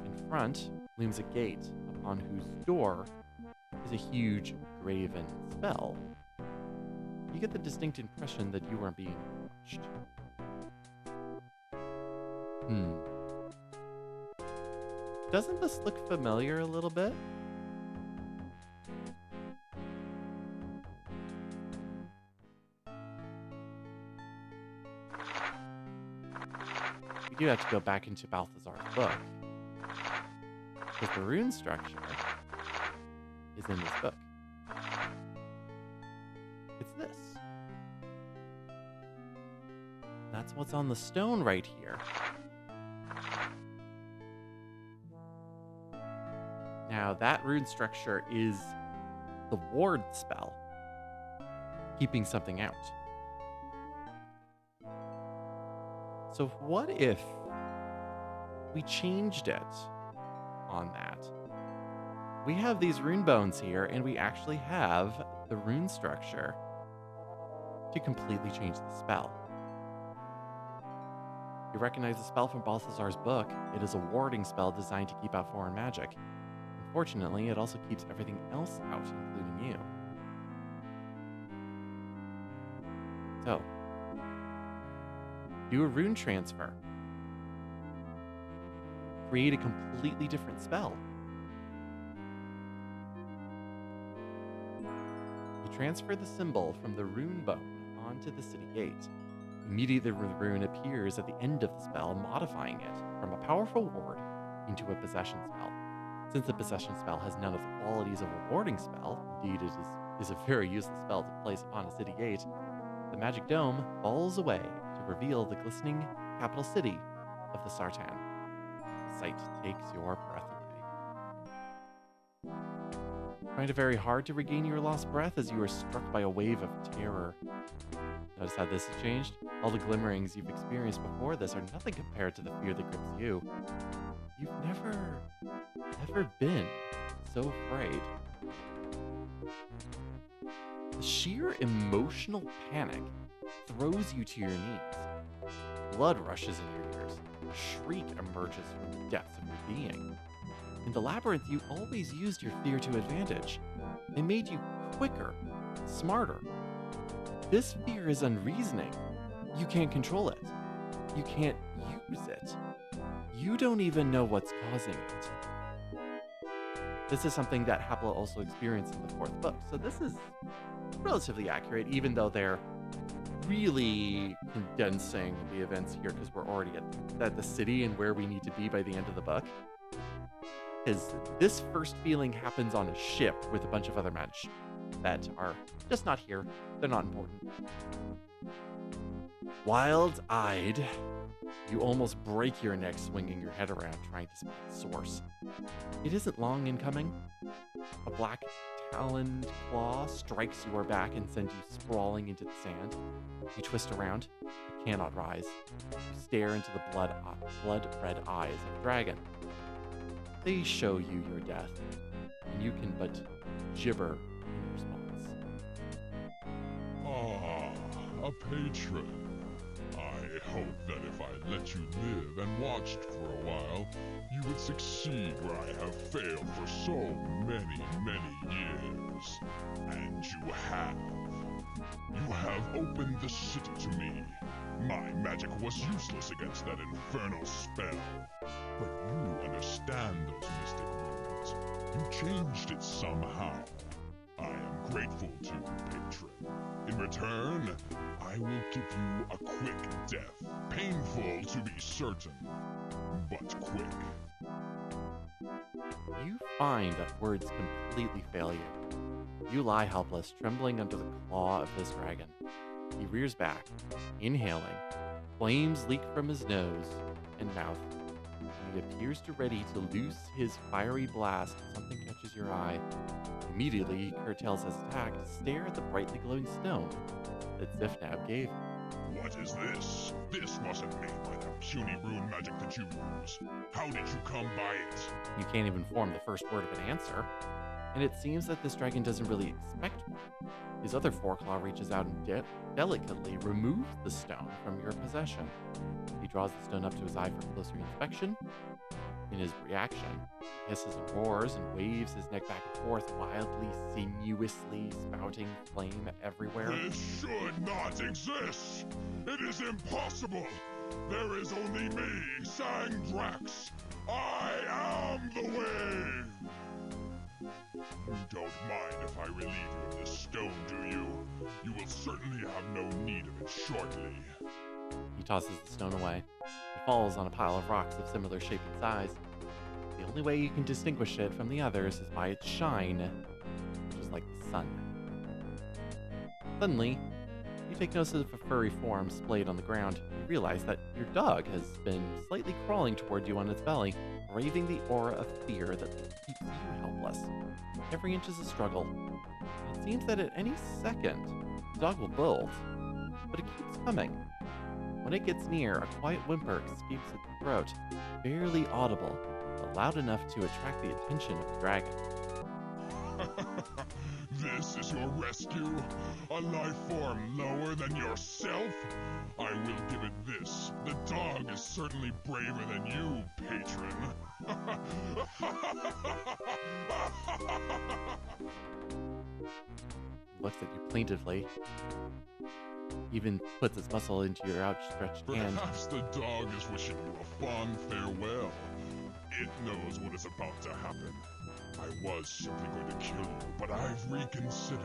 In front looms a gate, upon whose door is a huge graven spell. You get the distinct impression that you are being watched. Doesn't this look familiar a little bit? We do have to go back into Balthazar's book, because the rune structure is in this book. It's this. That's what's on the stone right here. Now, that rune structure is the ward spell, keeping something out. So what if we changed it on that? We have these rune bones here, and we actually have the rune structure to completely change the spell. You recognize the spell from Balthazar's book. It is a warding spell designed to keep out foreign magic. Unfortunately, it also keeps everything else out, including you. So, do a rune transfer. Create a completely different spell. You transfer the symbol from the rune bone onto the city gate. Immediately, the rune appears at the end of the spell, modifying it from a powerful ward into a possession spell. Since the possession spell has none of the qualities of a warding spell, indeed it is a very useless spell to place upon a city gate, the magic dome falls away to reveal the glistening capital city of the Sartan. The sight takes your breath away. Find it very hard to regain your lost breath as you are struck by a wave of terror. Notice how this has changed? All the glimmerings you've experienced before this are nothing compared to the fear that grips you. You've never been so afraid. The sheer emotional panic throws you to your knees. Blood rushes in your ears. A shriek emerges from the depths of your being. In the labyrinth, you always used your fear to advantage. It made you quicker, smarter. This fear is unreasoning. You can't control it. You can't use it. You don't even know what's causing it. This is something that Hapla also experienced in the fourth book, so this is relatively accurate, even though they're really condensing the events here because we're already at the city and where we need to be by the end of the book. Because this first feeling happens on a ship with a bunch of other men that are just not here. They're not important. Wild-eyed, you almost break your neck swinging your head around trying to spot the source. It isn't long in coming. A black taloned claw strikes your back and sends you sprawling into the sand. You twist around, but cannot rise. You stare into the blood-red eyes of the dragon. They show you your death, and you can but gibber in response. Ah, a patron. I hope that if I let you live and watched for a while, you would succeed where I have failed for so many, many years. And you have. You have opened the city to me. My magic was useless against that infernal spell. But you understand those mystic runes. You changed it somehow. I am grateful to you, patron. In return, I will give you a quick death. Painful to be certain, but quick. You find that words completely fail you. You lie helpless, trembling under the claw of this dragon. He rears back, inhaling. Flames leak from his nose and mouth. He appears to ready to loose his fiery blast. Something catches your eye. Immediately, he curtails his attack to stare at the brightly glowing stone that Zifnab gave him. What is this? This wasn't made by the puny rune magic that you use. How did you come by it? You can't even form the first word of an answer. And it seems that this dragon doesn't really expect one. His other foreclaw reaches out and delicately removes the stone from your possession. He draws the stone up to his eye for closer inspection. In his reaction, he hisses and roars and waves his neck back and forth, wildly, sinuously spouting flame everywhere. This should not exist! It is impossible! There is only me, Sangdrax! I am the wave! You don't mind if I relieve you of this stone, do you? You will certainly have no need of it shortly. He tosses the stone away. It falls on a pile of rocks of similar shape and size. The only way you can distinguish it from the others is by its shine, which is like the sun. Suddenly, you take notice of a furry form splayed on the ground. You realize that your dog has been slightly crawling toward you on its belly, braving the aura of fear that keeps you helpless. Every inch is a struggle. It seems that at any second, the dog will bolt, but it keeps coming. When it gets near, a quiet whimper escapes its throat, barely audible, but loud enough to attract the attention of the dragon. This is your rescue? A life form lower than yourself? I will give it this. The dog is certainly braver than you, patron. Looks at you plaintively. Even puts its muscle into your outstretched hand. Perhaps the dog is wishing you a fond farewell. It knows what is about to happen. I was simply going to kill you, but I've reconsidered.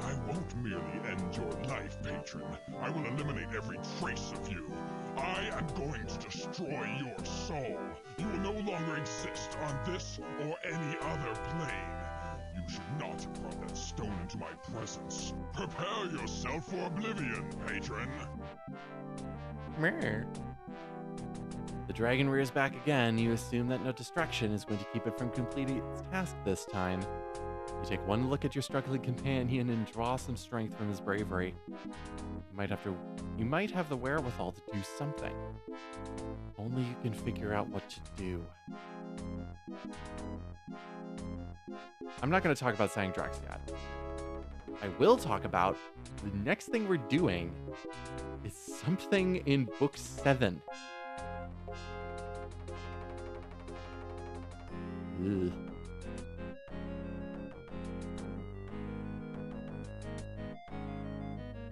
I won't merely end your life, patron. I will eliminate every trace of you. I am going to destroy your soul. You will no longer exist on this or any other plane. You should not have brought that stone into my presence. Prepare yourself for oblivion, patron. Meh. The dragon rears back again. You assume that no distraction is going to keep it from completing its task this time. You take one look at your struggling companion and draw some strength from his bravery. You might have the wherewithal to do something. Only you can figure out what to do. I'm not going to talk about Sangdrax yet. I will talk about the next thing we're doing is something in book 7. Ugh.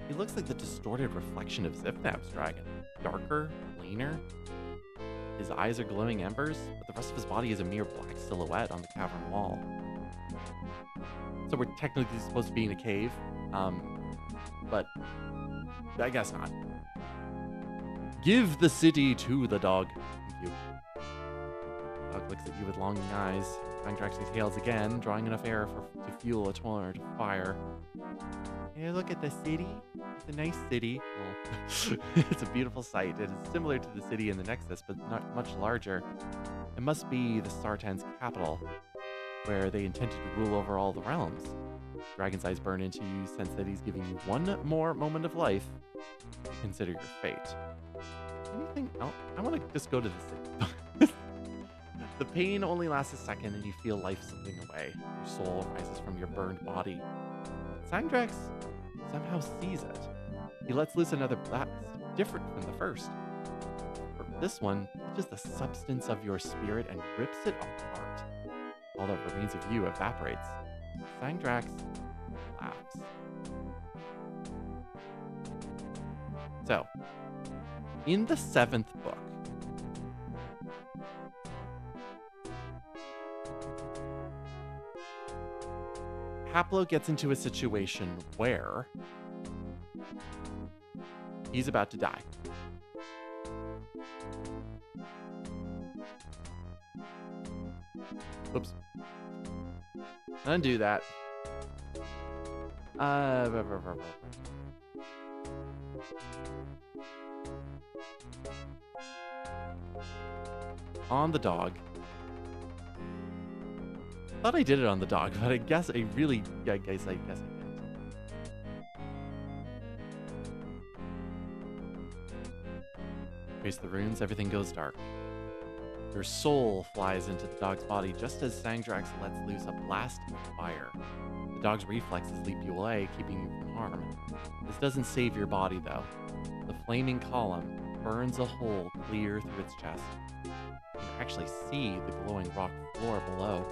He looks like the distorted reflection of Zifnab's dragon. Darker, leaner. His eyes are glowing embers, but the rest of his body is a mere black silhouette on the cavern wall. So we're technically supposed to be in a cave, but I guess not. Give the city to the dog. Thank you. The dog looks at you with longing eyes. Fangdrax exhales again, drawing enough air to fuel a torrent of fire. Hey, look at the city. It's a nice city. Well, it's a beautiful sight. It is similar to the city in the Nexus, but not much larger. It must be the Sartan's capital, where they intended to rule over all the realms. Dragon's eyes burn into you, sense that he's giving you one more moment of life to consider your fate. Anything else? I want to just go to the city. The pain only lasts a second and you feel life slipping away. Your soul rises from your burned body. Fangdrax somehow sees it. He lets loose another blast, different from the first. This one touches the substance of your spirit and rips it apart. All that remains of you evaporates. Fangdrax laughs. So, in the 7th book, Haplo gets into a situation where he's about to die. Oops. Undo that. On the dog. Thought I did it on the dog, but I guess I guess I didn't. Face the runes, everything goes dark. Your soul flies into the dog's body just as Fangdrax lets loose a blast of fire. The dog's reflexes leap you away, keeping you from harm. This doesn't save your body, though. The flaming column burns a hole clear through its chest. You can actually see the glowing rock floor below.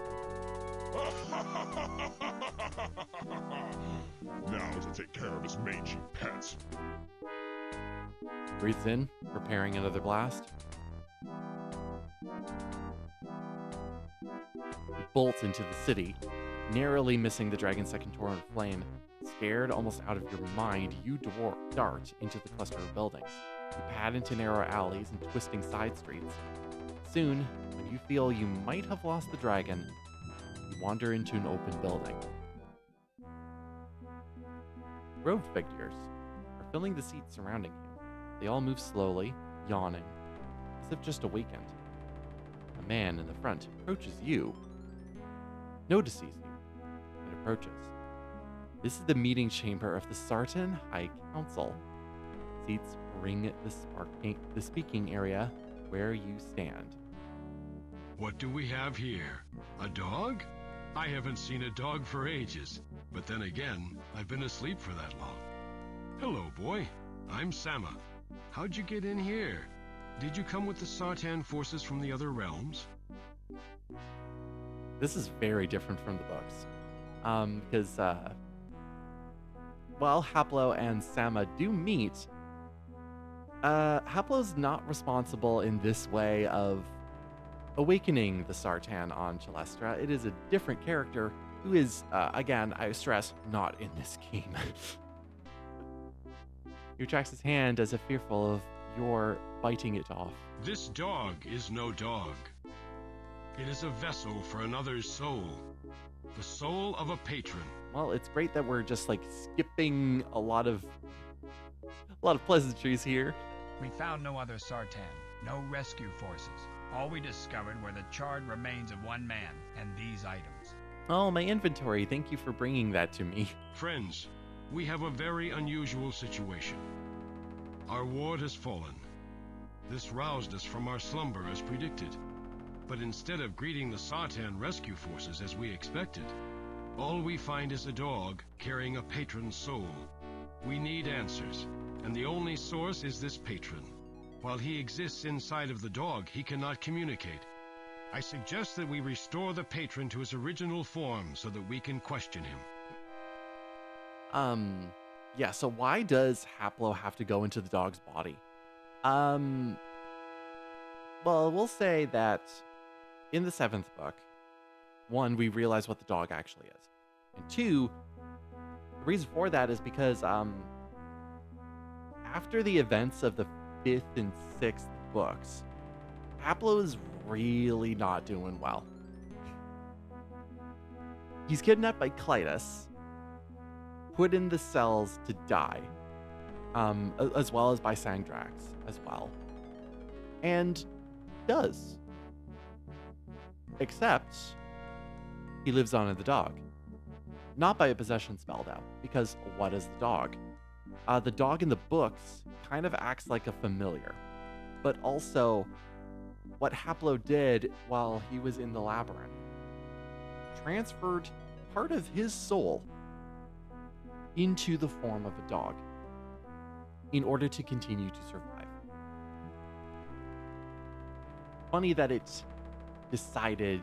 Now to take care of his mangy pets. Breathes in, preparing another blast. He bolts into the city, narrowly missing the dragon's second torrent of flame. Scared almost out of your mind, you dart into the cluster of buildings. You pad into narrow alleys and twisting side streets. Soon, when you feel you might have lost the dragon, you wander into an open building. Robed figures are filling the seats surrounding you. They all move slowly, yawning, as if just awakened. A man in the front approaches you, notices you, and approaches. This is the meeting chamber of the Sartan High Council. Seats ring the speaking area where you stand. What do we have here? A dog? I haven't seen a dog for ages. But then again, I've been asleep for that long. Hello, boy. I'm Sama. How'd you get in here? Did you come with the Sartan forces from the other realms? This is very different from the books. Because, while Haplo and Sama do meet, Haplo's not responsible in this way of awakening the Sartan on Celestra. It is a different character who is, again, I stress, not in this game. He retracts his hand as if fearful of your biting it off. This dog is no dog. It is a vessel for another's soul. The soul of a patron. Well, it's great that we're just, like, skipping a lot of pleasantries here. We found no other Sartan, no rescue forces. All we discovered were the charred remains of one man and these items. Oh, my inventory. Thank you for bringing that to me. Friends, we have a very unusual situation. Our ward has fallen. This roused us from our slumber as predicted. But instead of greeting the Sartan rescue forces as we expected, all we find is a dog carrying a patron's soul. We need answers, and the only source is this patron. While he exists inside of the dog, he cannot communicate. I suggest that we restore the patron to his original form so that we can question him. Yeah, so why does Haplo have to go into the dog's body? Well, we'll say that in the 7th book, one, we realize what the dog actually is. And two, the reason for that is because after the events of the 5th and 6th books, Haplo is really not doing well. He's kidnapped by Clytus, put in the cells to die, as well as by Sangdrax as well. And does. Except he lives on in the dog. Not by a possession spell, though, because what is the dog? The dog in the books kind of acts like a familiar, but also what Haplo did while he was in the labyrinth. Transferred part of his soul into the form of a dog in order to continue to survive. Funny that it decided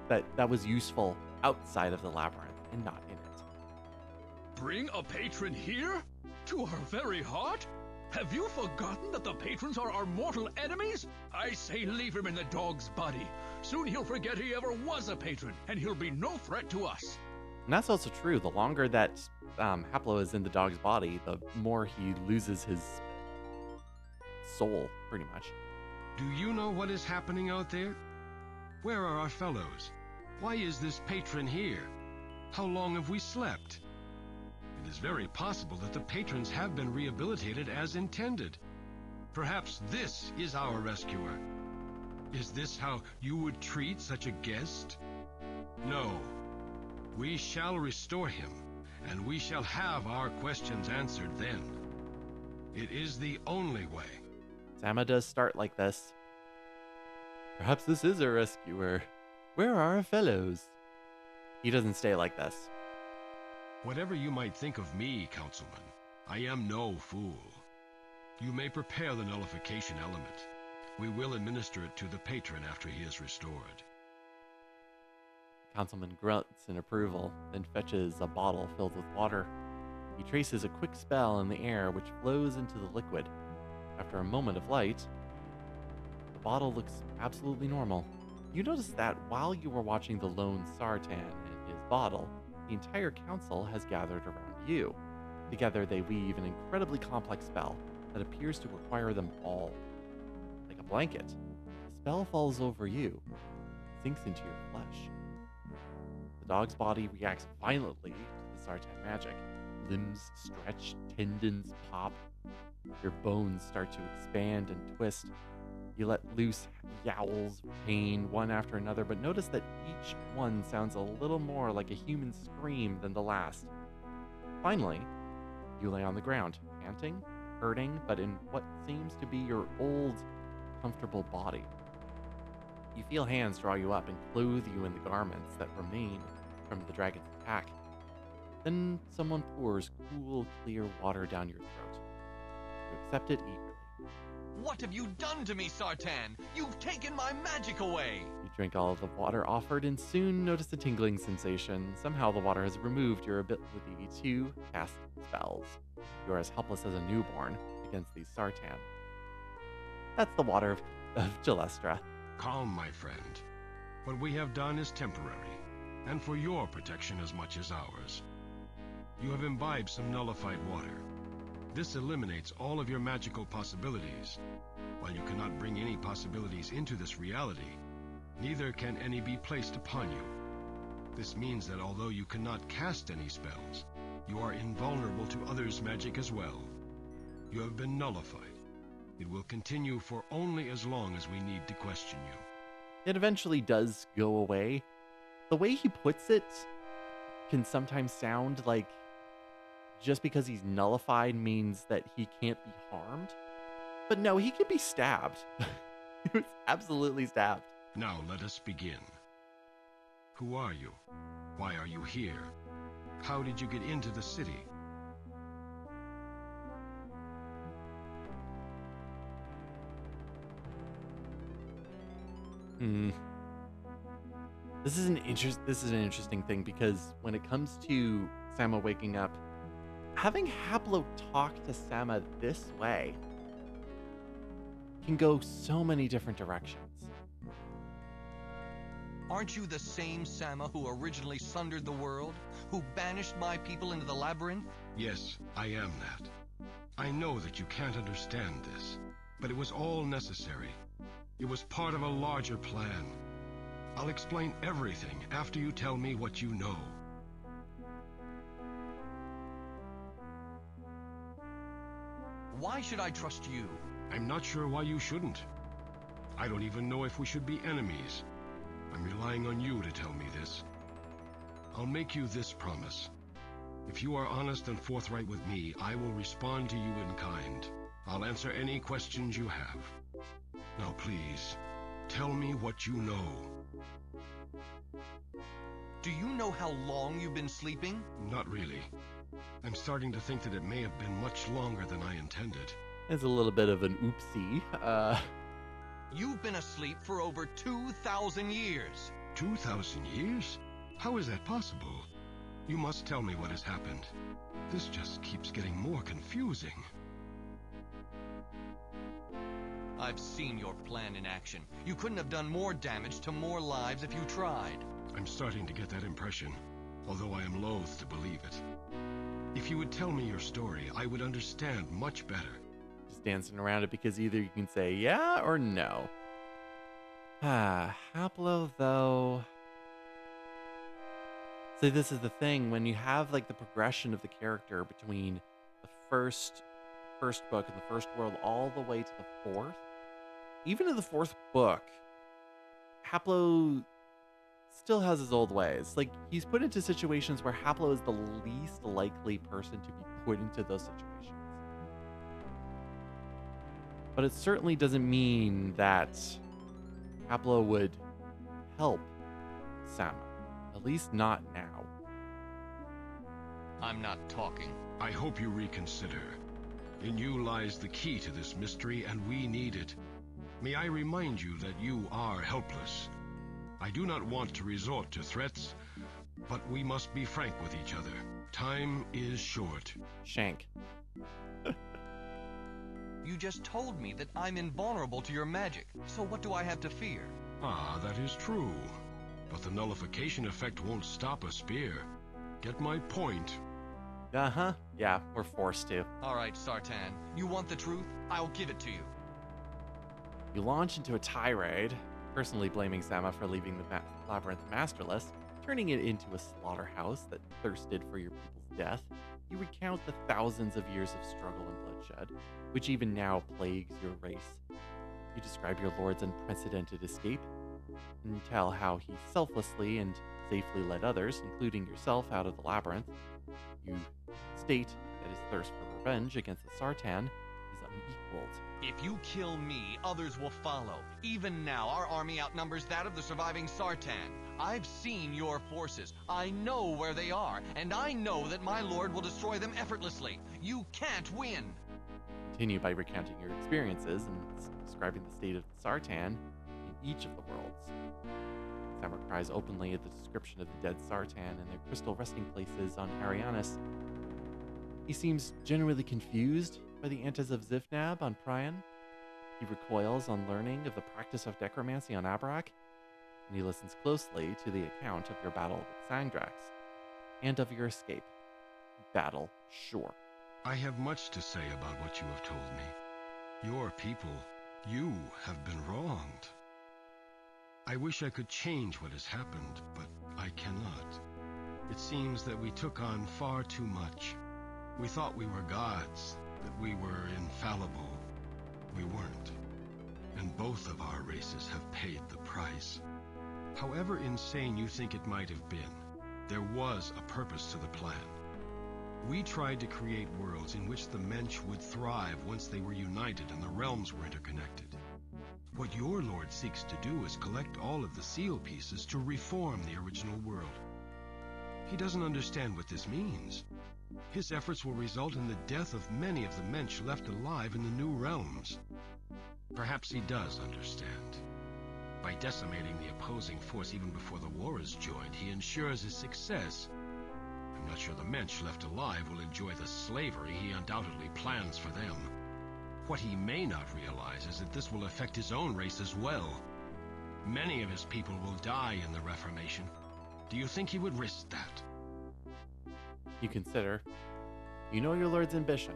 that was useful outside of the labyrinth and not in it. Bring a patron here? To our very heart? Have you forgotten that the patrons are our mortal enemies? I say leave him in the dog's body. Soon he'll forget he ever was a patron, and he'll be no threat to us. And that's also true. The longer that Haplo is in the dog's body, the more he loses his soul, pretty much. Do you know what is happening out there? Where are our fellows? Why is this patron here? How long have we slept? It is very possible that the patrons have been rehabilitated as intended. Perhaps this is our rescuer. Is this how you would treat such a guest? No. We shall restore him, and we shall have our questions answered then. It is the only way. Sama does start like this. Perhaps this is a rescuer. Where are our fellows? He doesn't stay like this. Whatever you might think of me, Councilman, I am no fool. You may prepare the nullification element. We will administer it to the patron after he is restored. Councilman grunts in approval, then fetches a bottle filled with water. He traces a quick spell in the air which flows into the liquid. After a moment of light, the bottle looks absolutely normal. You notice that while you were watching the lone Sartan and his bottle, the entire council has gathered around you. Together they weave an incredibly complex spell that appears to require them all. Like a blanket, the spell falls over you, sinks into your flesh. The dog's body reacts violently to the Sartan magic. Limbs stretch, tendons pop. Your bones start to expand and twist. You let loose yowls of pain one after another, but notice that each one sounds a little more like a human scream than the last. Finally, you lay on the ground, panting, hurting, but in what seems to be your old, comfortable body. You feel hands draw you up and clothe you in the garments that remain from the dragon's attack. Then someone pours cool, clear water down your throat. You accept it eagerly. What have you done to me, Sartan? You've taken my magic away! You drink all of the water offered and soon notice a tingling sensation. Somehow the water has removed your ability to cast spells. You are as helpless as a newborn against these Sartan. That's the water of Gelestra. Calm, my friend. What we have done is temporary, and for your protection as much as ours. You have imbibed some nullified water. This eliminates all of your magical possibilities. While you cannot bring any possibilities into this reality, neither can any be placed upon you. This means that although you cannot cast any spells, you are invulnerable to others' magic as well. You have been nullified. It will continue for only as long as we need to question you. It eventually does go away. The way he puts it can sometimes sound like just because he's nullified means that he can't be harmed. But no, he can be stabbed. He was absolutely stabbed. Now let us begin. Who are you? Why are you here? How did you get into the city? This is an interesting thing because when it comes to Sama waking up, having Haplo talk to Sama this way can go so many different directions. Aren't you the same Sama who originally sundered the world? Who banished my people into the labyrinth? Yes, I am that. I know that you can't understand this, but it was all necessary. It was part of a larger plan. I'll explain everything after you tell me what you know. Why should I trust you? I'm not sure why you shouldn't. I don't even know if we should be enemies. I'm relying on you to tell me this. I'll make you this promise. If you are honest and forthright with me, I will respond to you in kind. I'll answer any questions you have. Now please, tell me what you know. Do you know how long you've been sleeping? Not really. I'm starting to think that it may have been much longer than I intended. It's a little bit of an oopsie. You've been asleep for over 2,000 years. 2,000 years? How is that possible? You must tell me what has happened. This just keeps getting more confusing. I've seen your plan in action. You couldn't have done more damage to more lives if you tried. I'm starting to get that impression, although I am loath to believe it. If you would tell me your story, I would understand much better. Just dancing around it because either you can say yeah or no. Haplo, though. So this is the thing, when you have like the progression of the character between the first book and the first world all the way to the fourth, even in the fourth book, Haplo still has his old ways. Like, he's put into situations where Haplo is the least likely person to be put into those situations. But it certainly doesn't mean that Haplo would help Sama. At least not now. I'm not talking. I hope you reconsider. In you lies the key to this mystery, and we need it. May I remind you that you are helpless. I do not want to resort to threats, but we must be frank with each other. Time is short. Shank. You just told me that I'm invulnerable to your magic, so what do I have to fear? Ah, that is true. But the nullification effect won't stop a spear. Get my point? Uh-huh. Yeah, we're forced to. All right, Sartan. You want the truth? I'll give it to you. You launch into a tirade, personally blaming Sama for leaving the labyrinth masterless, turning it into a slaughterhouse that thirsted for your people's death. You recount the thousands of years of struggle and bloodshed, which even now plagues your race. You describe your lord's unprecedented escape, and tell how he selflessly and safely led others, including yourself, out of the labyrinth. You state that his thirst for revenge against the Sartan is unequaled. If you kill me, others will follow. Even now, our army outnumbers that of the surviving Sartan. I've seen your forces. I know where they are, and I know that my lord will destroy them effortlessly. You can't win. Continue by recounting your experiences and describing the state of the Sartan in each of the worlds. Sama cries openly at the description of the dead Sartan and their crystal resting places on Arianis. He seems genuinely confused by the Antas of Zifnab on Prion. He recoils on learning of the practice of necromancy on Abarak, and he listens closely to the account of your battle with Sangdrax and of your escape. Battle sure. I have much to say about what you have told me. Your people, you have been wronged. I wish I could change what has happened, but I cannot. It seems that we took on far too much. We thought we were gods, that we were infallible. We weren't. And both of our races have paid the price. However insane you think it might have been, there was a purpose to the plan. We tried to create worlds in which the Mensch would thrive once they were united and the realms were interconnected. What your lord seeks to do is collect all of the seal pieces to reform the original world. He doesn't understand what this means. His efforts will result in the death of many of the Mensch left alive in the new realms. Perhaps he does understand. By decimating the opposing force even before the war is joined, he ensures his success. I'm not sure the Mensch left alive will enjoy the slavery he undoubtedly plans for them. What he may not realize is that this will affect his own race as well. Many of his people will die in the Reformation. Do you think he would risk that? You consider. You know your lord's ambition.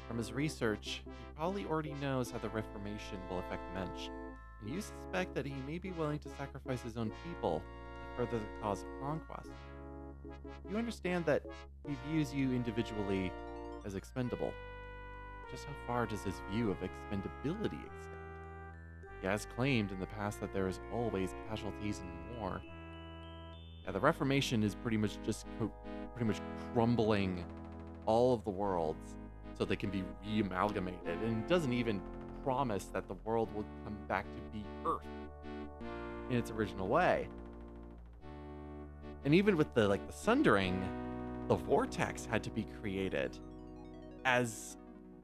From his research, he probably already knows how the Reformation will affect the Mensch, and you suspect that he may be willing to sacrifice his own people to further the cause of conquest. You understand that he views you individually as expendable. Just how far does his view of expendability extend? He has claimed in the past that there is always casualties in war. Yeah, the Reformation is pretty much crumbling all of the worlds so they can be re-amalgamated, and doesn't even promise that the world will come back to be Earth in its original way. And even with the Sundering, the Vortex had to be created as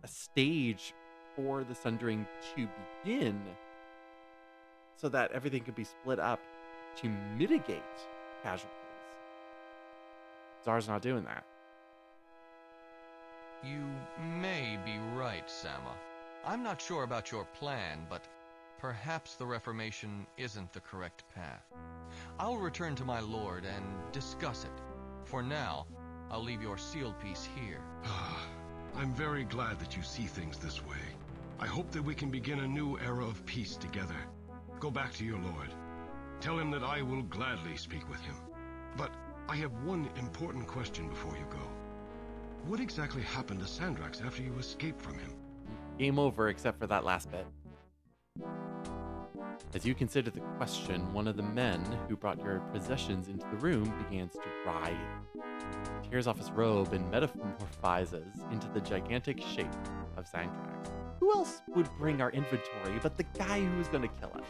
a stage for the Sundering to begin, so that everything could be split up to mitigate casualties. Tsar's not doing that. You may be right, Sama. I'm not sure about your plan, but perhaps the Reformation isn't the correct path. I'll return to my lord and discuss it. For now, I'll leave your seal piece here. I'm very glad that you see things this way. I hope that we can begin a new era of peace together. Go back to your lord. Tell him that I will gladly speak with him. But I have one important question before you go. What exactly happened to Sandrax after you escaped from him? Game over, except for that last bit. As you consider the question, one of the men who brought your possessions into the room begins to writhe. He tears off his robe and metamorphizes into the gigantic shape of Sandrax. Who else would bring our inventory but the guy who was going to kill us?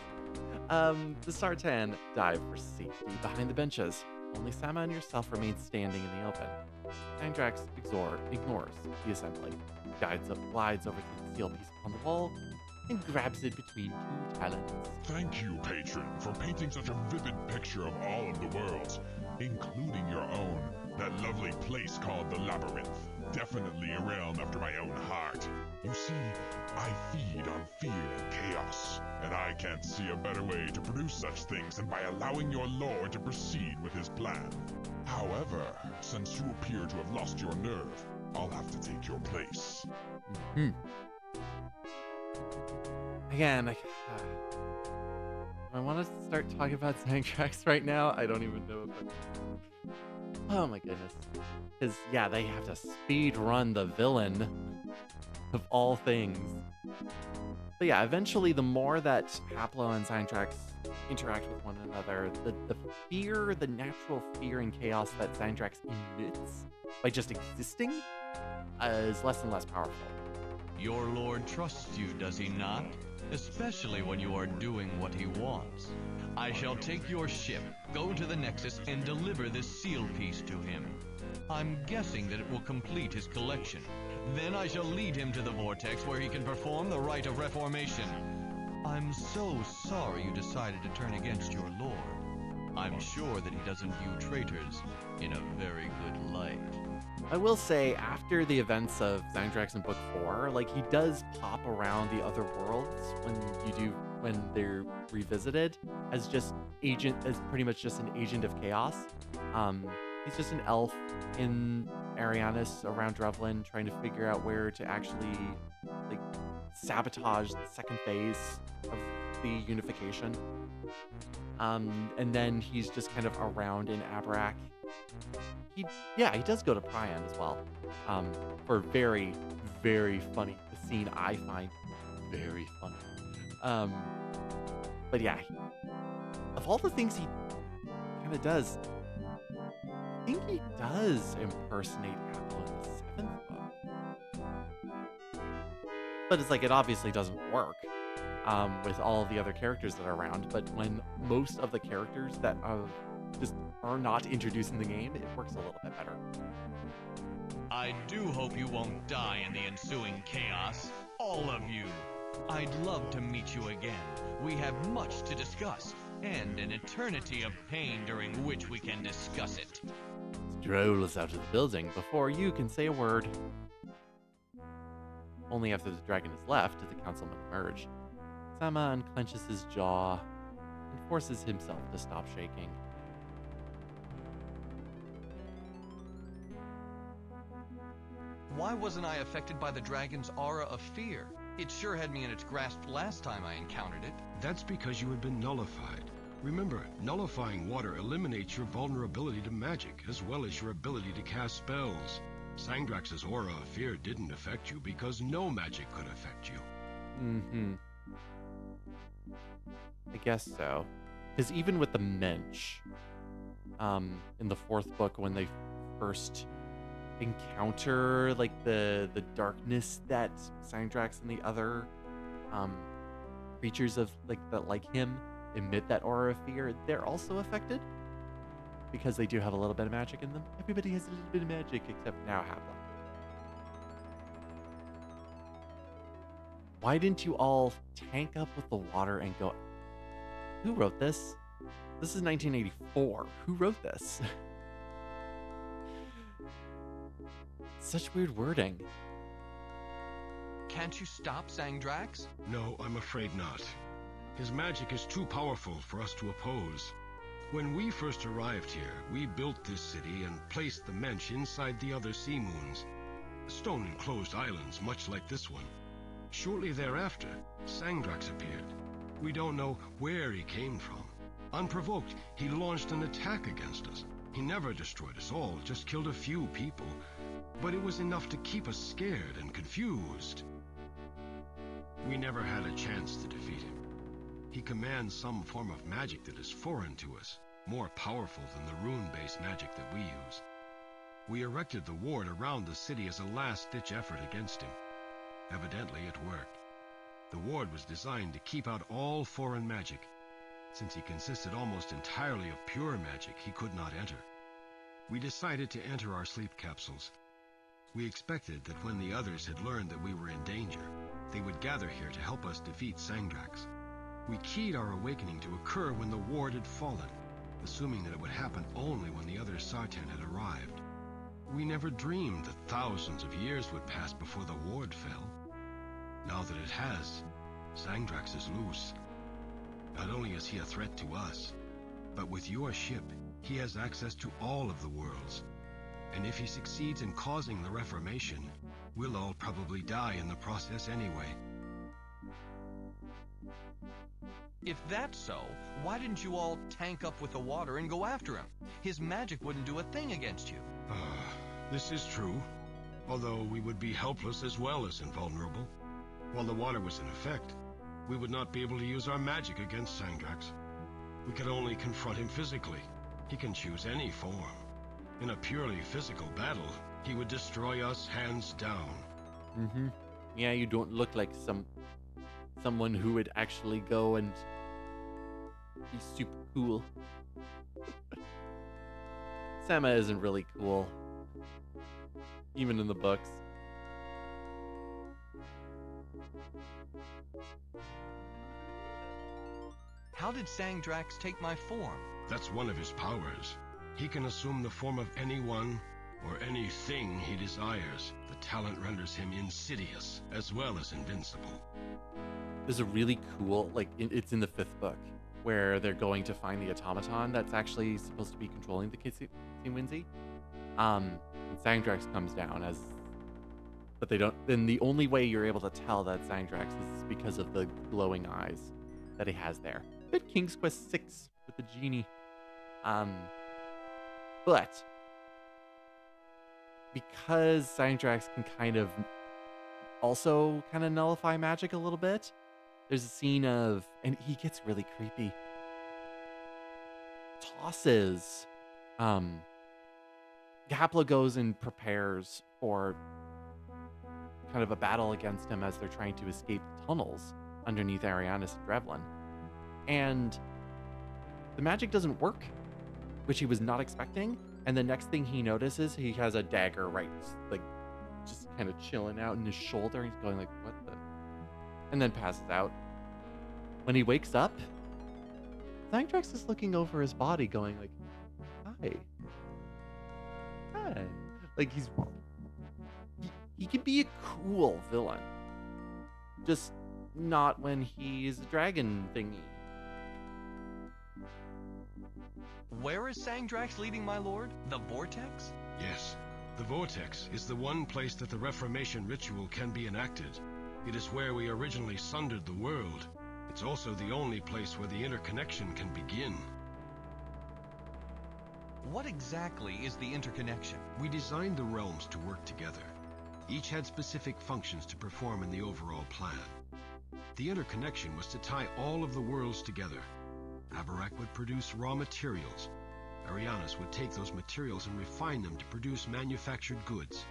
The Sartan dive for safety behind the benches. Only Sama and yourself remain standing in the open. Sandrax ignores the assembly, glides over to the seal piece on the wall, and grabs it between two talons. Thank you, patron, for painting such a vivid picture of all of the worlds, including your own, that lovely place called the Labyrinth. Definitely a realm after my own heart. You see, I feed on fear and chaos, and I can't see a better way to produce such things than by allowing your lord to proceed with his plan. However, since you appear to have lost your nerve, I'll have to take your place. Again, do I want to start talking about Sandrax right now? I don't even know if I'm... Oh my goodness. Because, yeah, they have to speed run the villain of all things. But yeah, eventually the more that Haplo and Sandrax interact with one another, the fear, the natural fear and chaos that Sandrax emits by just existing is less and less powerful. Your lord trusts you, does he not? Especially when you are doing what he wants. I shall take your ship, go to the Nexus, and deliver this seal piece to him. I'm guessing that it will complete his collection. Then I shall lead him to the Vortex where he can perform the rite of reformation. I'm so sorry you decided to turn against your lord. I'm sure that he doesn't view traitors in a very good light. I will say, after the events of Sandrax in Book 4, he does pop around the other worlds when they're revisited as pretty much just an agent of chaos. He's just an elf in Arianis around Drevlin trying to figure out where to actually sabotage the second phase of the unification. And then he's just kind of around in Abarak. He does go to Prion as well, for a very, very funny scene I find very funny. But yeah, of all the things he kind of does, I think he does impersonate Apple in the 7th book. But it's it obviously doesn't work with all the other characters that are around, but when most of the characters that are not introduced in the game, it works a little bit better. I do hope you won't die in the ensuing chaos, all of you. I'd love to meet you again. We have much to discuss, and an eternity of pain during which we can discuss it. Strolls out of the building before you can say a word. Only after the dragon is left do the councilmen emerge. Sama unclenches his jaw and forces himself to stop shaking. Why wasn't I affected by the dragon's aura of fear? It sure had me in its grasp last time I encountered it. That's because you had been nullified. Remember, nullifying water eliminates your vulnerability to magic, as well as your ability to cast spells. Sangdrax's aura of fear didn't affect you because no magic could affect you. Mm-hmm. I guess so. Because even with the Mensch, in the fourth book, when they first encounter like the darkness that Sangdrax and the other creatures of like him emit, that aura of fear, they're also affected because they do have a little bit of magic in them. Everybody has a little bit of magic except now Hapla. Why didn't you all tank up with the water and go? Who wrote this? This is 1984. Who wrote this? Such weird wording. Can't you stop Sangdrax? No, I'm afraid not. His magic is too powerful for us to oppose. When we first arrived here, we built this city and placed the Mensch inside the other sea moons. Stone-enclosed islands much like this one. Shortly thereafter, Sangdrax appeared. We don't know where he came from. Unprovoked, he launched an attack against us. He never destroyed us all, just killed a few people. But it was enough to keep us scared and confused. We never had a chance to defeat him. He commands some form of magic that is foreign to us, more powerful than the rune-based magic that we use. We erected the ward around the city as a last-ditch effort against him. Evidently, it worked. The ward was designed to keep out all foreign magic. Since he consisted almost entirely of pure magic, he could not enter. We decided to enter our sleep capsules. We expected that when the others had learned that we were in danger, they would gather here to help us defeat Sangdrax. We keyed our awakening to occur when the ward had fallen, assuming that it would happen only when the other Sartan had arrived. We never dreamed that thousands of years would pass before the ward fell. Now that it has, Sangdrax is loose. Not only is he a threat to us, but with your ship, he has access to all of the worlds. And if he succeeds in causing the Reformation, we'll all probably die in the process anyway. If that's so, why didn't you all tank up with the water and go after him? His magic wouldn't do a thing against you. This is true, although we would be helpless as well as invulnerable. While the water was in effect, we would not be able to use our magic against Sangdrax. We could only confront him physically. He can choose any form. In a purely physical battle, he would destroy us hands down. Mm-hmm. Yeah, you don't look like someone who would actually go and be super cool. Sama isn't really cool, even in the books. How did Sangdrax take my form? That's one of his powers. He can assume the form of anyone or anything he desires. The talent renders him insidious as well as invincible. There's a really cool, it's in the 5th book, where they're going to find the automaton that's actually supposed to be controlling the Kinwinzi. And Sangdrax comes down but they don't, then the only way you're able to tell that Sangdrax is because of the glowing eyes that he has there. Bit King's Quest 6 with the genie. But because Sangdrax can kind of nullify magic a little bit, there's a scene of, and he gets really creepy, tosses. Hapla goes and prepares for kind of a battle against him as they're trying to escape the tunnels underneath Arianis and Drevlin. And the magic doesn't work, which he was not expecting. And the next thing he notices, he has a dagger just kind of chilling out in his shoulder. He's going like, what the? And then passes out. When he wakes up, Sangdrax is looking over his body going like, hi. Like he can be a cool villain. Just not when he's a dragon thingy. Where is Sangdrax leading, my lord? The Vortex? Yes. The Vortex is the one place that the Reformation ritual can be enacted. It is where we originally sundered the world. It's also the only place where the interconnection can begin. What exactly is the interconnection? We designed the realms to work together. Each had specific functions to perform in the overall plan. The interconnection was to tie all of the worlds together. Abarak would produce raw materials. Arianas would take those materials and refine them to produce manufactured goods.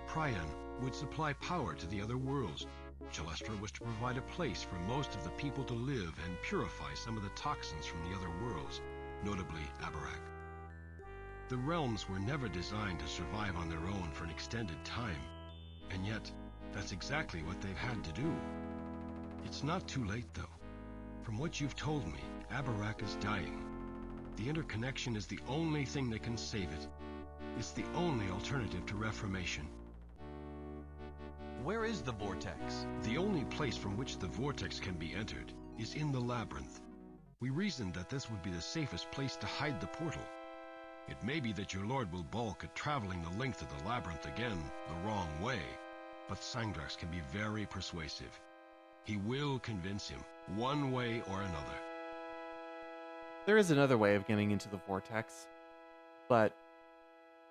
Prion would supply power to the other worlds. Celestra was to provide a place for most of the people to live and purify some of the toxins from the other worlds, notably Abarak. The realms were never designed to survive on their own for an extended time, and yet that's exactly what they've had to do. It's not too late, though. From what you've told me, Abarak is dying. The interconnection is the only thing that can save it. It's the only alternative to Reformation. Where is the Vortex? The only place from which the Vortex can be entered is in the Labyrinth. We reasoned that this would be the safest place to hide the portal. It may be that your lord will balk at traveling the length of the Labyrinth again the wrong way, but Sangdrax can be very persuasive. He will convince him, one way or another. There is another way of getting into the Vortex, but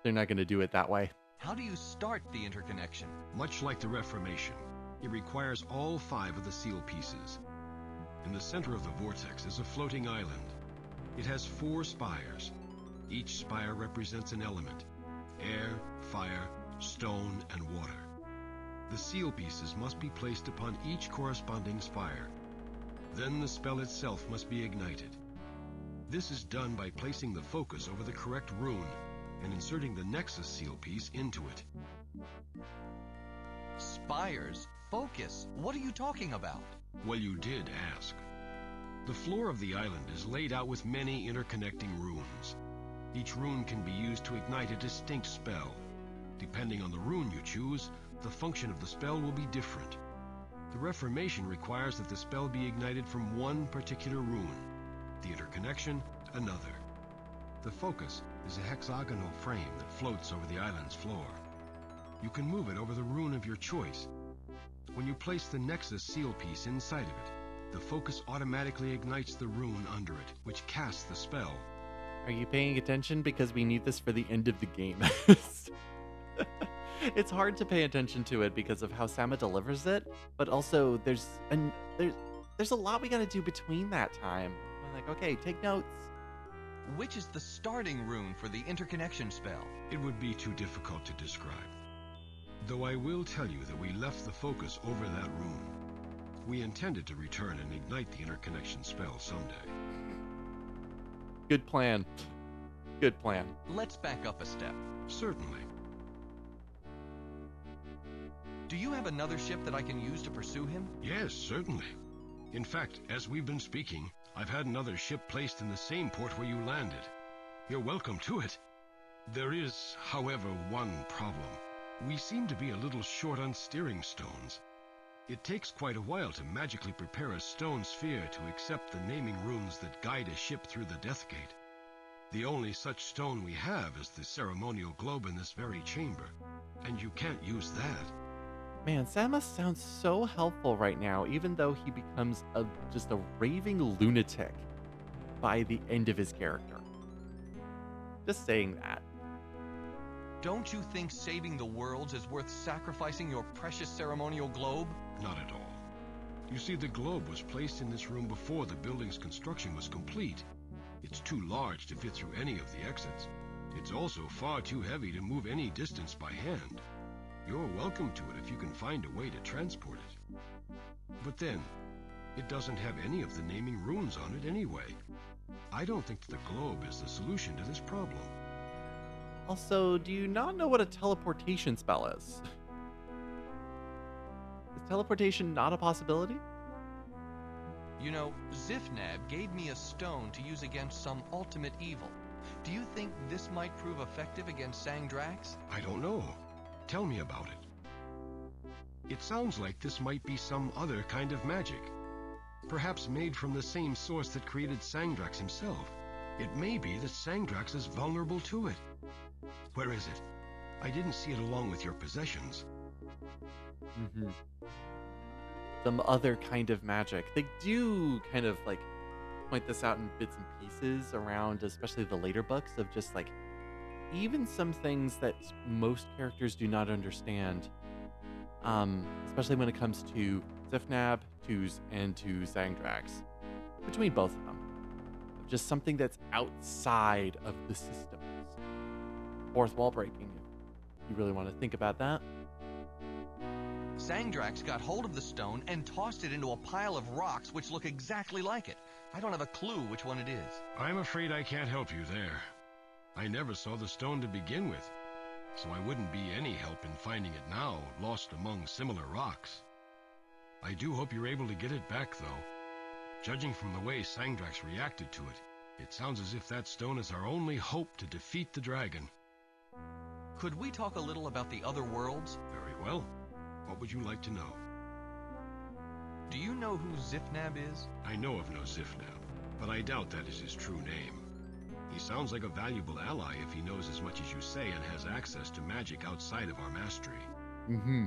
they're not going to do it that way. How do you start the interconnection? Much like the Reformation, it requires all 5 of the seal pieces. In the center of the Vortex is a floating island. It has 4 spires. Each spire represents an element: air, fire, stone, and water. The seal pieces must be placed upon each corresponding spire. Then the spell itself must be ignited. This is done by placing the focus over the correct rune and inserting the Nexus seal piece into it. Spires? Focus? What are you talking about? Well, you did ask. The floor of the island is laid out with many interconnecting runes. Each rune can be used to ignite a distinct spell. Depending on the rune you choose, the function of the spell will be different. The Reformation requires that the spell be ignited from one particular rune. The interconnection, another. The focus is a hexagonal frame that floats over the island's floor. You can move it over the rune of your choice. When you place the Nexus seal piece inside of it, the focus automatically ignites the rune under it, which casts the spell. Are you paying attention? Because we need this for the end of the game. It's hard to pay attention to it because of how Sama delivers it, but also there's a lot we gotta do between that time. I'm like, okay, take notes. Which is the starting rune for the interconnection spell? It would be too difficult to describe. Though I will tell you that we left the focus over that rune. We intended to return and ignite the interconnection spell someday. Good plan. Good plan. Let's back up a step. Certainly. Do you have another ship that I can use to pursue him? Yes, certainly. In fact, as we've been speaking, I've had another ship placed in the same port where you landed. You're welcome to it. There is, however, one problem. We seem to be a little short on steering stones. It takes quite a while to magically prepare a stone sphere to accept the naming runes that guide a ship through the Death Gate. The only such stone we have is the ceremonial globe in this very chamber, and you can't use that. Man, Samus sounds so helpful right now, even though he becomes just a raving lunatic by the end of his character. Just saying that. Don't you think saving the worlds is worth sacrificing your precious ceremonial globe? Not at all. You see, the globe was placed in this room before the building's construction was complete. It's too large to fit through any of the exits. It's also far too heavy to move any distance by hand. You're welcome to it if you can find a way to transport it. But then, it doesn't have any of the naming runes on it anyway. I don't think that the globe is the solution to this problem. Also, do you not know what a teleportation spell is? Is teleportation not a possibility? You know, Zifnab gave me a stone to use against some ultimate evil. Do you think this might prove effective against Sangdrax? I don't know. Tell me about it. It sounds like this might be some other kind of magic. Perhaps made from the same source that created Sangdrax himself. It may be that Sangdrax is vulnerable to it. Where is it? I didn't see it along with your possessions. Mm-hmm. Some other kind of magic. They do kind of like point this out in bits and pieces around, especially the later books, of just like even some things that most characters do not understand. Especially when it comes to Zifnab, and to Sangdrax. Between both of them. Just something that's outside of the systems. Fourth wall breaking. If you really want to think about that. Sangdrax got hold of the stone and tossed it into a pile of rocks which look exactly like it. I don't have a clue which one it is. I'm afraid I can't help you there. I never saw the stone to begin with, so I wouldn't be any help in finding it now, lost among similar rocks. I do hope you're able to get it back, though. Judging from the way Sangdrax reacted to it, it sounds as if that stone is our only hope to defeat the dragon. Could we talk a little about the other worlds? Very well. What would you like to know? Do you know who Zifnab is? I know of no Zifnab, but I doubt that is his true name. He sounds like a valuable ally if he knows as much as you say and has access to magic outside of our mastery. Mm-hmm.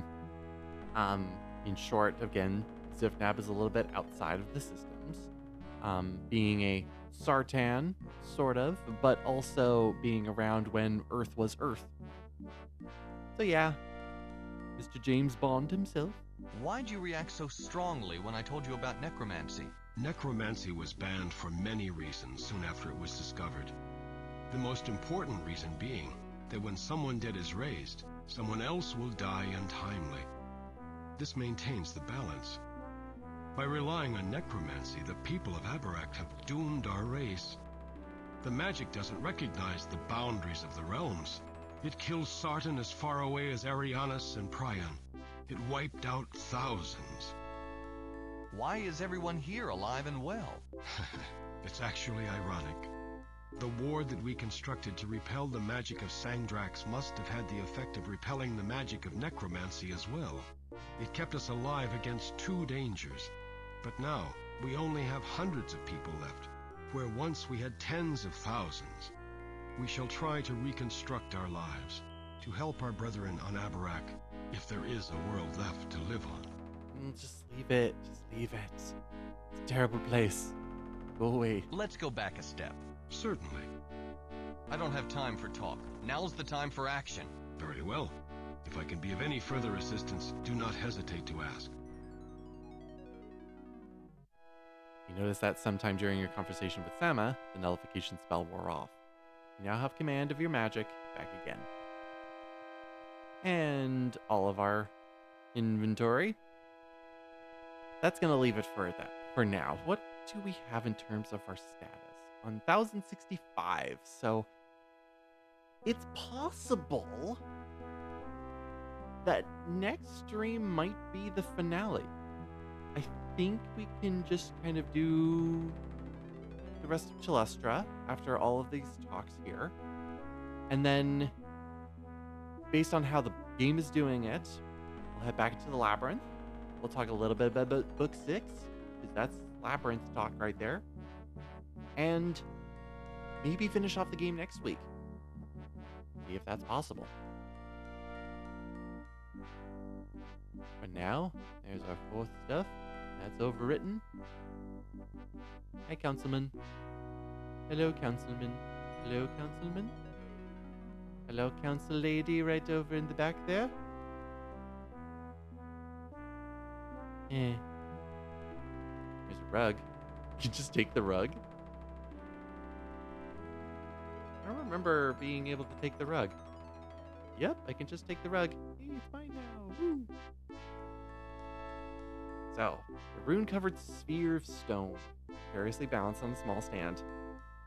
In short, again, Zifnab is a little bit outside of the systems. Being a Sartan, sort of, but also being around when Earth was Earth. So yeah, Mr. James Bond himself. Why'd you react so strongly when I told you about necromancy? Necromancy was banned for many reasons soon after it was discovered. The most important reason being that when someone dead is raised, someone else will die untimely. This maintains the balance. By relying on necromancy, the people of Abarak have doomed our race. The magic doesn't recognize the boundaries of the realms. It kills Sartan as far away as Arianas and Prion. It wiped out thousands. Why is everyone here alive and well? It's actually ironic. The ward that we constructed to repel the magic of Sangdrax must have had the effect of repelling the magic of necromancy as well. It kept us alive against two dangers. But now, we only have hundreds of people left, where once we had tens of thousands. We shall try to reconstruct our lives, to help our brethren on Abarak, if there is a world left to live on. Just leave it. Just leave it. It's a terrible place. Go away. Let's go back a step. Certainly. I don't have time for talk. Now's the time for action. Very well. If I can be of any further assistance, do not hesitate to ask. You notice that sometime during your conversation with Sama, the nullification spell wore off. You now have command of your magic back again. And all of our inventory. That's going to leave it for now. What do we have in terms of our status? 1065. So it's possible that next stream might be the finale. I think we can just kind of do the rest of Chalestra after all of these talks here. And then, based on how the game is doing it, we'll head back into the Labyrinth. We'll talk a little bit about Book 6, because that's Labyrinth talk right there. And maybe finish off the game next week. See if that's possible. For now, there's our fourth stuff. That's overwritten. Hi, Councilman. Hello, Councilman. Hello, Councilman. Hello, Council Lady right over in the back there. There's a rug. You can just take the rug. I don't remember being able to take the rug. Yep, I can just take the rug. Hey, it's mine now. Woo. So, the rune-covered sphere of stone, variously balanced on a small stand.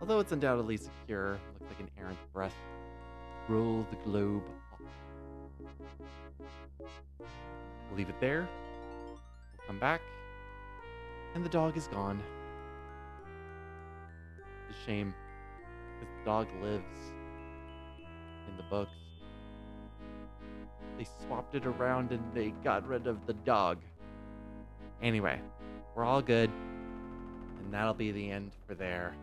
Although it's undoubtedly secure, looks like an errant breath. Roll the globe off. We'll leave it there. We'll come back. And the dog is gone. It's a shame, because the dog lives in the books. They swapped it around and they got rid of the dog. Anyway, we're all good. And that'll be the end for there.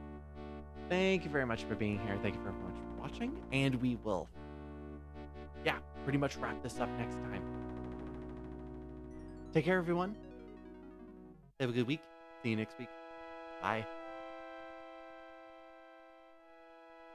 Thank you very much for being here. Thank you very much for watching. And we will, pretty much wrap this up next time. Take care, everyone. Have a good week. See you next week. Bye.